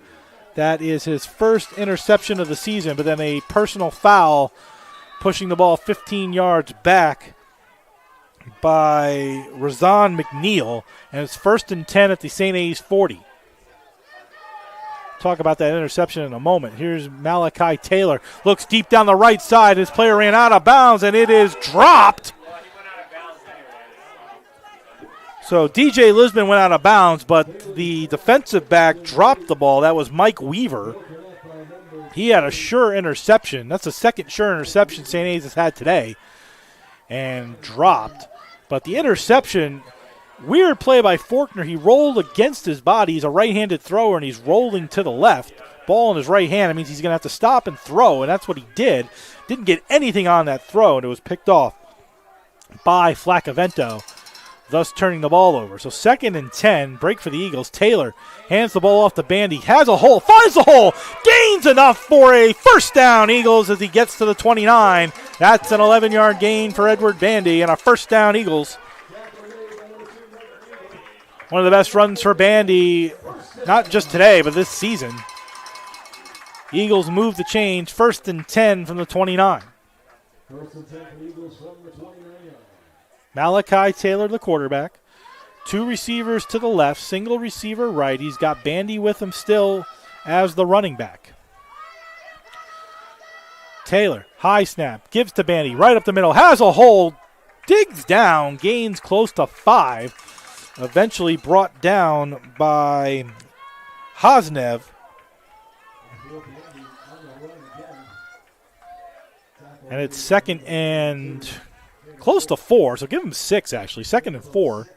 That is his 1st interception of the season, but then a personal foul pushing the ball 15 yards back by Razan McNeil. And it's 1st and 10 at the St. A's 40. Talk about that interception in a moment. Here's Malachi Taylor. Looks deep down the right side. His player ran out of bounds, and it is dropped. So DJ Lisbon went out of bounds, but the defensive back dropped the ball. That was Mike Weaver. He had a sure interception. That's the 2nd sure interception St. A's has had today, and dropped. But the interception... Weird play by Forkner. He rolled against his body. He's a right-handed thrower, and he's rolling to the left. Ball in his right hand. That means he's going to have to stop and throw, and that's what he did. Didn't get anything on that throw, and it was picked off by Flaccavento, thus turning the ball over. So 2nd and 10, break for the Eagles. Taylor hands the ball off to Bandy. Has a hole, finds the hole, gains enough for a 1st down, Eagles, as he gets to the 29. That's an 11-yard gain for Edward Bandy, and a 1st down, Eagles. One of the best runs for Bandy, not just today, but this season. Eagles move the change, 1st and 10 from the 29. Malachi Taylor, the quarterback. 2 receivers to the left, single receiver right. He's got Bandy with him still as the running back. Taylor, high snap, gives to Bandy, right up the middle, has a hole, digs down, gains close to 5. Eventually brought down by Hosnev. And it's 2nd and close to 4, so give him 6 actually. 2nd and 4.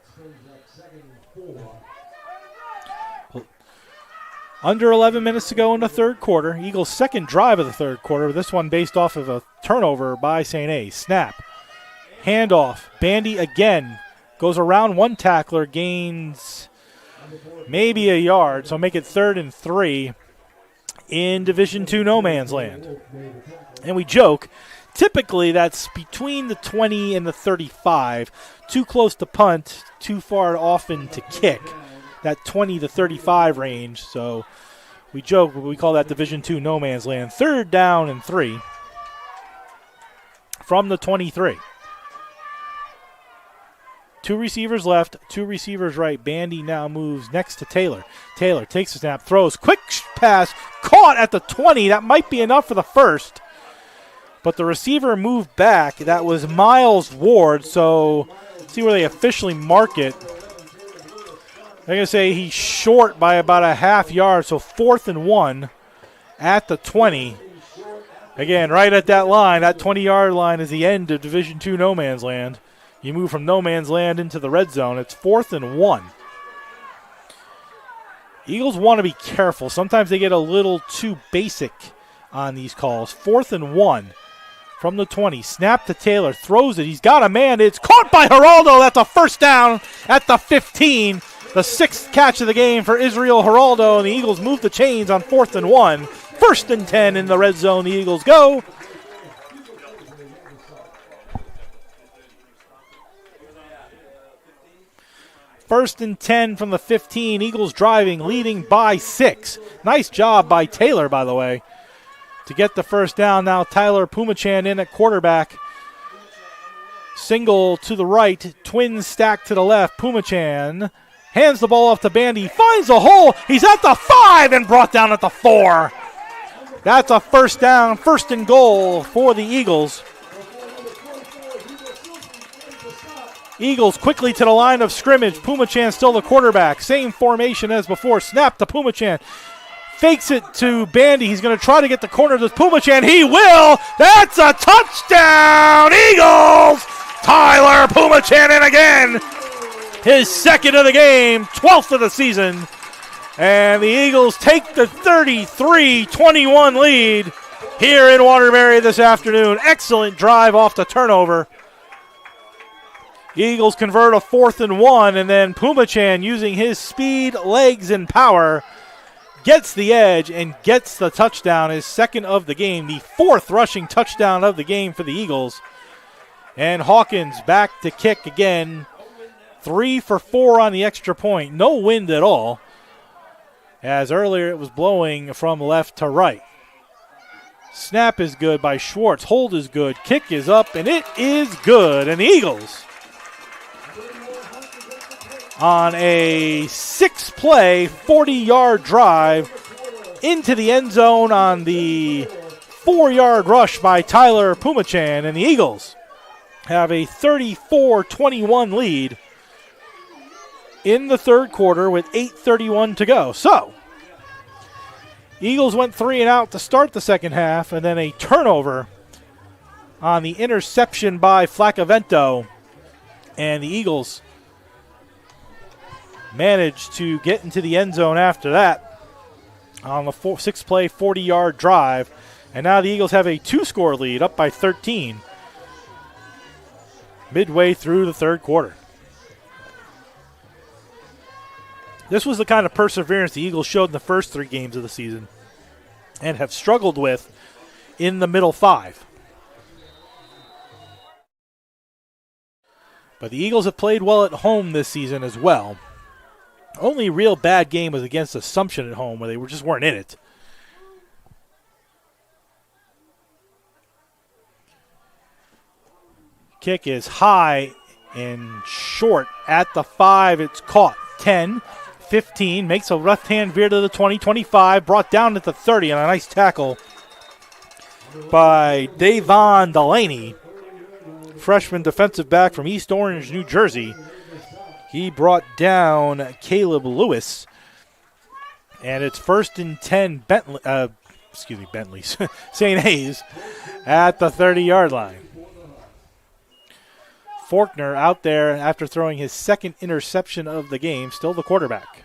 Under 11 minutes to go in the 3rd quarter. Eagles' 2nd drive of the 3rd quarter. This one based off of a turnover by St. A. Snap. Handoff. Bandy again. Goes around one tackler, gains maybe a yard, so make it 3rd and 3 in Division II no man's land. And we joke, typically that's between the 20 and the 35, too close to punt, too far often to kick, that 20 to 35 range. So we joke, we call that Division II no man's land. 3rd down and 3 from the 23. 2 receivers left, 2 receivers right. Bandy now moves next to Taylor. Taylor takes the snap, throws, quick pass, caught at the 20. That might be enough for the 1st. But the receiver moved back. That was Miles Ward, so let's see where they officially mark it. They're going to say he's short by about a half yard, so 4th and 1 at the 20. Again, right at that line, that 20-yard line is the end of Division II no man's land. You move from no man's land into the red zone. It's 4th and 1. Eagles want to be careful. Sometimes they get a little too basic on these calls. 4th and 1 from the 20. Snap to Taylor. Throws it. He's got a man. It's caught by Geraldo. That's a 1st down at the 15. The 6th catch of the game for Israel Geraldo. And the Eagles move the chains on 4th and 1. 1st and 10 in the red zone. The Eagles go. First and 10 from the 15. Eagles driving, leading by 6. Nice job by Taylor, by the way, to get the first down. Now Tyler Pumachan in at quarterback. Single to the right, twins stack to the left. Pumachan hands the ball off to Bandy, finds a hole. He's at the 5 and brought down at the 4. That's a first down, first and goal for the Eagles. Eagles quickly to the line of scrimmage. Pumachan still the quarterback. Same formation as before. Snap to Pumachan. Fakes it to Bandy. He's going to try to get the corner to Pumachan. He will. That's a touchdown, Eagles! Tyler Pumachan in again. His second of the game, 12th of the season. And the Eagles take the 33-21 lead here in Waterbury this afternoon. Excellent drive off the turnover. Eagles convert a 4th and 1, and then Pumachan, using his speed, legs, and power, gets the edge and gets the touchdown, his second of the game, the 4th rushing touchdown of the game for the Eagles. And Hawkins back to kick again. 3 for 4 on the extra point. No wind at all, as earlier it was blowing from left to right. Snap is good by Schwartz. Hold is good. Kick is up, and it is good. And the Eagles, on a 6-play, 40-yard drive into the end zone on the 4-yard rush by Tyler Pumachan, and the Eagles have a 34-21 lead in the third quarter with 8:31 to go. So, Eagles went 3 and out to start the second half, and then a turnover on the interception by Flacavento, and the Eagles managed to get into the end zone after that on the 6-play, 40-yard drive. And now the Eagles have a 2-score lead, up by 13, midway through the third quarter. This was the kind of perseverance the Eagles showed in the first 3 games of the season and have struggled with in the middle 5. But the Eagles have played well at home this season as well. Only real bad game was against Assumption at home, where they just weren't in it. Kick is high and short at the 5. It's caught. 10, 15, makes a left-hand veer to the 20, 25, brought down at the 30, and a nice tackle by Davon Delaney, freshman defensive back from East Orange, New Jersey. He brought down Caleb Lewis, and it's 1st and 10, Bentley's, St. Hayes at the 30-yard line. Faulkner out there after throwing his second interception of the game, still the quarterback.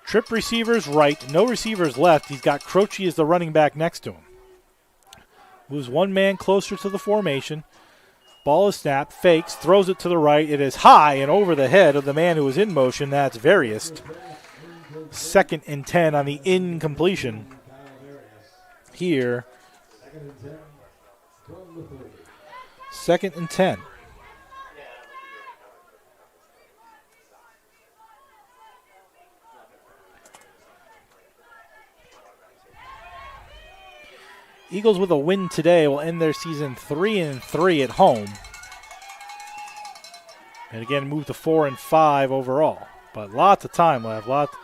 Trip receivers right, no receivers left. He's got Croce as the running back next to him. Moves one man closer to the formation. Ball is snapped, fakes, throws it to the right. It is high and over the head of the man who was in motion. That's Variest. 2nd and 10 on the incompletion here. 2nd and 10. Eagles with a win today will end their season 3-3 at home. And again, move to 4-5 overall. But lots of time left.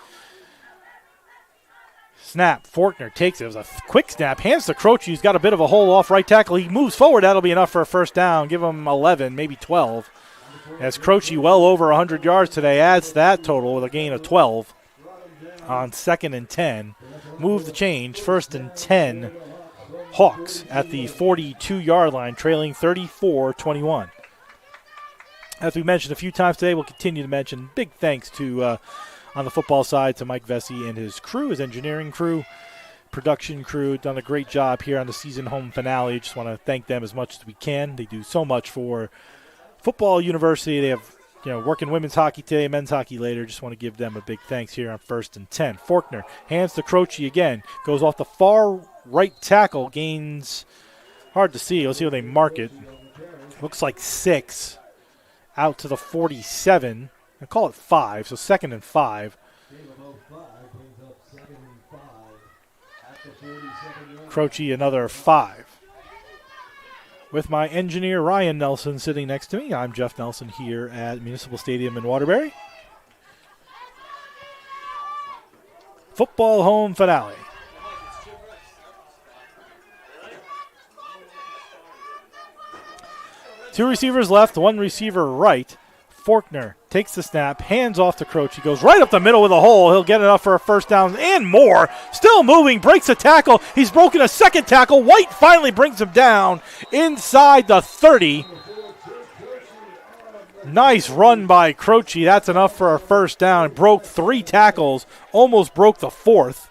Snap. Faulkner takes it. It was a quick snap. Hands to Croce, who's got a bit of a hole off right tackle. He moves forward. That'll be enough for a first down. Give him 11, maybe 12. As Croce, well over 100 yards today, adds to that total with a gain of 12 on 2nd and 10. Move the change. 1st and 10. Hawks at the 42-yard line, trailing 34-21. As we mentioned a few times today, we'll continue to mention big thanks to, on the football side, to Mike Vesey and his crew, his engineering crew, production crew. Done a great job here on the season home finale. Just want to thank them as much as we can. They do so much for Football University. They have, working women's hockey today, men's hockey later. Just want to give them a big thanks here on 1st and 10. Faulkner hands to Croce again. Goes off the far right tackle, gains Hard to see. Let's see how they mark it. Looks like 6 out to the 47. I call it 5, so 2nd and 5. Croce another 5. With my engineer Ryan Nelson sitting next to me, I'm Jeff Nelson here at Municipal Stadium in Waterbury. Football home finale. Two receivers left, one receiver right. Forkner takes the snap, hands off to Croce, goes right up the middle with a hole. He'll get enough for a first down and more. Still moving, breaks a tackle. He's broken a second tackle. White finally brings him down inside the 30. Nice run by Croce. That's enough for a first down. Broke 3 tackles, almost broke the 4th.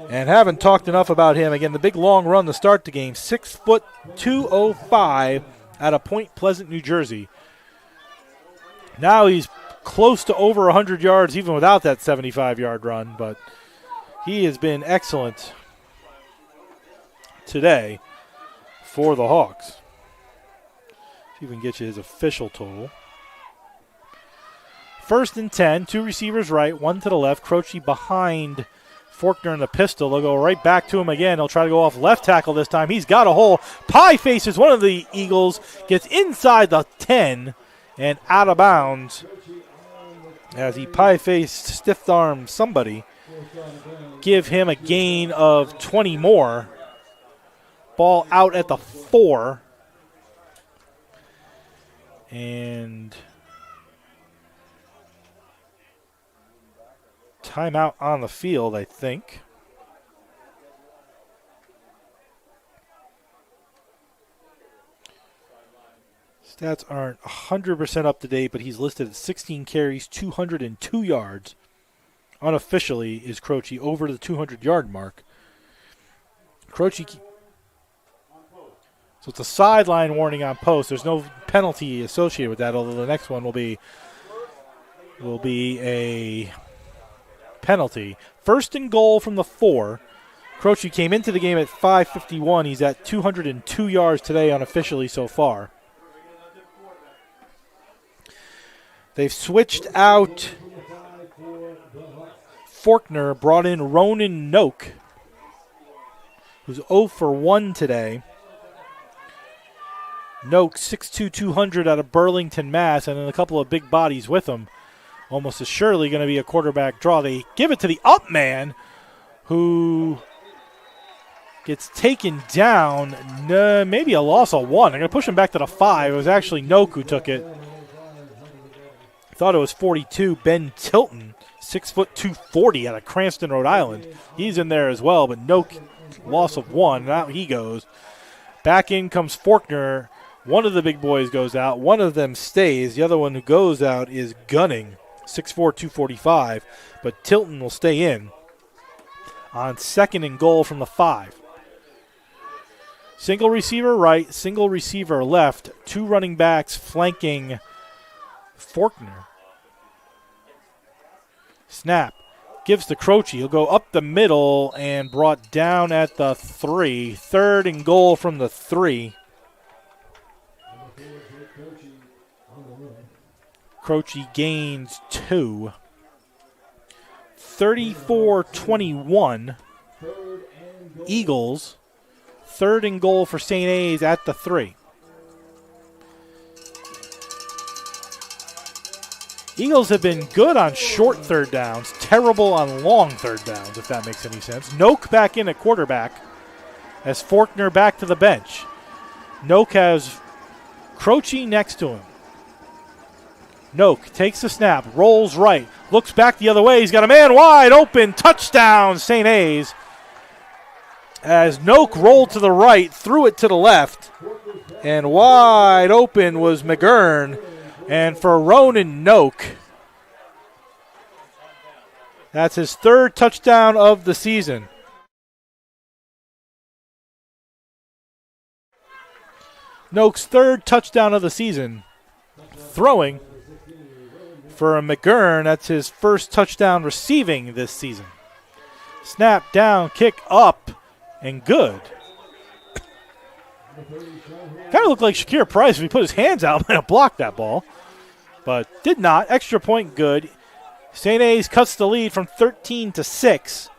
And haven't talked enough about him. Again, the big long run to start the game. 6 foot 205 out of Point Pleasant, New Jersey. Now he's close to over 100 yards even without that 75-yard run, but he has been excellent today for the Hawks. See if we can get you his official total. 1st and 10, 2 receivers right, 1 to the left. Croce behind Forkner in the pistol. They'll go right back to him again. He'll try to go off left tackle this time. He's got a hole. Pie faces one of the Eagles, gets inside the 10 and out of bounds as he pie-faced, stiff-armed somebody. Give him a gain of 20 more. Ball out at the 4. And timeout on the field, I think. Stats aren't 100% up to date, but he's listed at 16 carries, 202 yards. Unofficially is Croce over the 200-yard mark. Croce, so it's a sideline warning on post. There's no penalty associated with that, although the next one will be a penalty. 1st and goal from the 4. Croce came into the game at 5:51. He's at 202 yards today unofficially so far. They've switched out Forkner, brought in Ronan Noak, who's 0 for 1 today. Noak, 6'2", 200 out of Burlington, Mass., and then a couple of big bodies with him. Almost assuredly going to be a quarterback draw. They give it to the up man, who gets taken down. Maybe a loss of 1. They're going to push him back to the 5. It was actually Noak who took it. Thought it was 42. Ben Tilton, 6 foot 240 out of Cranston, Rhode Island. He's in there as well, but Noak, loss of 1. Out he goes. Back in comes Forkner. One of the big boys goes out. One of them stays. The other one who goes out is Gunning, 6'4", 245. But Tilton will stay in on 2nd and goal from the 5. Single receiver right, single receiver left. 2 running backs flanking Forkner. Snap. Gives to Croce. He'll go up the middle and brought down at the 3. 3rd and goal from the 3. Croce gains 2. 34-21. Eagles. 3rd and goal for St. A's at the 3. Eagles have been good on short 3rd downs, terrible on long 3rd downs, if that makes any sense. Noak back in at quarterback as Forkner back to the bench. Noak has Croce next to him. Noak takes the snap, rolls right, looks back the other way. He's got a man wide open. Touchdown, St. A's. As Noak rolled to the right, threw it to the left, and wide open was McGurn. And for Ronan Noak, that's his 3rd touchdown of the season. Noak's 3rd touchdown of the season. Throwing for a McGurn, that's his 1st touchdown receiving this season. Snap down, kick up, and good. Kind of looked like Shakir Price if he put his hands out and blocked that ball, but did not. Extra point good. St. A's cuts the lead from 13 to 6,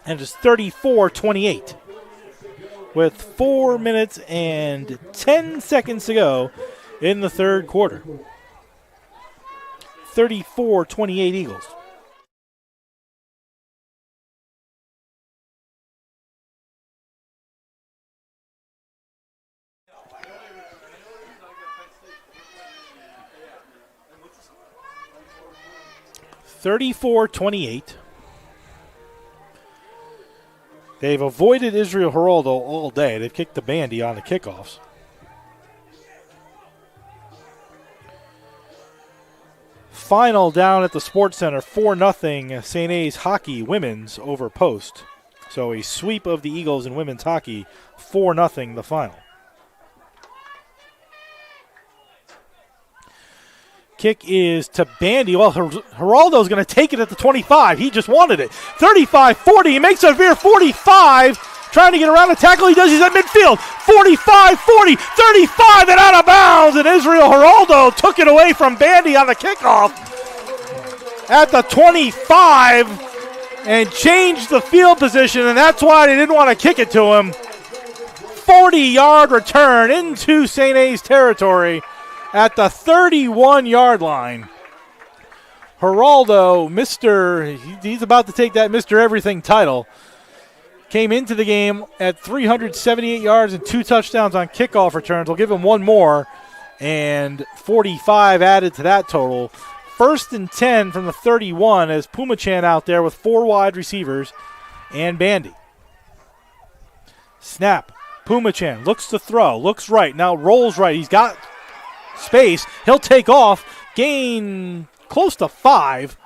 and it's 34-28 with 4 minutes and 10 seconds to go in the third quarter. 34-28 Eagles. They've avoided Israel Geraldo all day. They've kicked the bandy on the kickoffs. Final down at the Sports Center, 4-0 St. A's hockey women's over Post. So a sweep of the Eagles in women's hockey, 4-0 the final. Kick is to Bandy. Well, Geraldo's going to take it at the 25. He just wanted it. 35-40. He makes a veer 45. Trying to get around the tackle. He does. He's at midfield. 45-40. 35 and out of bounds. And Israel Geraldo took it away from Bandy on the kickoff at the 25 and changed the field position. And that's why they didn't want to kick it to him. 40-yard return into St. A's territory at the 31-yard line. Geraldo, he's about to take that Mr. Everything title. Came into the game at 378 yards and 2 touchdowns on kickoff returns. We'll give him one more, and 45 added to that total. 1st and 10 from the 31 as Pumachan out there with 4 wide receivers and Bandy. Snap. Pumachan looks to throw, looks right, now rolls right. He's got space. He'll take off, gain close to 5.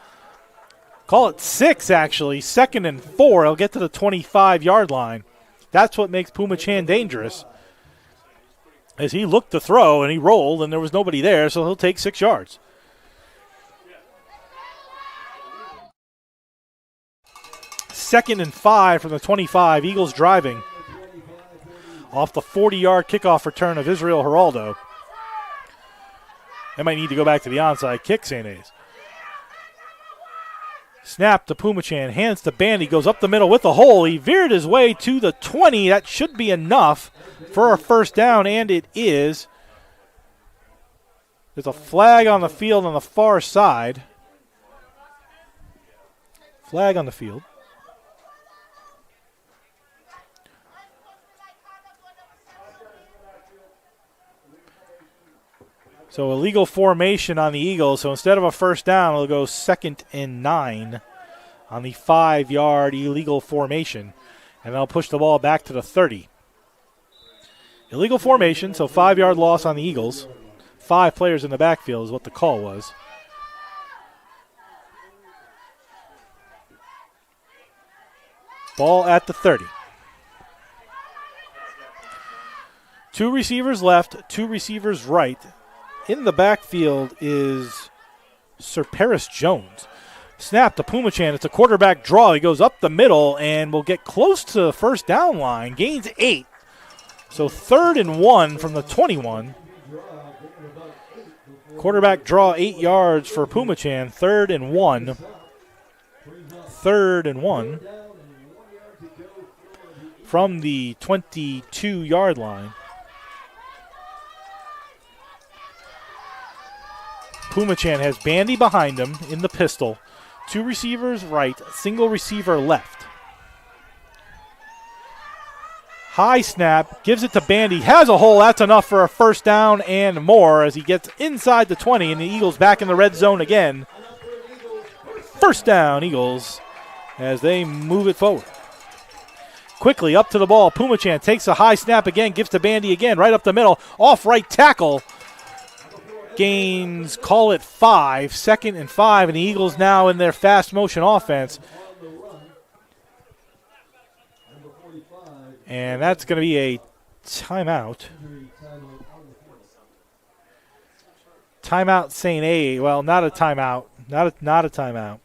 Call it 6, actually. 2nd and 4. He'll get to the 25-yard line. That's what makes Pumachan dangerous. As he looked to throw, and he rolled, and there was nobody there, so he'll take 6 yards. Second and 5 from the 25. Eagles driving off the 40-yard kickoff return of Israel Geraldo. They might need to go back to the onside kick, St. A's. Snap to Pumachan, hands to Bandy, goes up the middle with the hole. He veered his way to the 20. That should be enough for a first down, and it is. There's a flag on the field on the far side. Flag on the field. So illegal formation on the Eagles. So instead of a first down, it'll go 2nd and 9 on the 5-yard illegal formation. And they'll push the ball back to the 30. Illegal formation, so 5-yard loss on the Eagles. 5 players in the backfield is what the call was. Ball at the 30. 2 receivers left, 2 receivers right. In the backfield is Sir Paris Jones. Snap to Pumachan. It's a quarterback draw. He goes up the middle and will get close to the first down line. Gains 8. So 3rd and 1 from the 21. Quarterback draw 8 yards for Pumachan. 3rd and 1. 3rd and 1 from the 22-yard line. Pumachan has Bandy behind him in the pistol. 2 receivers right, single receiver left. High snap, gives it to Bandy, has a hole. That's enough for a first down and more as he gets inside the 20, and the Eagles back in the red zone again. First down, Eagles, as they move it forward. Quickly up to the ball. Pumachan takes a high snap again, gives to Bandy again, right up the middle, off right tackle. Gains, call it 5, 2nd and 5, and the Eagles now in their fast motion offense. And that's going to be a timeout. Timeout St. A. Well, not a timeout. Not a timeout.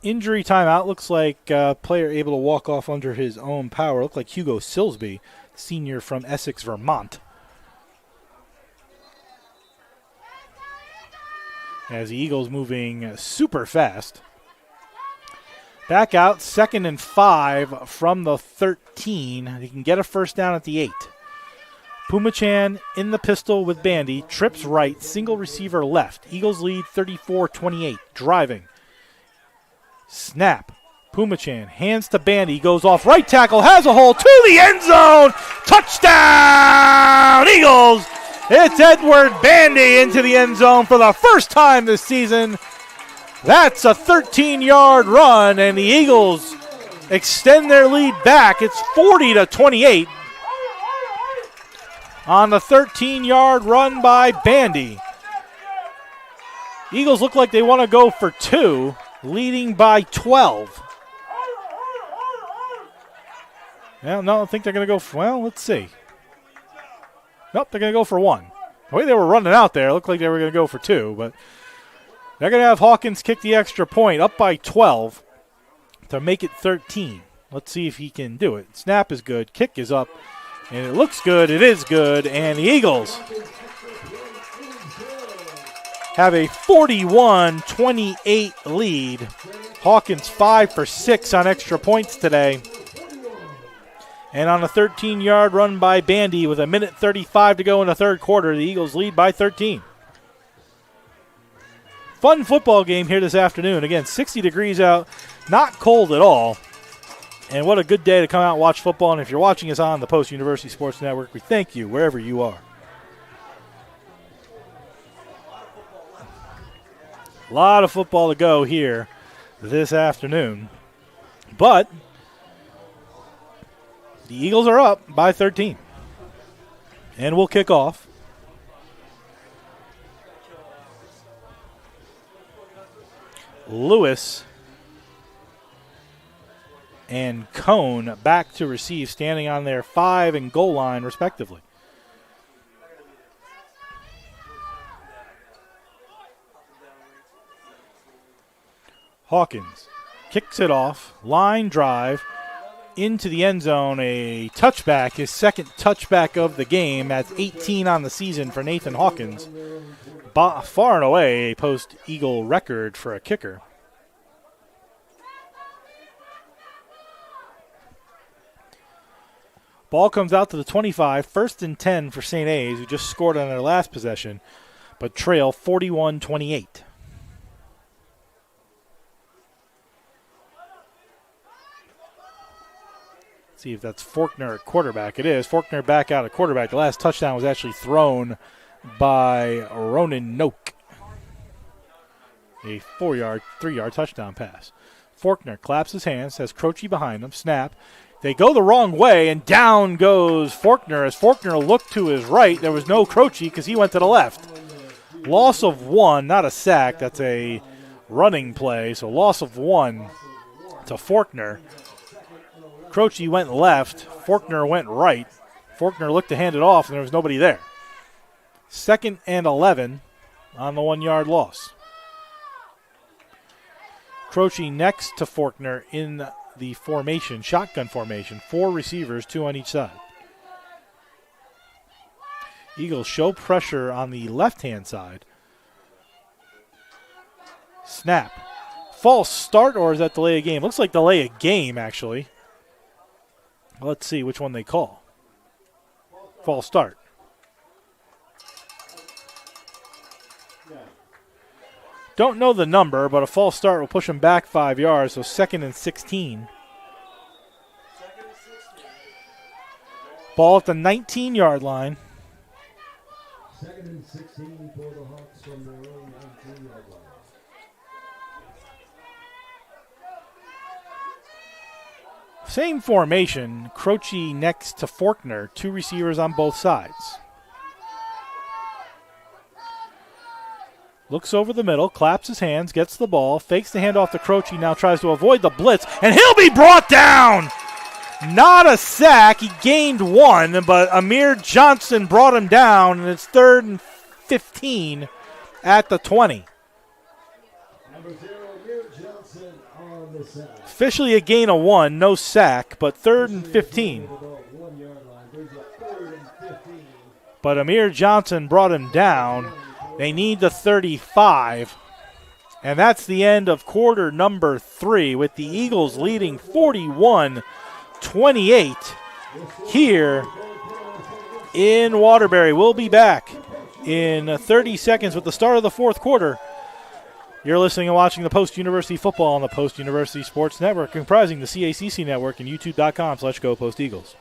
Injury timeout. Looks like player able to walk off under his own power. Looked like Hugo Silsby, senior from Essex, Vermont. As the Eagles moving super fast. Back out, 2nd and 5 from the 13. They can get a first down at the 8. Pumachan in the pistol with Bandy. Trips right, single receiver left. Eagles lead 34-28. Driving. Snap. Pumachan hands to Bandy. Goes off right tackle. Has a hole to the end zone. Touchdown, Eagles. It's Edward Bandy into the end zone for the first time this season. That's a 13-yard run, and the Eagles extend their lead back. It's 40-28 on the 13-yard run by Bandy. Eagles look like they want to go for 2, leading by 12. Well, no, I think they're going to go for, well, let's see. Nope, they're going to go for 1. The way they were running out there, it looked like they were going to go for 2, but they're going to have Hawkins kick the extra point up by 12 to make it 13. Let's see if he can do it. Snap is good. Kick is up. And it looks good. It is good. And the Eagles have a 41-28 lead. Hawkins 5 for 6 on extra points today. And on a 13-yard run by Bandy with 1:35 to go in the third quarter, the Eagles lead by 13. Fun football game here this afternoon. Again, 60 degrees out, not cold at all. And what a good day to come out and watch football. And if you're watching us on the Post University Sports Network, we thank you wherever you are. A lot of football to go here this afternoon. But the Eagles are up by 13. And we'll kick off. Lewis and Cone back to receive, standing on their 5 and goal line, respectively. Hawkins kicks it off, line drive, into the end zone, a touchback, his second touchback of the game. That's 18 on the season for Nathan Hawkins. Far and away a post-Eagle record for a kicker. Ball comes out to the 25, 1st and 10 for St. A's, who just scored on their last possession, but trail 41-28. See if that's Faulkner at quarterback. It is. Faulkner back out at quarterback. The last touchdown was actually thrown by Ronan Noak. A 3-yard touchdown pass. Faulkner claps his hands, has Croce behind him. Snap. They go the wrong way, and down goes Faulkner. As Faulkner looked to his right, there was no Croce because he went to the left. Loss of 1, not a sack. That's a running play. So loss of 1 to Faulkner. Croce went left. Faulkner went right. Faulkner looked to hand it off, and there was nobody there. 2nd and 11 on the 1-yard loss. Croce next to Faulkner in the formation, shotgun formation. 4 receivers, 2 on each side. Eagles show pressure on the left-hand side. Snap. False start, or is that delay a game? Looks like delay a game, actually. Let's see which one they call. False start. Don't know the number, but a false start will push them back 5 yards, so 2nd and 16. Ball at the 19-yard line. 2nd and 16 for the Hawks from their own 19-yard line. Same formation, Croce next to Faulkner, 2 receivers on both sides. Looks over the middle, claps his hands, gets the ball, fakes the handoff to Croce, now tries to avoid the blitz, and he'll be brought down! Not a sack, he gained 1, but Amir Johnson brought him down, and it's 3rd and 15 at the 20. Officially a gain of 1, no sack, but 3rd and 15. But Amir Johnson brought him down. They need the 35. And that's the end of quarter number 3 with the Eagles leading 41-28 here in Waterbury. We'll be back in 30 seconds with the start of the 4th quarter. You're listening and watching the Post University Football on the Post University Sports Network, comprising the CACC Network and youtube.com/GoPostEagles.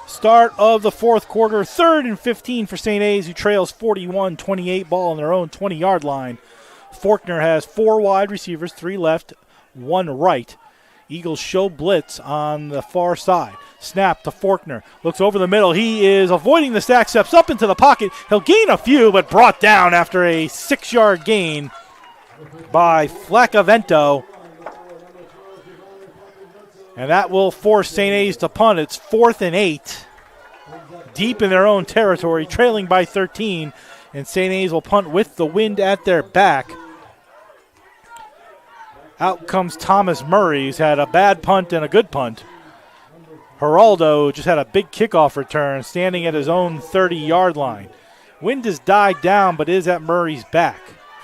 Start of the 4th quarter, 3rd and 15 for St. A's, who trails 41-28, ball on their own 20-yard line. Faulkner has 4 wide receivers, 3 left, 1 right. Eagles show blitz on the far side. Snap to Faulkner. Looks over the middle. He is avoiding the sack, steps up into the pocket. He'll gain a few, but brought down after a 6-yard gain by Flacavento. And that will force St. A's to punt. It's 4th and 8. Deep in their own territory, trailing by 13. And St. A's will punt with the wind at their back. Out comes Thomas Murray, who's had a bad punt and a good punt. Geraldo just had a big kickoff return, standing at his own 30-yard line. Wind has died down, but is at Murray's back.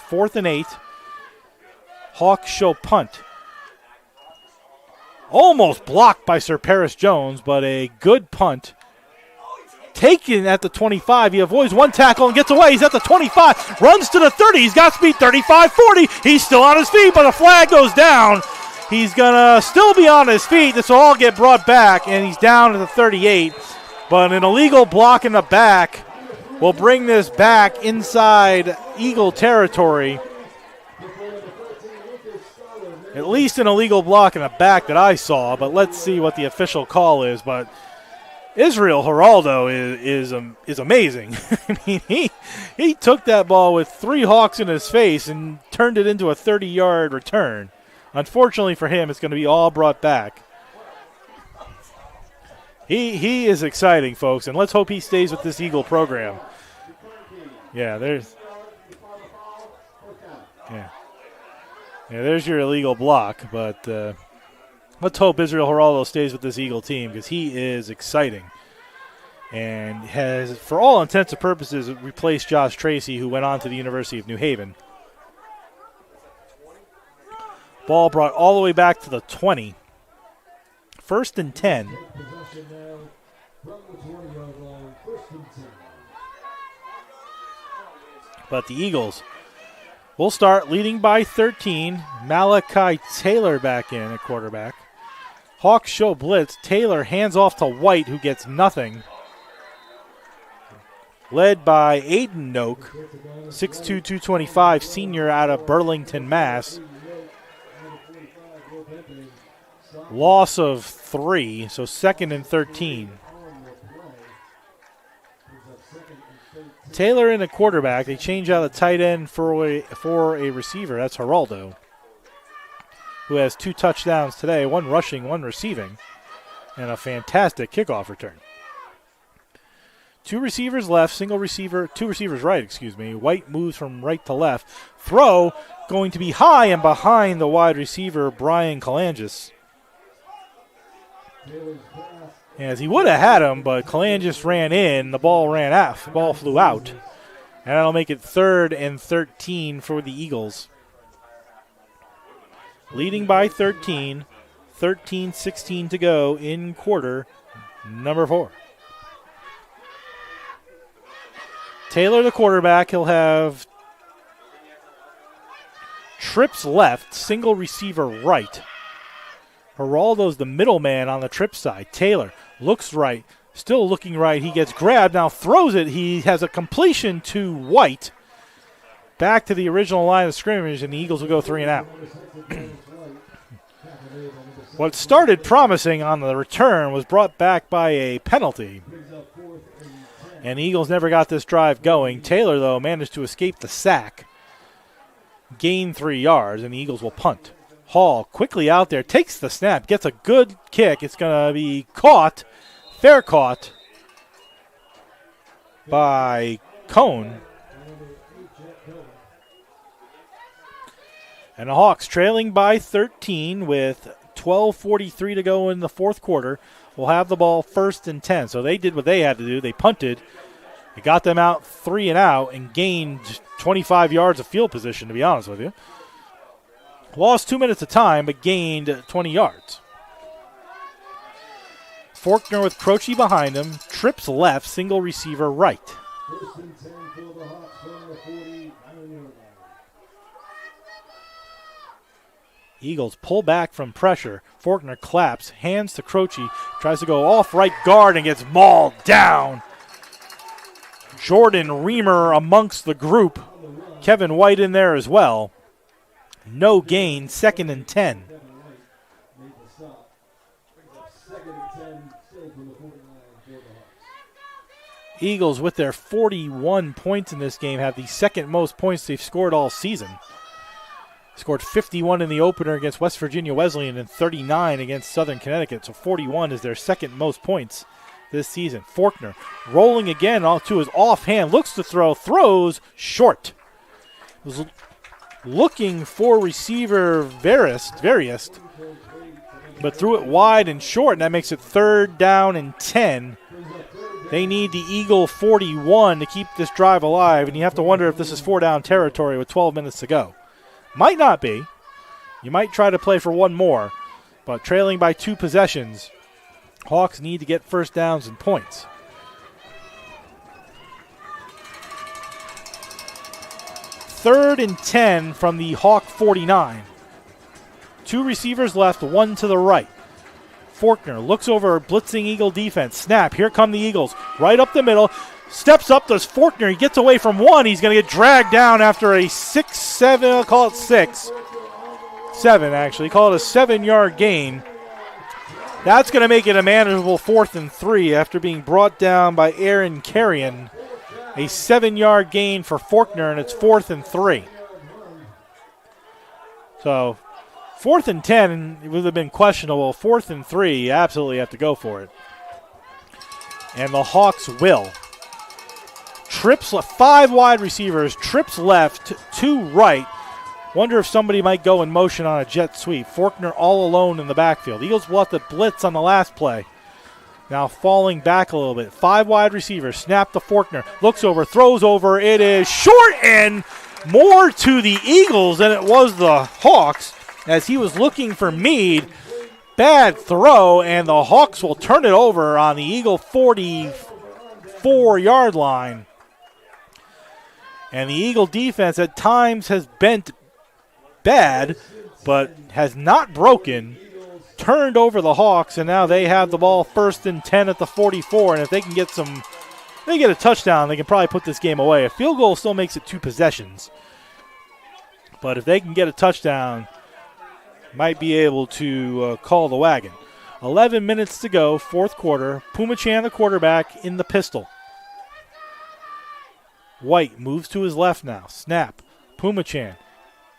4th and 8. Hawks show punt. Almost blocked by Sir Paris Jones, but a good punt. Taken at the 25. He avoids one tackle and gets away. He's at the 25. Runs to the 30. He's got speed. 35-40. He's still on his feet, but a flag goes down. He's going to still be on his feet. This will all get brought back, and he's down at the 38. But an illegal block in the back will bring this back inside Eagle territory. At least an illegal block in the back that I saw, but let's see what the official call is. But Israel Geraldo is amazing. I mean, he took that ball with 3 Hawks in his face and turned it into a 30-yard return. Unfortunately for him, it's going to be all brought back. He is exciting, folks, and let's hope he stays with this Eagle program. Yeah, there's your illegal block, but let's hope Israel Geraldo stays with this Eagle team because he is exciting and has, for all intents and purposes, replaced Josh Tracy, who went on to the University of New Haven. Ball brought all the way back to the 20. 1st and 10. But the Eagles will start leading by 13. Malachi Taylor back in at quarterback. Hawks show blitz. Taylor hands off to White, who gets nothing. Led by Aiden Noak, 6'2", 225, senior out of Burlington, Mass. Loss of 3, so 2nd and 13. Taylor in the quarterback. They change out a tight end for a receiver. That's Geraldo, who has 2 touchdowns today, 1 rushing, 1 receiving, and a fantastic kickoff return. 2 receivers left, 2 receivers right, White moves from right to left. Throw going to be high and behind the wide receiver, Brian Kalangis. As he would have had him, but Kalangis ran in, the ball flew out. And that'll make it 3rd and 13 for the Eagles. Leading by 13, 13-16 to go in quarter number 4. Taylor, the quarterback, he'll have trips left, single receiver right. Geraldo's the middleman on the trip side. Taylor looks right, still looking right. He gets grabbed, now throws it. He has a completion to White. Back to the original line of scrimmage, and the Eagles will go 3 and out. What started promising on the return was brought back by a penalty. And the Eagles never got this drive going. Taylor, though, managed to escape the sack. Gain 3 yards, and the Eagles will punt. Hall quickly out there, takes the snap, gets a good kick. It's going to be caught, fair caught by Cone. And the Hawks trailing by 13 with 12:43 to go in the fourth quarter. Will have the ball 1st and 10. So they did what they had to do. They punted. It got them out 3 and out and gained 25 yards of field position, to be honest with you. Lost 2 minutes of time, but gained 20 yards. Faulkner with Croce behind him. Trips left, single receiver right. 1st and 10 for the Hawks from the 49-yard line. Eagles pull back from pressure. Faulkner claps, hands to Croce, tries to go off right guard and gets mauled down. Jordan Reamer amongst the group. Kevin White in there as well. No gain, 2nd and 10. Eagles with their 41 points in this game have the 2nd most points they've scored all season. Scored 51 in the opener against West Virginia Wesleyan and 39 against Southern Connecticut. So 41 is their 2nd most points this season. Faulkner rolling again to his offhand. Looks to throw. Throws short. Was looking for receiver Veriest, but threw it wide and short, and that makes it 3rd down and 10. They need the Eagle 41 to keep this drive alive, and you have to wonder if this is 4-down territory with 12 minutes to go. Might not be. You might try to play for one more, but trailing by 2 possessions, Hawks need to get first downs and points. 3rd and 10 from the Hawk 49. 2 receivers left, 1 to the right. Faulkner looks over blitzing Eagle defense. Snap, here come the Eagles. Right up the middle. Steps up, does Faulkner. He gets away from 1. He's going to get dragged down after a 6-7, I'll call it 6. 7, actually. Call it a 7-yard gain. That's going to make it a manageable 4th and 3 after being brought down by Aaron Carrion. A 7-yard gain for Faulkner, and it's 4th and 3. So 4th and 10, it would have been questionable. 4th and 3, you absolutely have to go for it. And the Hawks will. Trips, 5 wide receivers, trips left, 2 right. Wonder if somebody might go in motion on a jet sweep. Faulkner all alone in the backfield. Eagles will have to blitz on the last play. Now falling back a little bit. 5 wide receivers, snap to Faulkner. Looks over, throws over. It is short and more to the Eagles than it was the Hawks as he was looking for Meade. Bad throw, and the Hawks will turn it over on the Eagle 44-yard line. And the Eagle defense at times has bent bad, but has not broken. Turned over the Hawks, and now they have the ball 1st and 10 at the 44. And if they can get they get a touchdown, they can probably put this game away. A field goal still makes it 2 possessions. But if they can get a touchdown, might be able to call the wagon. 11 minutes to go, 4th quarter. Pumachan, the quarterback, in the pistol. White moves to his left now. Snap. Pumachan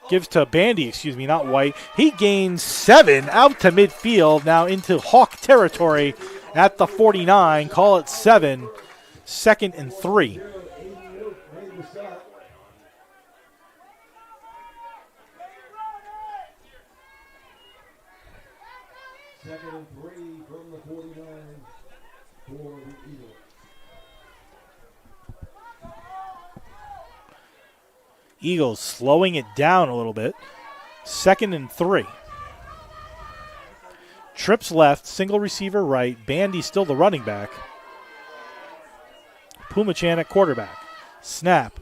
gives to Bandy, not White. He gains 7 out to midfield, now into Hawk territory at the 49. Call it 7. 2nd and 3. Second and 3 from the 49 for the Eagles. Eagles slowing it down a little bit. 2nd and 3. Trips left, single receiver right. Bandy still the running back. Pumachan at quarterback. Snap.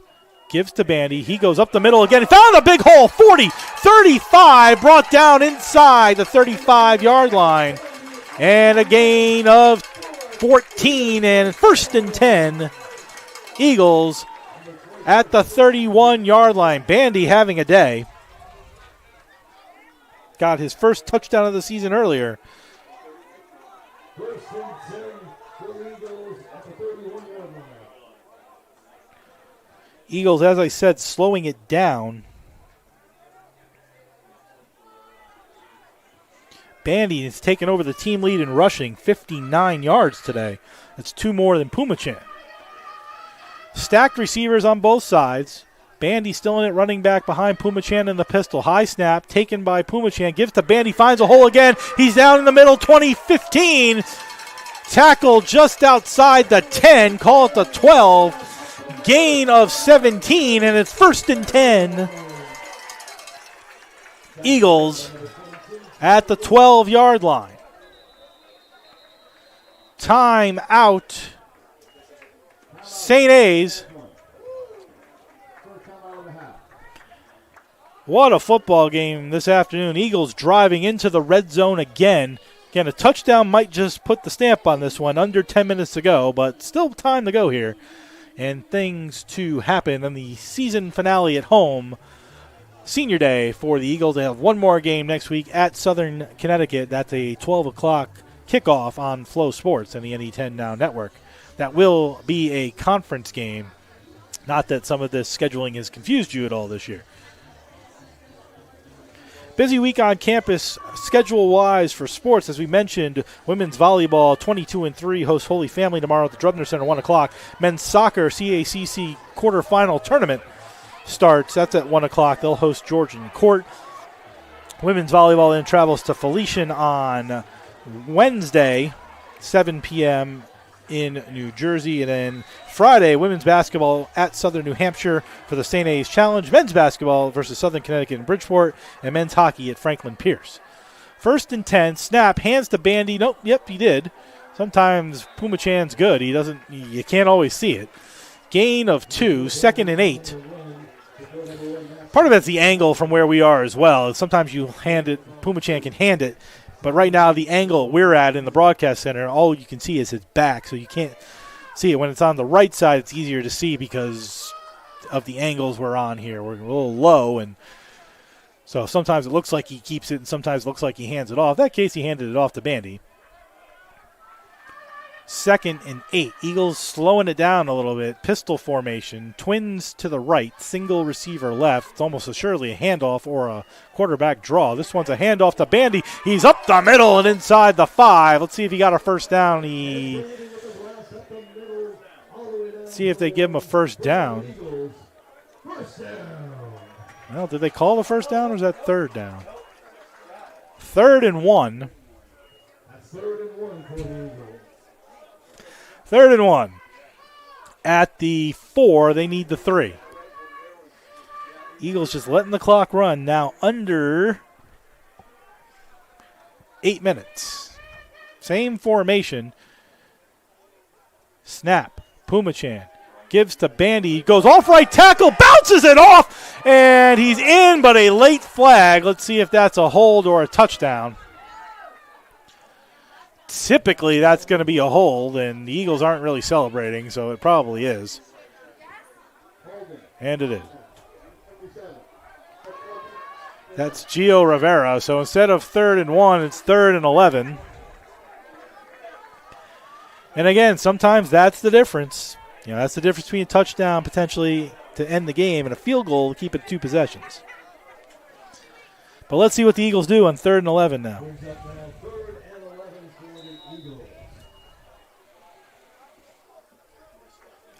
Gives to Bandy. He goes up the middle again. He found a big hole. 40, 35. Brought down inside the 35-yard line. And a gain of 14 and 1st and 10. Eagles at the 31-yard line. Bandy having a day. Got his first touchdown of the season earlier. Eagles, as I said, slowing it down. Bandy has taken over the team lead in rushing, 59 yards today. That's 2 more than Pumachan. Stacked receivers on both sides. Bandy still in it, running back behind Pumachan in the pistol. High snap, taken by Pumachan. Gives to Bandy, finds a hole again. He's down in the middle, 20-15. Tackle just outside the 10, call it the 12. Gain of 17, and it's 1st and 10. Eagles at the 12-yard line. Time out. St. A's. What a football game this afternoon. Eagles driving into the red zone again. Again, a touchdown might just put the stamp on this one. Under 10 minutes to go, but still time to go here. And things to happen in the season finale at home. Senior day for the Eagles. They have one more game next week at Southern Connecticut. That's a 12 o'clock kickoff on Flow Sports and the NE10 Now Network. That will be a conference game. Not that some of this scheduling has confused you at all this year. Busy week on campus schedule-wise for sports. As we mentioned, women's volleyball 22-3 hosts Holy Family tomorrow at the Drubner Center, 1 o'clock. Men's soccer CACC quarterfinal tournament starts. That's at 1 o'clock. They'll host Georgian Court. Women's volleyball then travels to Felician on Wednesday, 7 p.m. in New Jersey. And then Friday, women's basketball at Southern New Hampshire for the St. A's Challenge. Men's basketball versus Southern Connecticut in Bridgeport. And men's hockey at Franklin Pierce. 1st and 10. Snap. Hands to Bandy. Nope. Yep, he did. Sometimes Pumachan's good. You can't always see it. Gain of 2. 2nd and 8. Part of that's the angle from where we are as well. Sometimes you hand it. Pumachan can hand it. But right now, the angle we're at in the broadcast center, all you can see is his back, so you can't see it. When it's on the right side, it's easier to see because of the angles we're on here. We're a little low, and so sometimes it looks like he keeps it, and sometimes it looks like he hands it off. In that case, he handed it off to Bandy. 2nd and 8. Eagles slowing it down a little bit. Pistol formation. Twins to the right. Single receiver left. It's almost assuredly a handoff or a quarterback draw. This one's a handoff to Bandy. He's up the middle and inside the 5. Let's see if he got a first down. See if they give him a first down. Well, did they call the first down or is that 3rd down? 3rd and 1. 3rd and 1. At the 4, they need the 3. Eagles just letting the clock run. Now under 8 minutes. Same formation. Snap. Pumachan gives to Bandy. Goes off right tackle. Bounces it off. And he's in, but a late flag. Let's see if that's a hold or a touchdown. Typically, that's going to be a hold, and the Eagles aren't really celebrating, so it probably is. And it is. That's Gio Rivera. So instead of 3rd and 1, it's 3rd and 11. And again, sometimes that's the difference. That's the difference between a touchdown potentially to end the game and a field goal to keep it 2 possessions. But let's see what the Eagles do on 3rd and 11 now.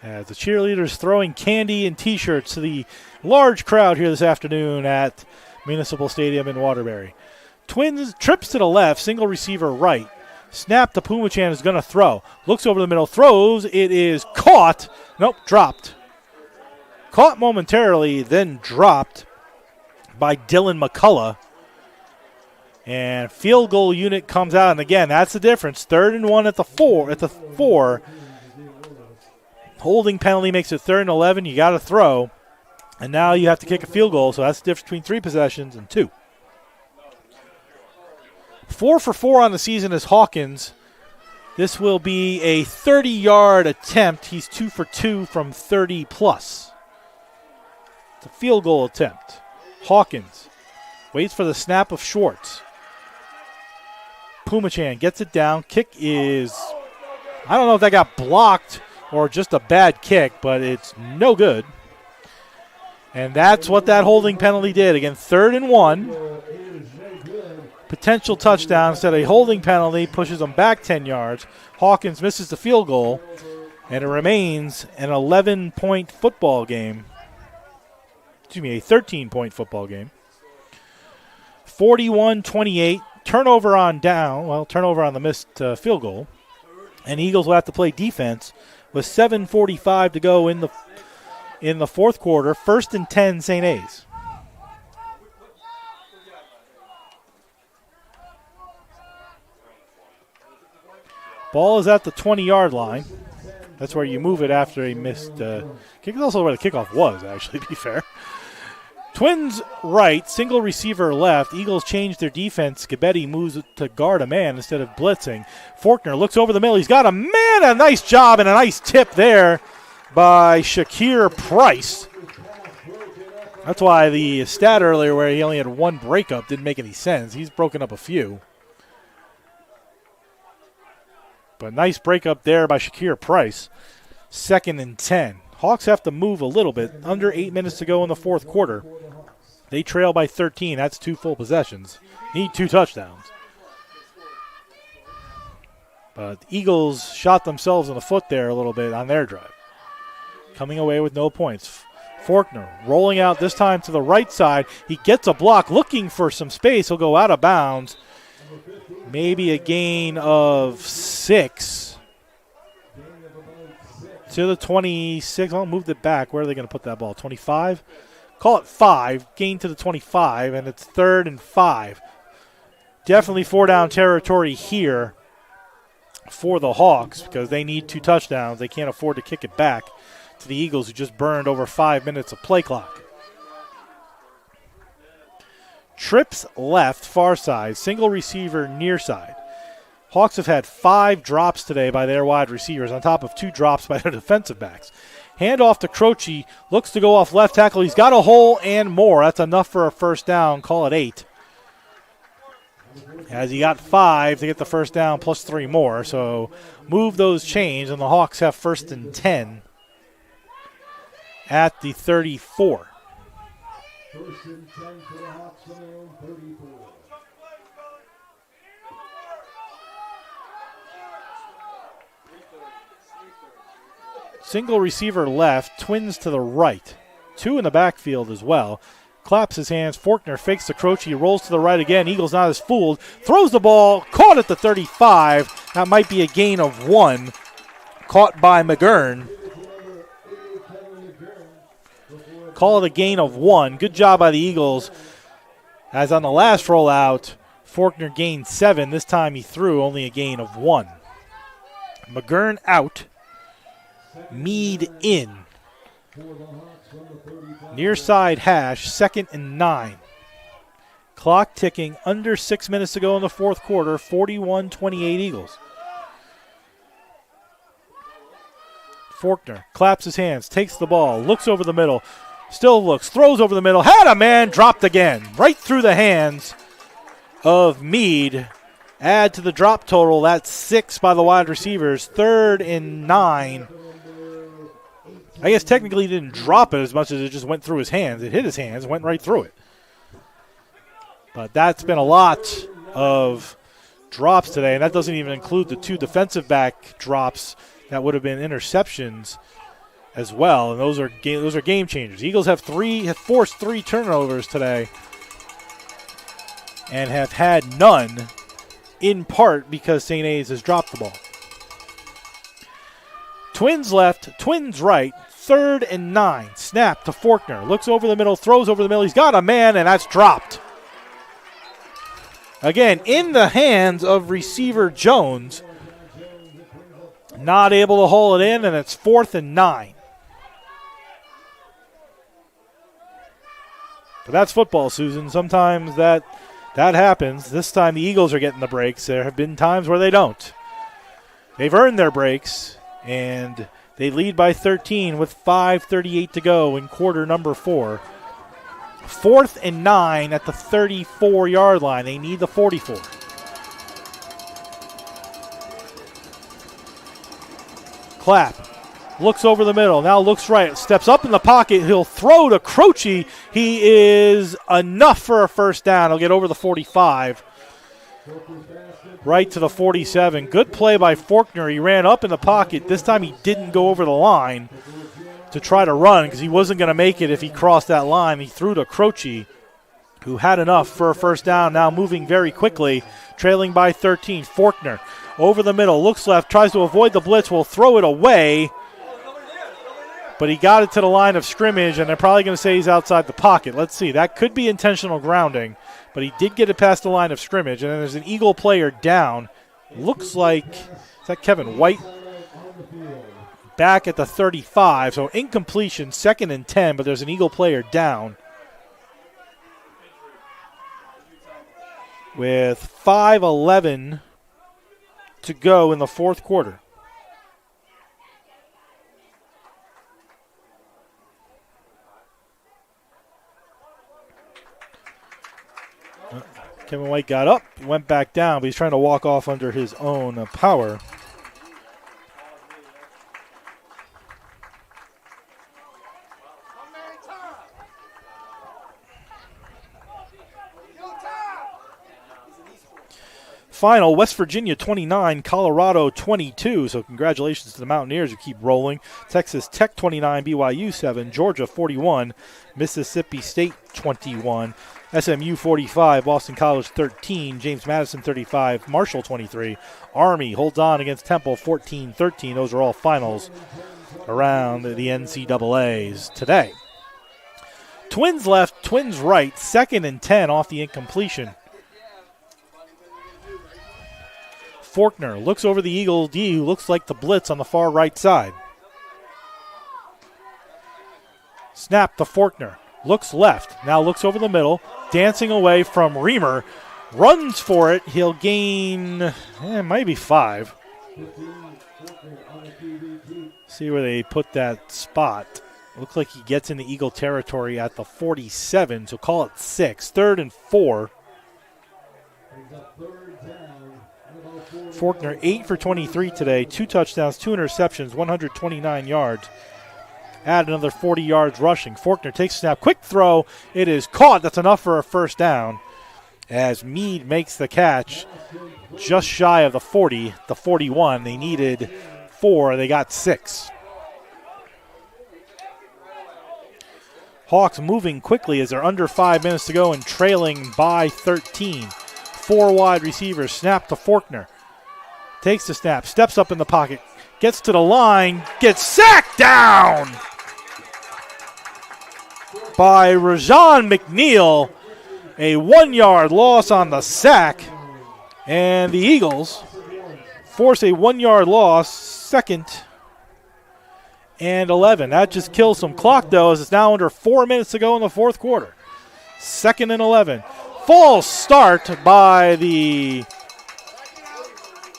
As the cheerleaders throwing candy and T-shirts to the large crowd here this afternoon at Municipal Stadium in Waterbury. Twins trips to the left, single receiver right. Snap to Pumachan is going to throw. Looks over the middle, throws. It is caught. Nope, dropped. Caught momentarily, then dropped by Dylan McCullough. And field goal unit comes out. And again, that's the difference. 3rd and 1 at the 4. Holding penalty makes it 3rd and 11. You got to throw. And now you have to kick a field goal. So that's the difference between 3 possessions and 2. 4 for 4 on the season is Hawkins. This will be a 30-yard attempt. He's 2 for 2 from 30 plus. It's a field goal attempt. Hawkins waits for the snap of Schwartz. Pumachan gets it down. Kick is, I don't know if that got blocked or just a bad kick, but it's no good. And that's what that holding penalty did. Again, 3rd and 1. Potential touchdown. Instead of a holding penalty, pushes them back 10 yards. Hawkins misses the field goal, and it remains an 11-point football game. Excuse me, a 13-point football game. 41-28. Turnover on the missed field goal. And Eagles will have to play defense with 7:45 to go in the fourth quarter. 1st and 10, St. A's. Ball is at the 20-yard line. That's where you move it after a missed kick. It's also where the kickoff was, actually, to be fair. Twins right, single receiver left. Eagles change their defense. Gabetti moves to guard a man instead of blitzing. Faulkner looks over the middle. He's got a man. A nice job and a nice tip there by Shakir Price. That's why the stat earlier where he only had 1 breakup didn't make any sense. He's broken up a few. But nice breakup there by Shakir Price. 2nd and 10. Hawks have to move a little bit. Under 8 minutes to go in the fourth quarter. They trail by 13. That's 2 full possessions. Need 2 touchdowns. But the Eagles shot themselves in the foot there a little bit on their drive. Coming away with no points. Faulkner rolling out this time to the right side. He gets a block looking for some space. He'll go out of bounds. Maybe a gain of 6 to the 26. I'll move it back. Where are they going to put that ball? 25? Call it 5. Gain to the 25, and it's 3rd and 5. Definitely 4-down territory here for the Hawks because they need 2 touchdowns. They can't afford to kick it back to the Eagles, who just burned over 5 minutes of play clock. Trips left, far side. Single receiver, near side. Hawks have had 5 drops today by their wide receivers on top of 2 drops by their defensive backs. Handoff to Croce. Looks to go off left tackle. He's got a hole and more. That's enough for a first down. Call it 8. As he got 5 to get the first down plus 3 more. So move those chains, and the Hawks have 1st and 10 at the 34. 1st and 10 for the Hawks on their own 34. Single receiver left, Twins to the right. 2 in the backfield as well. Claps his hands. Faulkner fakes the Croce, rolls to the right again. Eagles not as fooled. Throws the ball, caught at the 35. That might be a gain of 1. Caught by McGurn. Call it a gain of 1. Good job by the Eagles. As on the last rollout, Faulkner gained 7. This time he threw only a gain of 1. McGurn out. Meade in. Near side hash, 2nd and 9. Clock ticking, under 6 minutes to go in the fourth quarter, 41-28 Eagles. Faulkner claps his hands, takes the ball, looks over the middle, still looks, throws over the middle, had a man, dropped again, right through the hands of Meade. Add to the drop total, that's 6 by the wide receivers, 3rd and 9. I guess technically he didn't drop it as much as it just went through his hands. It hit his hands, went right through it. But that's been a lot of drops today, and that doesn't even include the 2 defensive back drops that would have been interceptions as well, and those are game changers. Eagles have forced 3 turnovers today and have had none, in part because St. A's has dropped the ball. Twins left, Twins right, 3rd and 9. Snap to Faulkner. Looks over the middle, throws over the middle. He's got a man, and that's dropped. Again, in the hands of receiver Jones. Not able to haul it in, and it's 4th and 9. But that's football, Susan. Sometimes that happens. This time the Eagles are getting the breaks. There have been times where they don't. They've earned their breaks, and they lead by 13 with 5:38 to go in quarter number 4. 4th and 9 at the 34-yard line. They need the 44. Clapp looks over the middle, now looks right, steps up in the pocket. He'll throw to Croce. He is enough for a first down. He'll get over the 45, right to the 47. Good play by Faulkner. He ran up in the pocket. This time he didn't go over the line to try to run because he wasn't going to make it if he crossed that line. He threw to Croce, who had enough for a first down, now moving very quickly, trailing by 13. Faulkner over the middle, looks left, tries to avoid the blitz, will throw it away, but he got it to the line of scrimmage, and they're probably going to say he's outside the pocket. Let's see. That could be intentional grounding, but he did get it past the line of scrimmage, and then there's an Eagle player down. Looks like, is that Kevin White? Back at the 35, so incompletion, 2nd and 10, but there's an Eagle player down. With 5:11 to go in the 4th quarter. Kevin White got up, went back down, but he's trying to walk off under his own power. Final, West Virginia 29, Colorado 22. So congratulations to the Mountaineers who keep rolling. Texas Tech 29, BYU 7, Georgia 41, Mississippi State 21, SMU 45, Boston College 13, James Madison 35, Marshall 23. Army holds on against Temple 14-13. Those are all finals around the NCAAs today. Twins left, Twins right, 2nd and 10 off the incompletion. Faulkner looks over the Eagle D, who looks like the blitz on the far right side. Snap to Faulkner. Looks left. Now looks over the middle. Dancing away from Reamer. Runs for it. He'll gain, maybe 5. See where they put that spot. Looks like he gets into Eagle territory at the 47, so call it 6. 3rd and 4. Faulkner 8 for 23 today, 2 touchdowns, 2 interceptions, 129 yards. Add another 40 yards rushing. Faulkner takes a snap, quick throw. It is caught. That's enough for a first down as Meade makes the catch just shy of the 40, the 41. They needed 4. They got 6. Hawks moving quickly as they're under 5 minutes to go and trailing by 13. 4 wide receivers. Snap to Faulkner. Takes the snap, steps up in the pocket, gets to the line, gets sacked down by Rajon McNeil. A 1-yard loss on the sack, and the Eagles force a 1-yard loss, 2nd and 11. That just kills some clock, though, as it's now under 4 minutes to go in the 4th quarter. 2nd and 11. False start by the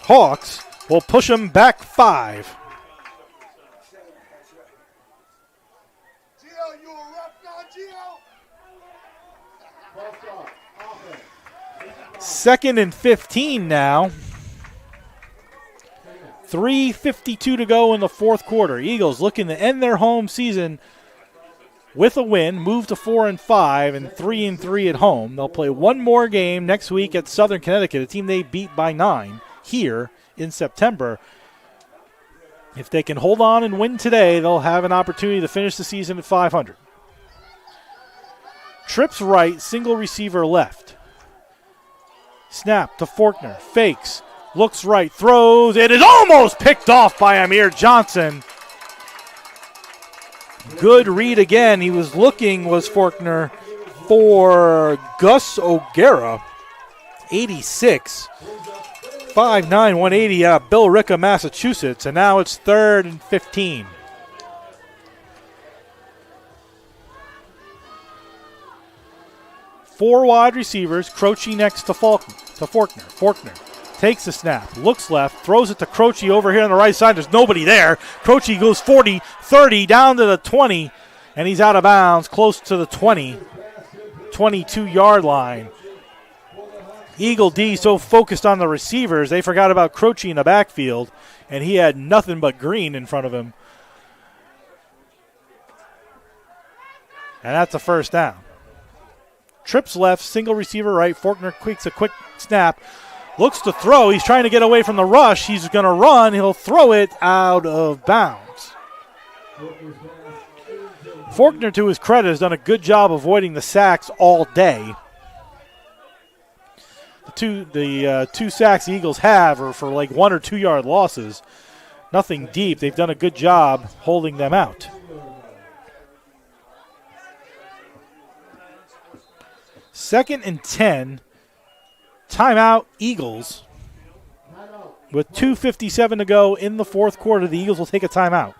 Hawks will push them back 5. Second and 15 now. 3:52 to go in the 4th quarter. Eagles looking to end their home season with a win, move to 4-5 and 3-3 at home. They'll play one more game next week at Southern Connecticut, a team they beat by 9 here in September. If they can hold on and win today, they'll have an opportunity to finish the season at 500. Trips right, single receiver left. Snap to Faulkner, fakes, looks right, throws. It is almost picked off by Amir Johnson. Good read again. He was looking, was Faulkner, for Gus O'Gara. 86. 5'9", 180 out of Billerica, Massachusetts. And now it's 3rd and 15. Four wide receivers, Croce next to Faulkner. Faulkner takes the snap, looks left, throws it to Croce over here on the right side. There's nobody there. Croce goes 40, 30, down to the 20, and he's out of bounds, close to the 20, 22-yard line. Eagle D so focused on the receivers, they forgot about Croce in the backfield, and he had nothing but green in front of him. And that's a first down. Trips left, single receiver right. Faulkner quicks a quick snap. Looks to throw. He's trying to get away from the rush. He's going to run. He'll throw it out of bounds. Faulkner, to his credit, has done a good job avoiding the sacks all day. The two sacks the Eagles have are for like 1 or 2 yard losses. Nothing deep. They've done a good job holding them out. Second and 10. Timeout, Eagles. With 2:57 to go in the fourth quarter, the Eagles will take a timeout.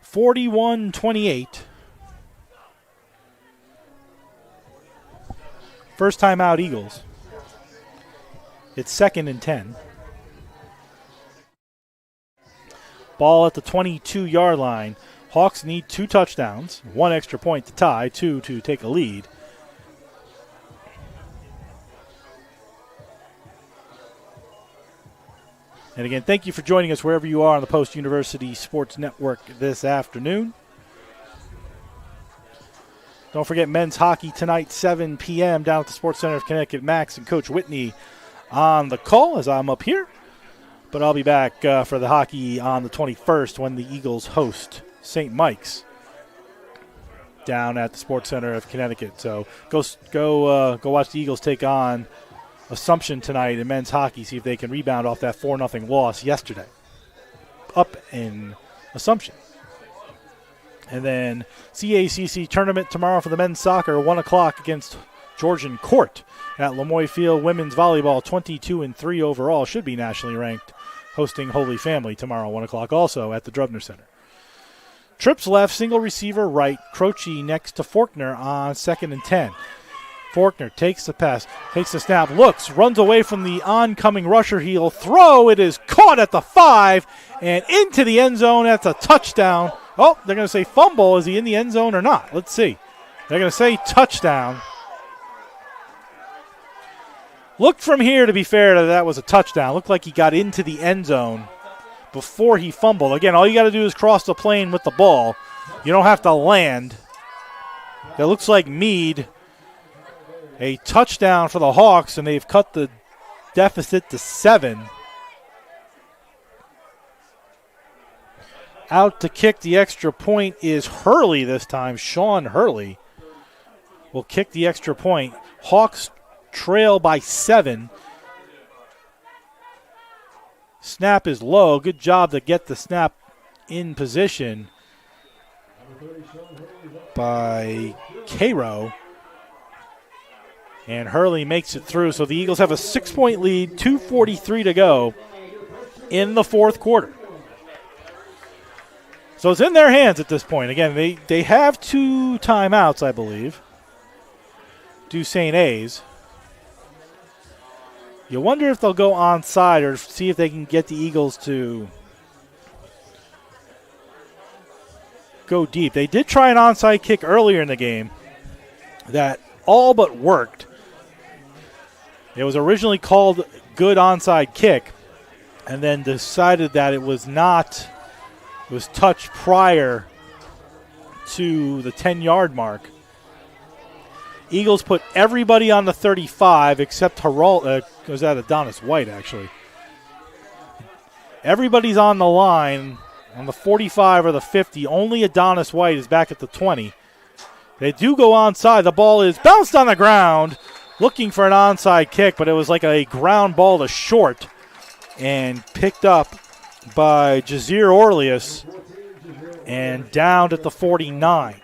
(41-28). First timeout, Eagles. It's 2nd and 10. Ball at the 22-yard line. Hawks need 2 touchdowns, 1 extra point to tie, 2 to take a lead. And again, thank you for joining us wherever you are on the Post University Sports Network this afternoon. Don't forget men's hockey tonight, 7 p.m. down at the Sports Center of Connecticut. Max and Coach Whitney on the call as I'm up here. But I'll be back for the hockey on the 21st when the Eagles host St. Mike's down at the Sports Center of Connecticut. So go watch the Eagles take on Assumption tonight in men's hockey, see if they can rebound off that 4-0 loss yesterday up in Assumption. And then CACC tournament tomorrow for the men's soccer, 1 o'clock against Georgian Court at Lemoy Field. Women's volleyball, 22-3 overall, should be nationally ranked, hosting Holy Family tomorrow, 1 o'clock also at the Drubner Center. Trips left, single receiver right. Croce next to Faulkner on 2nd and 10. Faulkner takes the pass, takes the snap, looks, runs away from the oncoming rusher. He'll throw. It is caught at the 5 and into the end zone. That's a touchdown. Oh, they're going to say fumble. Is he in the end zone or not? Let's see. They're going to say touchdown. Looked from here, to be fair, that was a touchdown. Looked like he got into the end zone before he fumbled. Again, all you got to do is cross the plane with the ball. You don't have to land. That looks like Meade. A touchdown for the Hawks, and they've cut the deficit to 7. Out to kick the extra point is Hurley this time. Sean Hurley will kick the extra point. Hawks trail by 7. Snap is low. Good job to get the snap in position by Cairo. And Hurley makes it through. So the Eagles have a 6-point lead, 2:43 to go in the fourth quarter. So it's in their hands at this point. Again, they have 2 timeouts, I believe. Do St. A's. You wonder if they'll go onside or see if they can get the Eagles to go deep. They did try an onside kick earlier in the game that all but worked. It was originally called good onside kick and then decided that it was not. It was touched prior to the 10-yard mark. Eagles put everybody on the 35 except was that Adonis White, actually. Everybody's on the line on the 45 or the 50. Only Adonis White is back at the 20. They do go onside. The ball is bounced on the ground, looking for an onside kick, but it was like a ground ball to short and picked up by Jazir Orleus and down at the 49.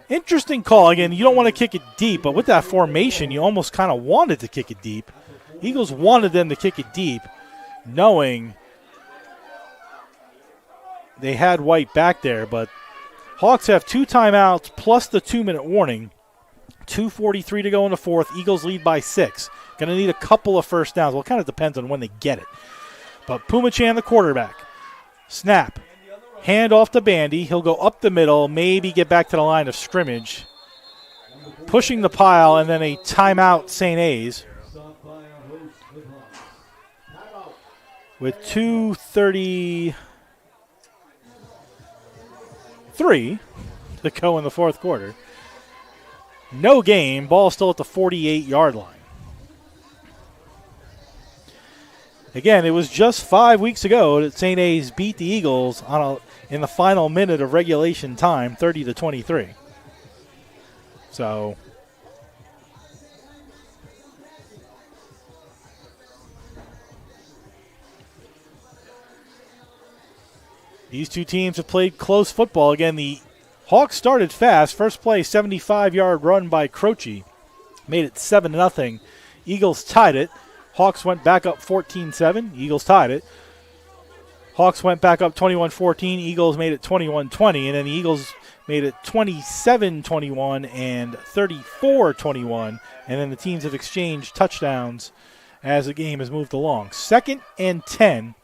Interesting call. Again, you don't want to kick it deep, but with that formation, you almost kind of wanted to kick it deep. Eagles wanted them to kick it deep, knowing they had White back there, but Hawks have 2 timeouts plus the 2-minute warning. 2:43 to go in the fourth. Eagles lead by 6. Going to need a couple of first downs. Well, it kind of depends on when they get it. But Pumachan, the quarterback. Snap. Hand off to Bandy. He'll go up the middle, maybe get back to the line of scrimmage. Pushing the pile, and then a timeout, St. A's. With 2:33 to go in the fourth quarter. No game. Ball still at the 48-yard line. Again, it was just 5 weeks ago that St. A's beat the Eagles in the final minute of regulation time, 30-23. So these two teams have played close football. Again, the Hawks started fast. First play, 75-yard run by Croce. Made it 7-0. Eagles tied it. Hawks went back up 14-7. Eagles tied it. Hawks went back up 21-14. Eagles made it 21-20. And then the Eagles made it 27-21 and 34-21. And then the teams have exchanged touchdowns as the game has moved along. 2nd and 10.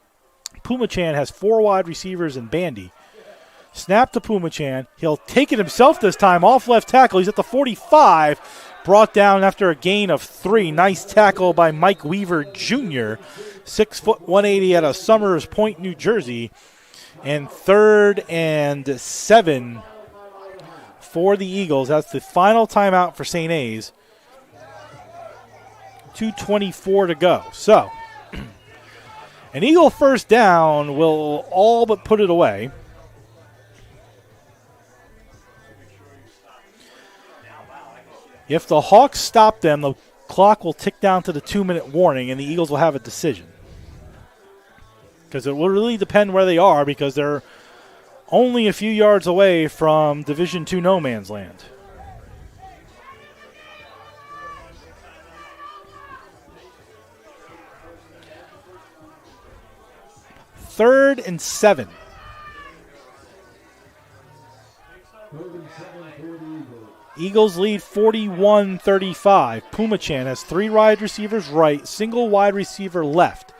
Pumachan has 4 wide receivers and Bandy. Snap to Pumachan. He'll take it himself this time off left tackle. He's at the 45. Brought down after a gain of 3. Nice tackle by Mike Weaver Jr. 6 foot 180 out of Summers Point, New Jersey. And 3rd and 7 for the Eagles. That's the final timeout for St. A's. 2:24 to go. So, an Eagle first down will all but put it away. If the Hawks stop them, the clock will tick down to the 2-minute warning, and the Eagles will have a decision. Because it will really depend where they are, because they're only a few yards away from Division II no man's land. Third and 7. Eagles lead 41-35. Pumachan has 3 wide receivers right, single wide receiver left.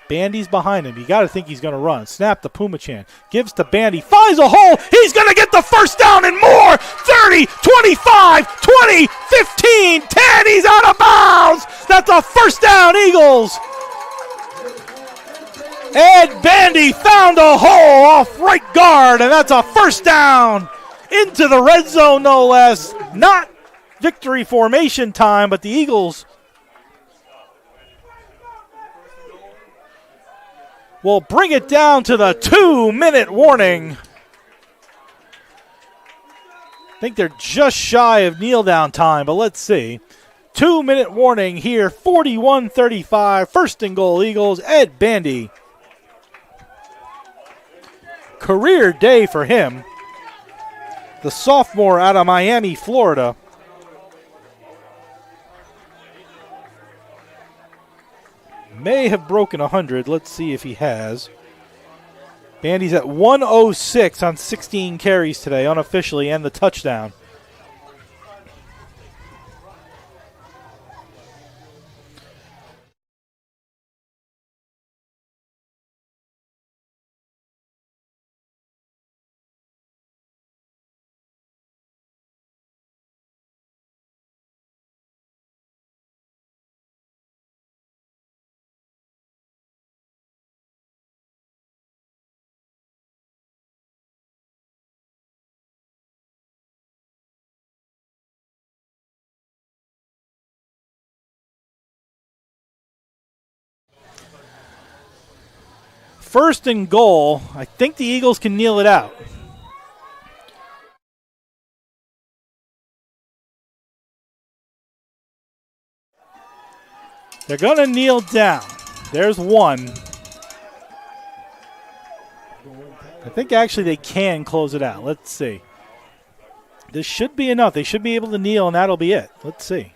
Bandy's behind him. You got to think he's going to run. Snap to Pumachan. Gives to Bandy. Finds a hole. He's going to get the first down and more. 30, 25, 20, 15, 10. He's out of bounds. That's a first down, Eagles. Ed Bandy found a hole off right guard, and that's a first down. Into the red zone, no less. Not victory formation time, but the Eagles will bring it down to the 2-minute warning. I think they're just shy of kneel down time, but let's see. 2-minute warning here, 41-35. First and goal, Eagles. Ed Bandy. Career day for him. The sophomore out of Miami, Florida. May have broken 100. Let's see if he has. Bandy's at 106 on 16 carries today, unofficially, and the touchdown. First and goal. I think the Eagles can kneel it out. They're going to kneel down. There's one. I think actually they can close it out. Let's see. This should be enough. They should be able to kneel, and that'll be it. Let's see.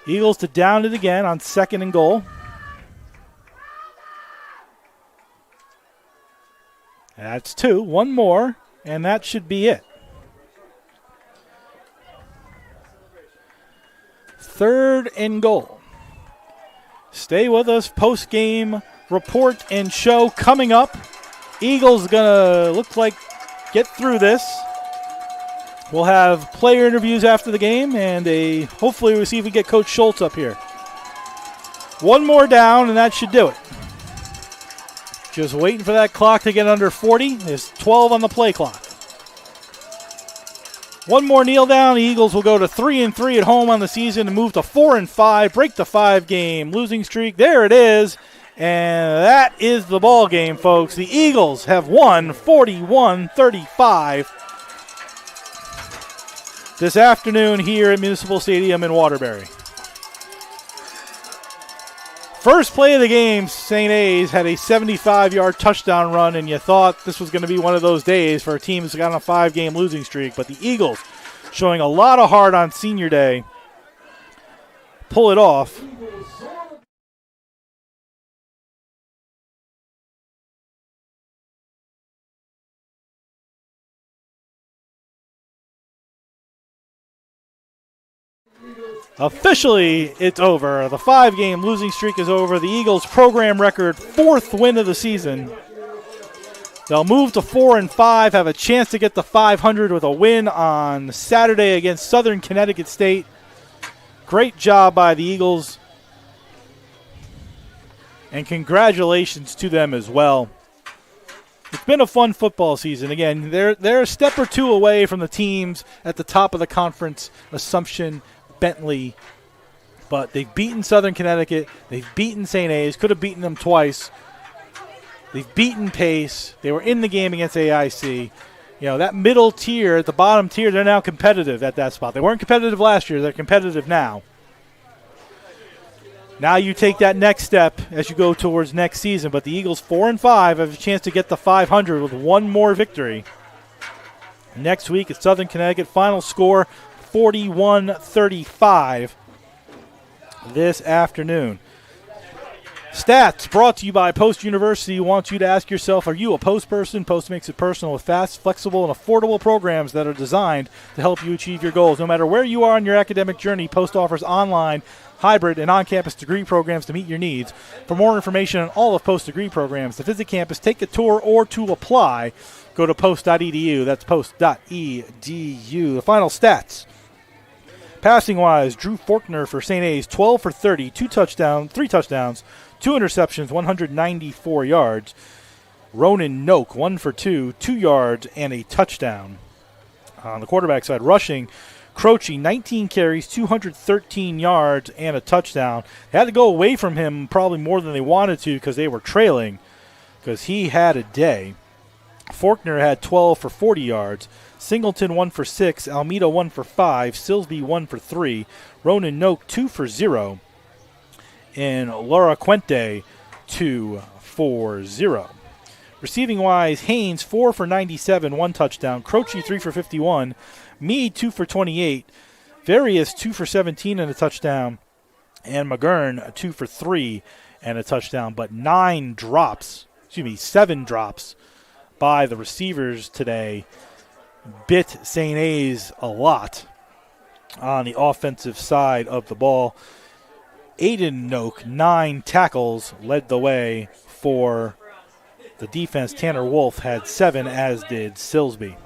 Eagles to down it again on 2nd and goal. That's 2. One more, and that should be it. 3rd and goal. Stay with us. Post-game report and show coming up. Eagles going to look like get through this. We'll have player interviews after the game, and hopefully we'll see if we get Coach Schultz up here. One more down, and that should do it. Just waiting for that clock to get under 40. There's 12 on the play clock. One more kneel down. The Eagles will go to 3-3 at home on the season and move to 4-5, break the 5-game losing streak. There it is, and that is the ball game, folks. The Eagles have won 41-35. This afternoon here at Municipal Stadium in Waterbury. First play of the game, St. A's had a 75-yard touchdown run, and you thought this was going to be one of those days for a team that's got on a 5-game losing streak. But the Eagles, showing a lot of heart on Senior Day, pull it off. Officially, it's over. The 5-game losing streak is over. The Eagles' program record, 4th win of the season. They'll move to 4-5, have a chance to get to 500 with a win on Saturday against Southern Connecticut State. Great job by the Eagles. And congratulations to them as well. It's been a fun football season. Again, they're a step or two away from the teams at the top of the conference, Assumption, Bentley, but they've beaten Southern Connecticut. They've beaten St. A's. Could have beaten them twice. They've beaten Pace. They were in the game against AIC. You know, that middle tier, at the bottom tier, they're now competitive at that spot. They weren't competitive last year. They're competitive now. Now you take that next step as you go towards next season, but the Eagles 4-5 have a chance to get to 500 with one more victory. Next week at Southern Connecticut, final score 41-35 this afternoon. Stats brought to you by Post University wants you to ask yourself, are you a Post person? Post makes it personal with fast, flexible, and affordable programs that are designed to help you achieve your goals. No matter where you are in your academic journey, Post offers online, hybrid, and on-campus degree programs to meet your needs. For more information on all of Post degree programs, to visit campus, take a tour, or to apply, go to post.edu. That's post.edu. The final stats. Passing-wise, Drew Forkner for St. A's, 12 for 30, 3 touchdowns, 2 interceptions, 194 yards. Ronan Noak, 1 for 2, 2 yards, and a touchdown. On the quarterback side, rushing, Croce, 19 carries, 213 yards, and a touchdown. They had to go away from him probably more than they wanted to because they were trailing, because he had a day. Forkner had 12 for 40 yards. Singleton 1 for 6, Almeida 1 for 5, Silsby 1 for 3, Ronan Noak 2 for 0, and Laura Quente 2 for 0. Receiving-wise, Haynes 4 for 97, 1 touchdown, Croce 3 for 51, Meade 2 for 28, Various 2 for 17 and a touchdown, and McGurn 2 for 3 and a touchdown, but 7 drops by the receivers today. Bit St. A's a lot on the offensive side of the ball. Aiden Noak, 9 tackles, led the way for the defense. Tanner Wolf had 7, as did Silsby.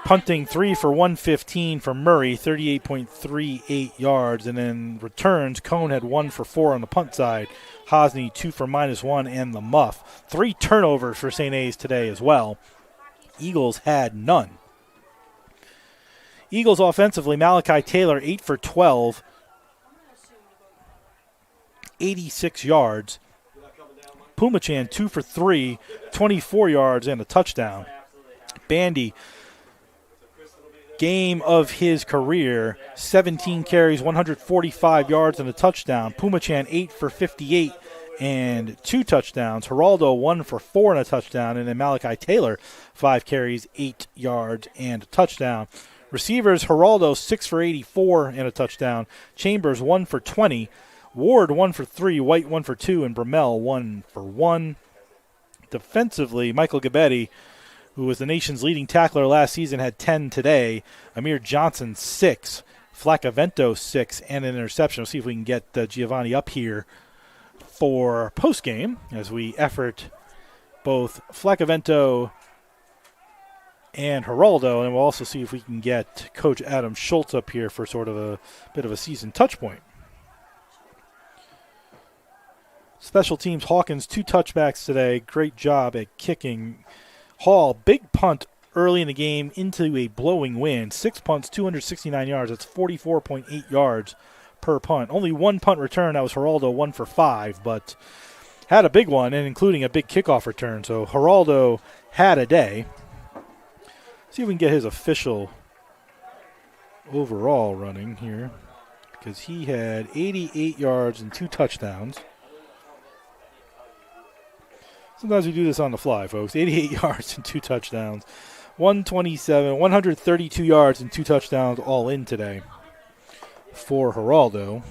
Punting 3 for 115 for Murray, 38.38 yards. And then returns, Cone had 1 for 4 on the punt side. Hosny 2 for -1 and the muff. 3 turnovers for St. A's today as well. Eagles had none. Eagles offensively, Malachi Taylor 8 for 12, 86 yards. Pumachan 2 for 3, 24 yards and a touchdown. Bandy, game of his career, 17 carries, 145 yards and a touchdown. Pumachan 8 for 58 and 2 touchdowns. Geraldo 1 for 4 and a touchdown. And then Malachi Taylor, 5 carries, 8 yards and a touchdown. Receivers, Geraldo 6 for 84 and a touchdown. Chambers 1 for 20. Ward 1 for 3. White 1 for 2. And Bromell 1 for 1. Defensively, Michael Gabetti, who was the nation's leading tackler last season, had 10 today. Amir Johnson, 6. Flacavento, 6, and an interception. We'll see if we can get Giovanni up here for postgame as we effort both Flacavento and Geraldo, and we'll also see if we can get Coach Adam Schultz up here for sort of a bit of a season touch point. Special teams, Hawkins, 2 touchbacks today. Great job at kicking. Hall, big punt early in the game into a blowing wind. 6 punts, 269 yards. That's 44.8 yards per punt. Only 1 punt return. That was Geraldo, 1 for 5, but had a big one, and including a big kickoff return. So Geraldo had a day. See if we can get his official overall running here, because he had 88 yards and 2 touchdowns. Sometimes we do this on the fly, folks. 88 yards and 2 touchdowns. 132 yards and 2 touchdowns all in today for Geraldo.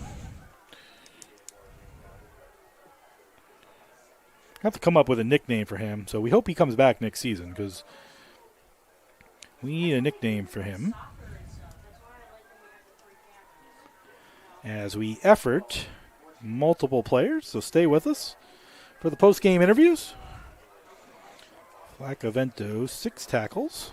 I have to come up with a nickname for him, so we hope he comes back next season, because we need a nickname for him as we effort multiple players, so stay with us for the post-game interviews. Flacavento, 6 tackles.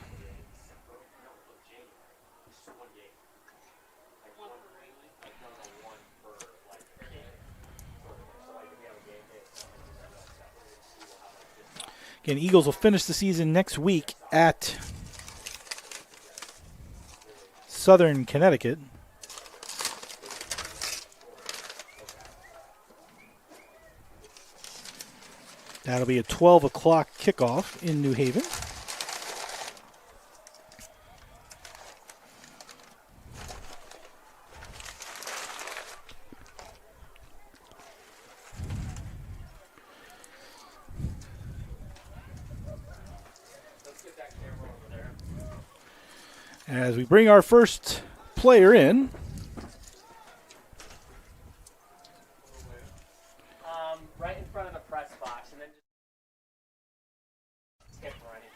Again, Eagles will finish the season next week at Southern Connecticut. That'll be a 12 o'clock kickoff in New Haven. As we bring our first player in. Right in front of the press box, and then just skip or anything.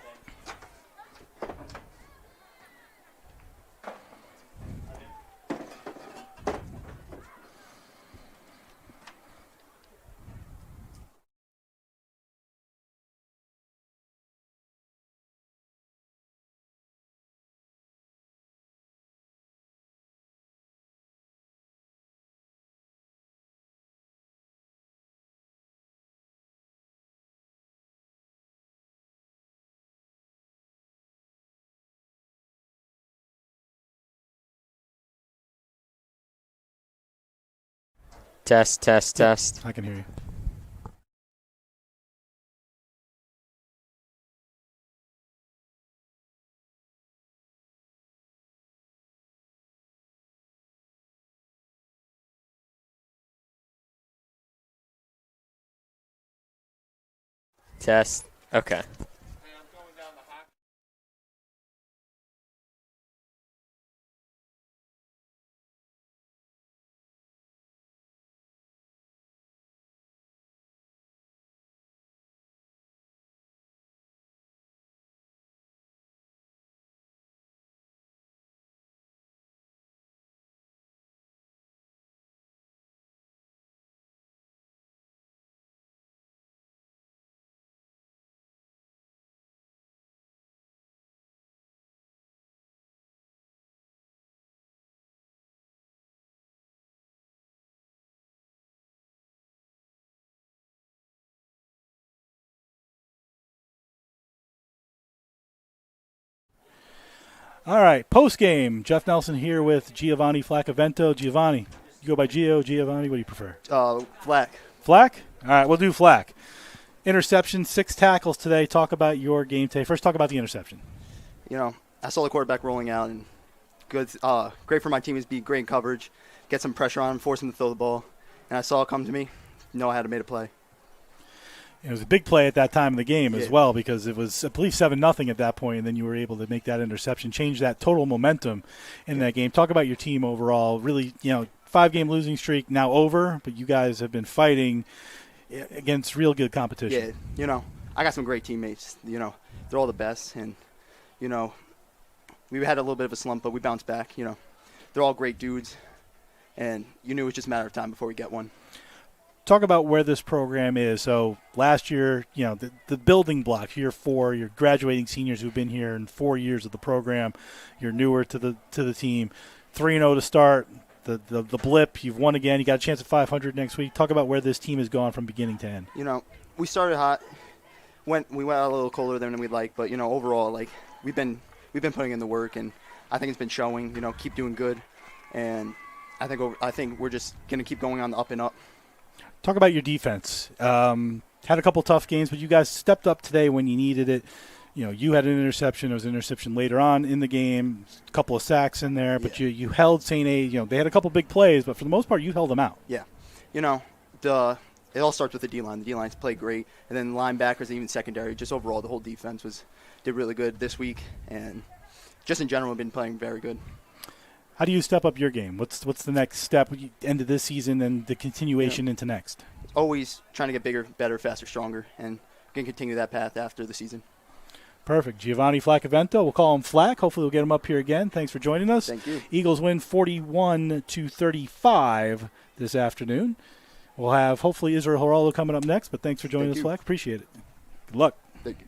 Test, test, test. I can hear you. Test. Okay. All right, post game. Jeff Nelson here with Giovanni Flaccavento. Giovanni, you go by Gio, Giovanni. What do you prefer? Flack. Flack? All right, we'll do Flack. Interception, 6 tackles today. Talk about your game today. First, talk about the interception. I saw the quarterback rolling out, and good. Great for my team is be great in coverage, get some pressure on him, force him to throw the ball, and I saw it come to me. Know I had to make a play. It was a big play at that time in the game as Yeah. well because it was, I believe, 7-0 at that point, and then you were able to make that interception, change that total momentum in that game. Talk about your team overall. Really, 5-game losing streak now over, but you guys have been fighting against real good competition. Yeah, I got some great teammates. They're all the best, and we had a little bit of a slump, but we bounced back. They're all great dudes, and you knew it was just a matter of time before we get one. Talk about where this program is. So last year, the building block, year 4, you're graduating seniors who've been here in 4 years of the program. You're newer to the team. 3-0 to start. The blip, you've won again. You got a chance at 500 next week. Talk about where this team has gone from beginning to end. We started hot. We went out a little colder than we'd like, but overall, we've been putting in the work, and I think it's been showing. Keep doing good, and I think we're just gonna keep going on the up and up. Talk about your defense. Had a couple tough games, but you guys stepped up today when you needed it. You had an interception. There was an interception later on in the game, a couple of sacks in there, but you held St. A. They had a couple big plays, but for the most part, you held them out. Yeah. It all starts with the D-line. The D-lines play great, and then linebackers and even secondary. Just overall, the whole defense did really good this week, and just in general, have been playing very good. How do you step up your game? What's the next step, end of this season and the continuation into next? Always trying to get bigger, better, faster, stronger, and going to continue that path after the season. Perfect. Giovanni Flaccavento. We'll call him Flack. Hopefully we'll get him up here again. Thanks for joining us. Thank you. Eagles win 41-35 this afternoon. We'll have hopefully Israel Geraldo coming up next, but thanks for joining us, Flack. Appreciate it. Good luck. Thank you.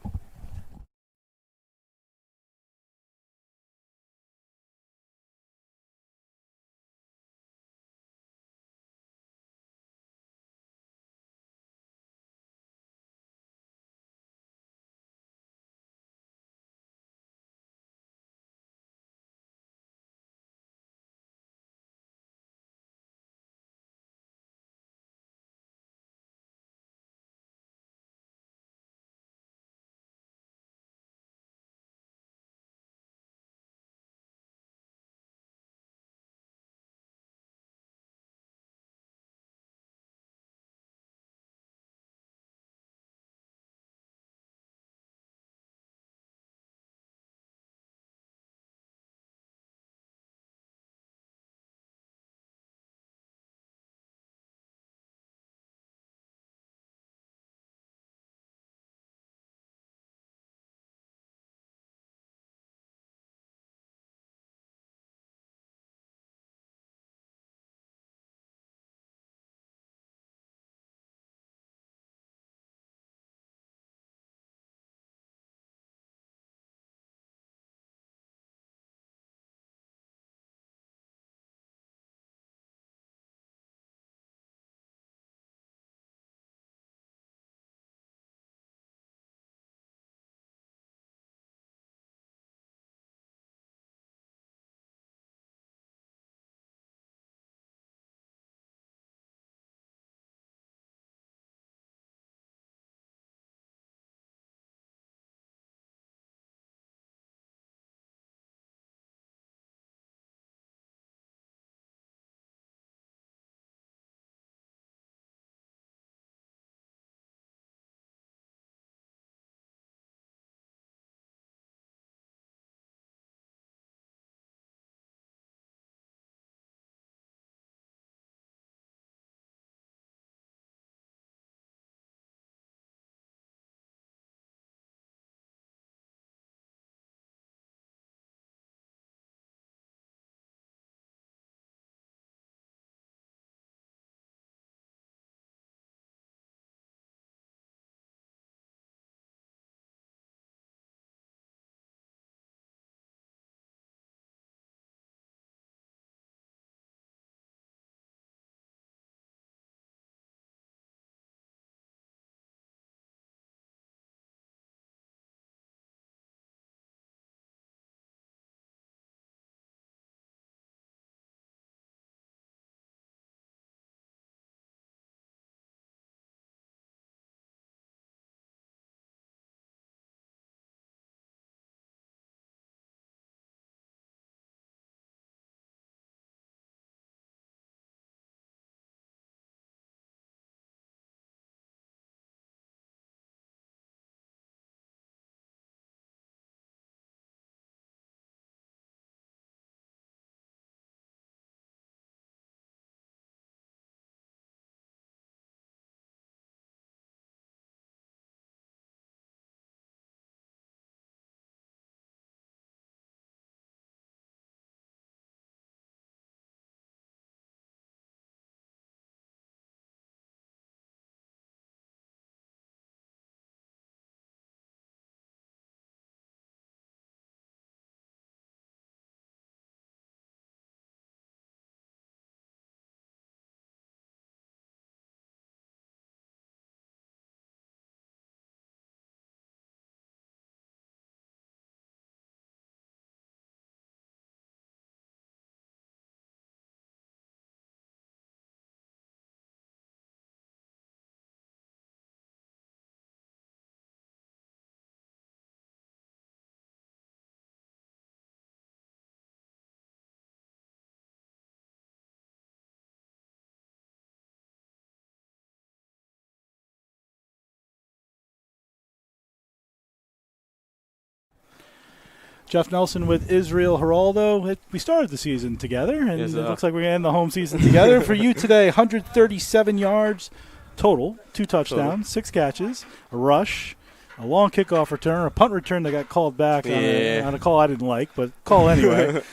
Jeff Nelson with Israel Geraldo. We started the season together, and Yes, it sir. looks like we're going to end the home season together. For you today, 137 yards total, 2 touchdowns, 6 catches, a rush, a long kickoff return, a punt return that got called back on a call I didn't like, but call anyway.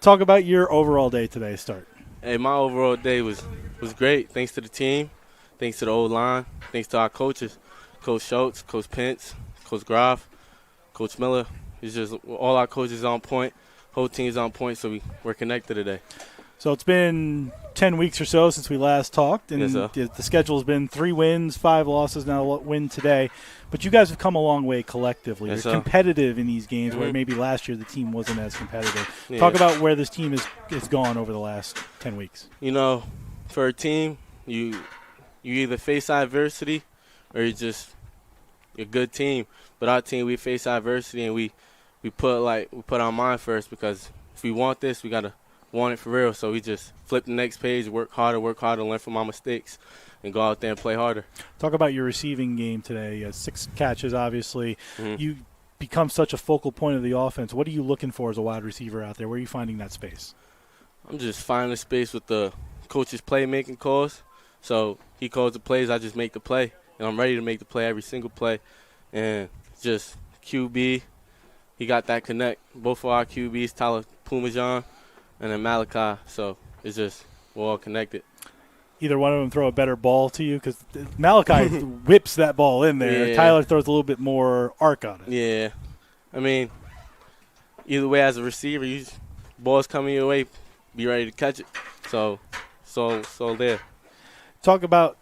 Talk about your overall day today. Start. Hey, my overall day was great. Thanks to the team, thanks to the O-line, thanks to our coaches, Coach Schultz, Coach Pence, Coach Groff, Coach Miller. It's just all our coaches on point, whole team's on point, so we're connected today. So it's been 10 weeks or so since we last talked, and Yes, sir. the schedule has been 3 wins, 5 losses, now a win today. But you guys have come a long way collectively. Yes, You're sir. competitive in these games where Mhm. maybe last year the team wasn't as competitive. Yeah. Talk about where this team is gone over the last 10 weeks. You know, for a team, you either face adversity or you're just a good team. But our team, we face adversity and we put our mind first, because if we want this, we gotta want it for real. So we just flip the next page, work harder, learn from our mistakes, and go out there and play harder. Talk about your receiving game today. 6 catches, obviously. Mhm. You become such a focal point of the offense. What are you looking for as a wide receiver out there? Where are you finding that space? I'm just finding space with the coach's playmaking calls. So he calls the plays, I just make the play, and I'm ready to make the play every single play. And just QB, he got that connect. Both of our QBs, Tyler Pumajan and then Malachi. So it's just we're all connected. Either one of them throw a better ball to you? Because Malachi whips that ball in there. Yeah. Tyler throws a little bit more arc on it. Yeah, I mean, either way, as a receiver, ball's coming your way, be ready to catch it. So there. Talk about,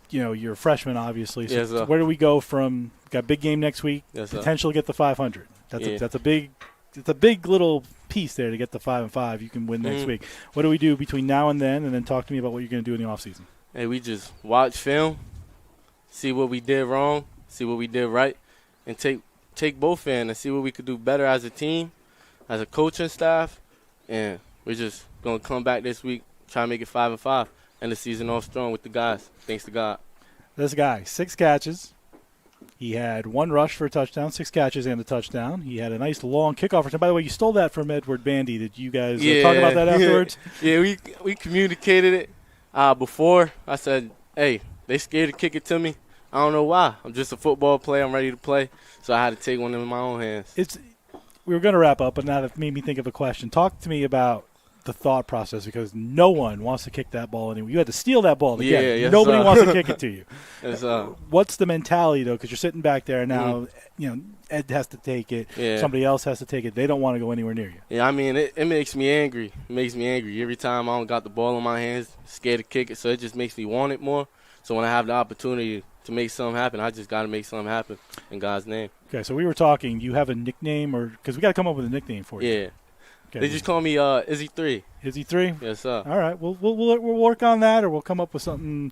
you're a freshman, obviously. So Yes, sir. where do we go from, got a big game next week, Yes, sir. potential to get the 500. Yeah. That's a big little piece there to get the 5-5 you can win next Mhm. week. What do we do between now and then talk to me about what you're going to do in the offseason? Hey, we just watch film, see what we did wrong, see what we did right, and take both in and see what we could do better as a team, as a coaching staff, and we're just going to come back this week, try to make it 5-5, and the season off strong with the guys, thanks to God. This guy, 6 catches. He had 1 rush for a touchdown, 6 catches and a touchdown. He had a nice long kickoff return. By the way, you stole that from Edward Bandy. Did you guys talk about that afterwards? Yeah, we communicated it before. I said, hey, they scared to kick it to me. I don't know why. I'm just a football player. I'm ready to play. So I had to take one in my own hands. We were going to wrap up, but now that made me think of a question. Talk to me about the thought process, because no one wants to kick that ball anymore. You had to steal that ball to get it. Yes, Nobody sir. wants to kick it to you. It's, What's the mentality, though? Because you're sitting back there now, Ed has to take it. Yeah. Somebody else has to take it. They don't want to go anywhere near you. Yeah, I mean, it makes me angry. It makes me angry. Every time I don't got the ball in my hands, scared to kick it, so it just makes me want it more. So when I have the opportunity to make something happen, I just got to make something happen in God's name. Okay, so we were talking. Do you have a nickname, or because we got to come up with a nickname for you? Yeah. Okay. They just call me Izzy 3. Is he 3? Yes, sir. All right, we'll work on that, or we'll come up with something.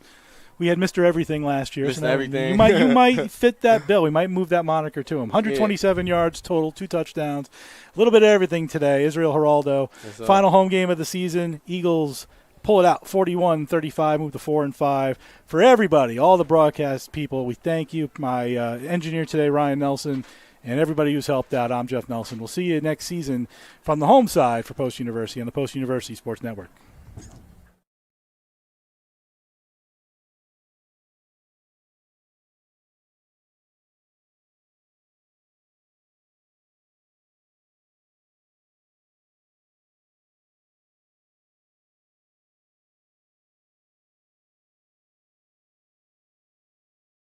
We had Mr. Everything last year. Mr. now Everything. You might fit that bill. We might move that moniker to him. 127 yards total, 2 touchdowns, a little bit of everything today. Israel Geraldo, Yes, sir. final home game of the season. Eagles pull it out, 41-35, move to 4-5. For everybody, all the broadcast people, we thank you. My engineer today, Ryan Nelson, and everybody who's helped out. I'm Jeff Nelson. We'll see you next season from the home side for Post University on the Post University Sports Network.